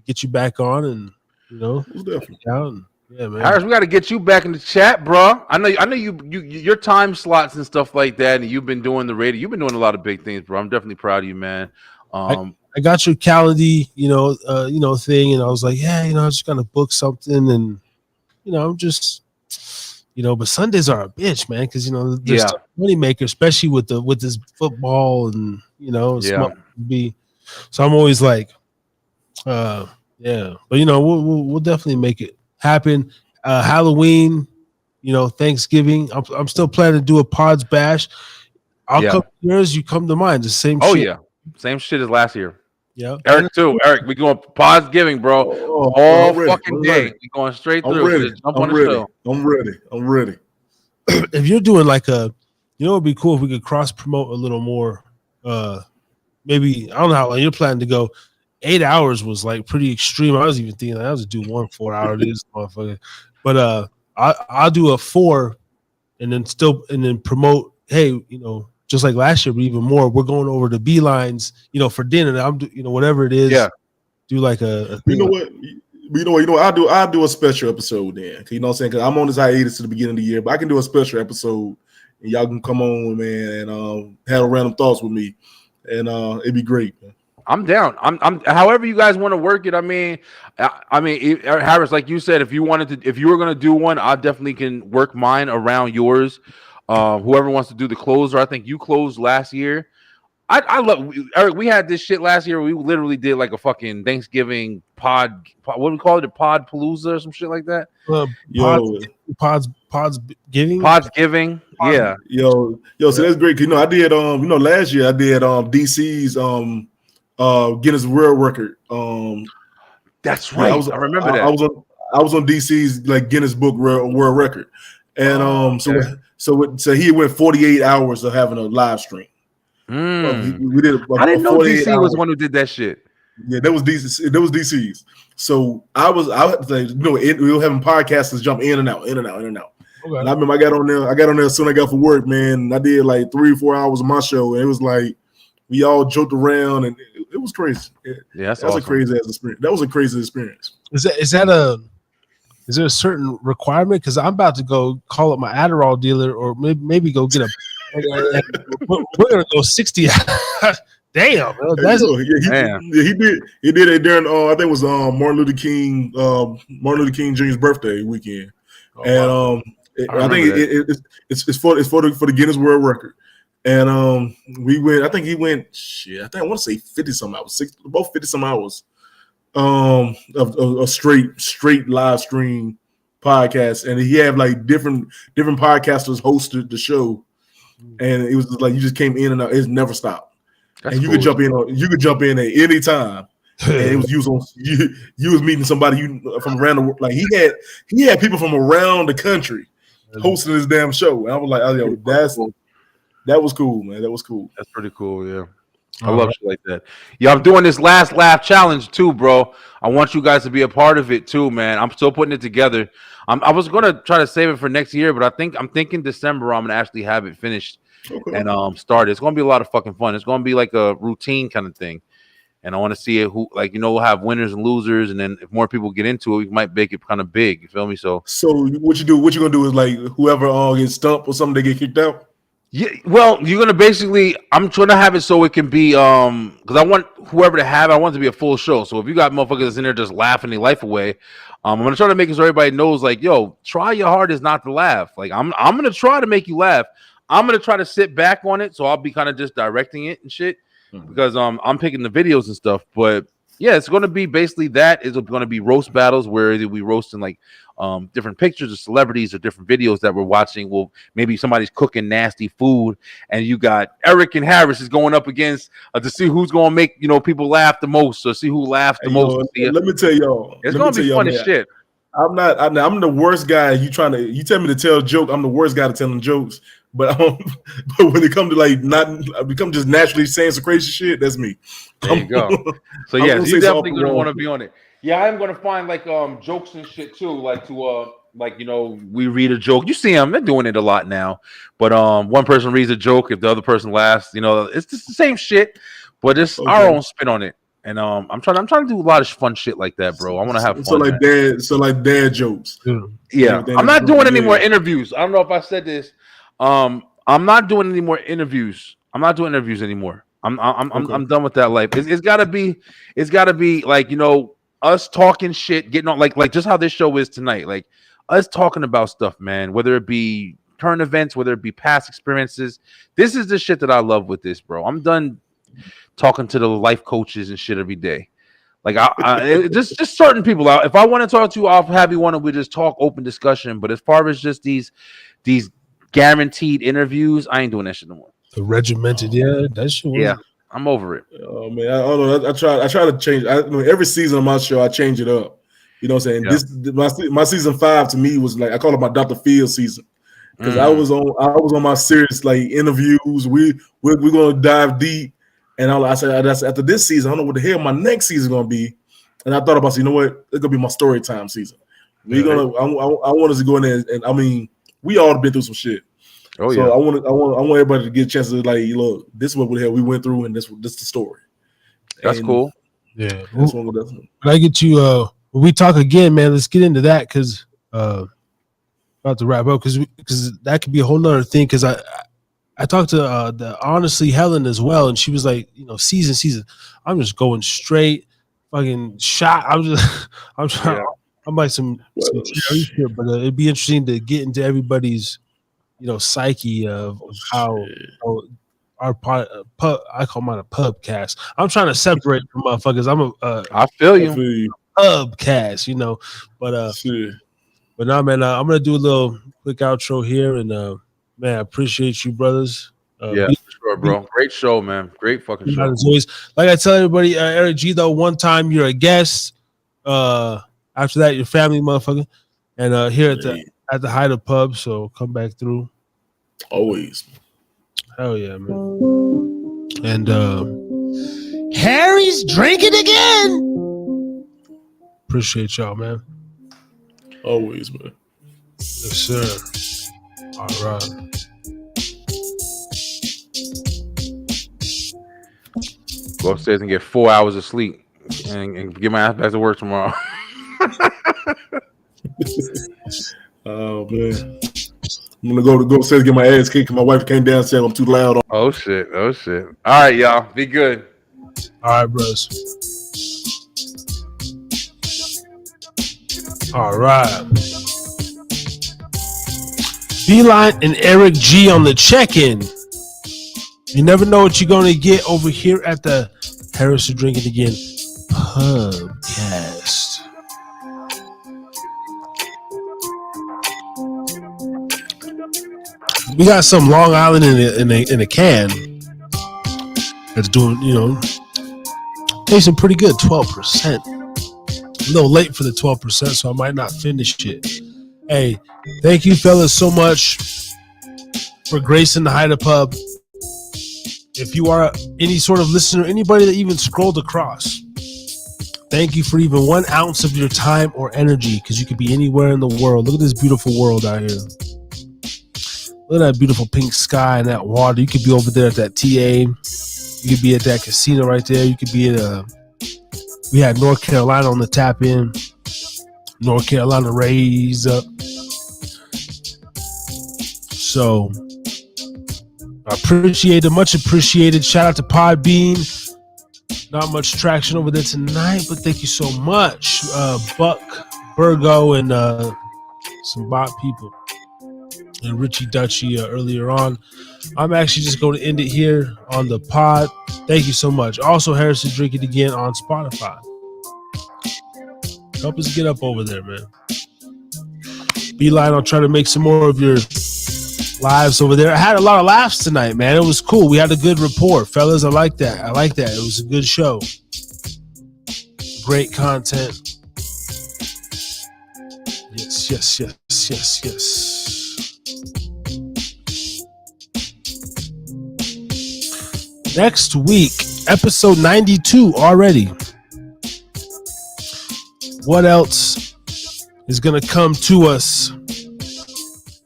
get you back on, and definitely out. And, yeah, man. Harris, we got to get you back in the chat, bro. I know you your time slots and stuff like that, and you've been doing the radio. You've been doing a lot of big things, bro. I'm definitely proud of you, man. I got your Calendly, thing, and I was like, yeah, I'm just gonna book something, and I'm just, but Sundays are a bitch, man, because there's money maker, especially with this football, and so I'm always like, but we'll definitely make it happen. Halloween, Thanksgiving, I'm still planning to do a Pods Bash. I'll come to yours, you come to mine, the same shit. Oh yeah, same shit as last year. Yeah, Eric too. Eric, we going Pods Giving, bro. All fucking day. We going straight through. I'm ready. If you're doing like it'd be cool if we could cross promote a little more. Maybe I don't know how long you're planning to go. 8 hours was like pretty extreme. I was even thinking I was do 1 4 hour this motherfucker. But I'll do a 4 and then promote. Hey, just like last year, but even more. We're going over to Beelines, for dinner. And I'm whatever it is. Yeah. Do like a thing. I'll do a special episode then. You know what I'm saying? Because I'm on this hiatus to the beginning of the year, but I can do a special episode and y'all can come on, man, and have random thoughts with me. And it'd be great, man. I'm down. I'm however you guys want to work it. I mean, Harris, like you said, if you were going to do one, I definitely can work mine around yours. Whoever wants to do the closer, I think you closed last year. I love Eric. We had this shit last year. We literally did like a fucking Thanksgiving pod what do we call it? A pod palooza or some shit like that. Pods giving. Yeah. So that's great. I did last year I did DC's Guinness World Record. That's right. I remember that. I was on DC's like Guinness Book World Record, and so he went 48 hours of having a live stream. We did. I didn't know DC was the one who did that shit. Yeah, that was DC. That was DC's. So I was we were having podcasters jump in and out. Okay. And I remember I got on there as soon as I got for work, man. And I did like 3 or 4 hours of my show, and it was like we all joked around, and it was crazy. Yeah, that's awesome. A crazy ass experience. That was a crazy experience. Is there a certain requirement? Because I'm about to go call up my Adderall dealer, or maybe go get a. We're gonna go 60. Damn, he did it during I think it was Martin Luther King Jr.'s birthday weekend, and I think it's for the Guinness World Record, and we went. I think he went. Shit, I want to say 50 some hours, 50 some hours, of a straight live stream podcast, and he had like different podcasters hosted the show, and it was just like you just came in and out. It's never stopped. That's and you cool. You could jump in at any time. And it was you was meeting somebody from around the world. Like he had people from around the country hosting this damn show. And I was like, That was cool, man. That was cool. That's pretty cool. Yeah. I love shit like that. Yeah, I'm doing this last laugh challenge too, bro. I want you guys to be a part of it too, man. I'm still putting it together. I was gonna try to save it for next year, but I'm thinking December I'm gonna actually have it finished and start. It's gonna be a lot of fucking fun. It's gonna be like a routine kind of thing, and I want to see it. Who like we'll have winners and losers, and then if more people get into it, we might make it kind of big. You feel me? So what you do? What you gonna do is like whoever gets stumped or something, they get kicked out. Yeah, well, you're gonna basically. I'm trying to have it so it can be because I want whoever to have it. I want it to be a full show. So if you got motherfuckers in there just laughing their life away, I'm gonna try to make it so everybody knows, like, yo, try your hardest not to laugh. Like I'm gonna try to make you laugh. I'm gonna try to sit back on it, so I'll be kind of just directing it and shit because I'm picking the videos and stuff. But yeah, it's gonna be basically that. It's gonna be roast battles where we roasting like different pictures of celebrities or different videos that we're watching. Well, maybe somebody's cooking nasty food, and you got Eric and Harris is going up against to see who's gonna make people laugh the most, or see who laughs the most. Let me tell y'all, it's gonna be fun as shit. I'm the worst guy. You tell me to tell a joke, I'm the worst guy to telling jokes. But but when it comes to like I become just naturally saying some crazy shit, that's me. There you go. So yeah, you definitely gonna want to be on it. Yeah, I'm gonna find like jokes and shit too, like to we read a joke. You see them, they're doing it a lot now. But one person reads a joke, if the other person laughs, it's just the same shit, but it's our own spin on it. And I'm trying to do a lot of fun shit like that, bro. I want to have fun. So like dad jokes. Yeah, I'm not doing any more interviews. I don't know if I said this. I'm not doing any more interviews. I'm not doing interviews anymore. I'm done with that life. It's gotta be like us talking shit, getting on like just how this show is tonight. Like us talking about stuff, man. Whether it be current events, whether it be past experiences. This is the shit that I love with this, bro. I'm done talking to the life coaches and shit every day. Like just certain people out. If I want to talk to you, I'll have you on and we just talk open discussion. But as far as just these guaranteed interviews, I ain't doing that shit no more. The regimented, that shit. Yeah, I'm over it. Oh man, I don't know. I try to change. Every season of my show, I change it up. You know what I'm saying? Yeah. My season 5 to me was like I call it my Dr. Phil season because I was on my serious like interviews. We're gonna dive deep, and I said after this season, I don't know what the hell my next season is gonna be. And I thought about, you know what? It's gonna be my story time season. I want us to go in there, and I mean, we all have been through some shit. Oh so yeah. I want everybody to get a chance to like, look, this is what the hell we went through, and this the story. That's cool. Yeah. When I get you, when we talk again, man, let's get into that because about to wrap up because that could be a whole nother thing. Because I talked to the honestly Helen as well, and she was like, season. I'm just going straight, fucking shot. I'm trying. Yeah. I'm like some here, but it'd be interesting to get into everybody's, psyche of how our pub. I call mine a pubcast. I'm trying to separate from motherfuckers. I feel you. Pubcast, but now, man, I'm gonna do a little quick outro here, and man, I appreciate you, brothers. Yeah, sure, bro. Great show, man. Great fucking show. As always, like I tell everybody, Eric G, though, one time you're a guest. After that, your family, motherfucker, and here at the Hida Pub. So come back through. Always. Hell yeah, man. And Harry's drinking again. Appreciate y'all, man. Always, man. Yes, sir. All right. Go upstairs and get 4 hours of sleep and get my ass back to work tomorrow. Oh man, I'm gonna go upstairs and get my ass kicked. My wife came downstairs. I'm too loud. Oh shit! All right, y'all, be good. All right, bros. All right. Beeline and Eric G on the check-in. You never know what you're gonna get over here at the Harris Drinking Again Pubcast. We got some Long Island in a can that's doing, tasting pretty good, 12%. A little late for the 12%, so I might not finish it. Hey, thank you fellas so much for gracing the Hida Pub. If you are any sort of listener, anybody that even scrolled across, thank you for even 1 ounce of your time or energy, because you could be anywhere in the world. Look at this beautiful world out here. Look at that beautiful pink sky and that water. You could be over there at that TA. You could be at that casino right there. You could be at we had North Carolina on the tap in. North Carolina raised up. So I appreciate it, much appreciated. Shout out to Podbean. Not much traction over there tonight, but thank you so much. Buck, Virgo, and some bot people. And Richie Dutchy earlier on. I'm actually just going to end it here on the pod. Thank you so much. Also, Harrison Drink It Again on Spotify. Help us get up over there, man. Beeline, I'll try to make some more of your lives over there. I had a lot of laughs tonight, man. It was cool. We had a good rapport. Fellas, I like that. It was a good show. Great content. Yes. Next week, episode 92 already. What else is going to come to us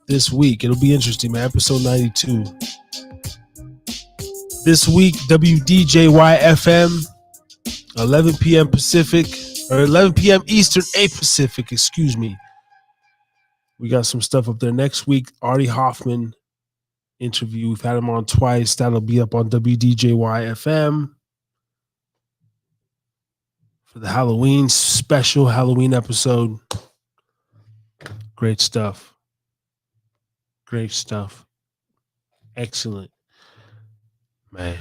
this week? It'll be interesting, man. Episode 92. This week, WDJY FM, 11 p.m. Pacific, or 11 p.m. Eastern, 8 Pacific, excuse me. We got some stuff up there next week. Artie Hoffman interview. We've had him on twice. That'll be up on WDJY FM for the Halloween special, Halloween episode. Great stuff. Excellent. Man.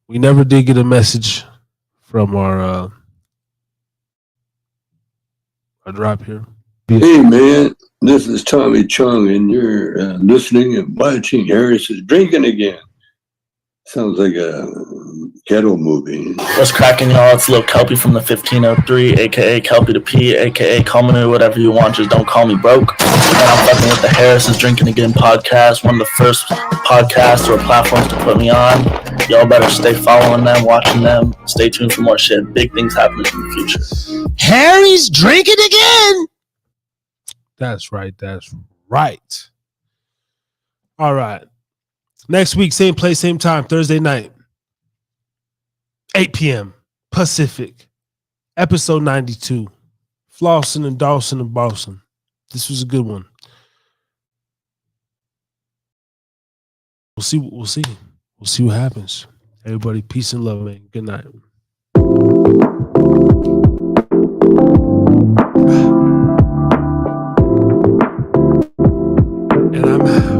We never did get a message from our drop here. Hey, man. This is Tommy Chung, and you're listening and watching Harris is Drinking Again. Sounds like a ghetto movie. What's cracking, y'all? It's Lil Kelpie from the 1503, a.k.a. Kelpie the P, a.k.a. call me whatever you want, just don't call me broke. And I'm fucking with the Harris is Drinking Again podcast, one of the first podcasts or platforms to put me on. Y'all better stay following them, watching them. Stay tuned for more shit. Big things happening in the future. Harry's drinking again. That's right. All right. Next week, same place, same time, Thursday night, 8 p.m. Pacific, episode 92. Flossin' and Dawson and Boston. This was a good one. We'll see. We'll see what happens. Everybody, peace and love, man. Good night. And I'm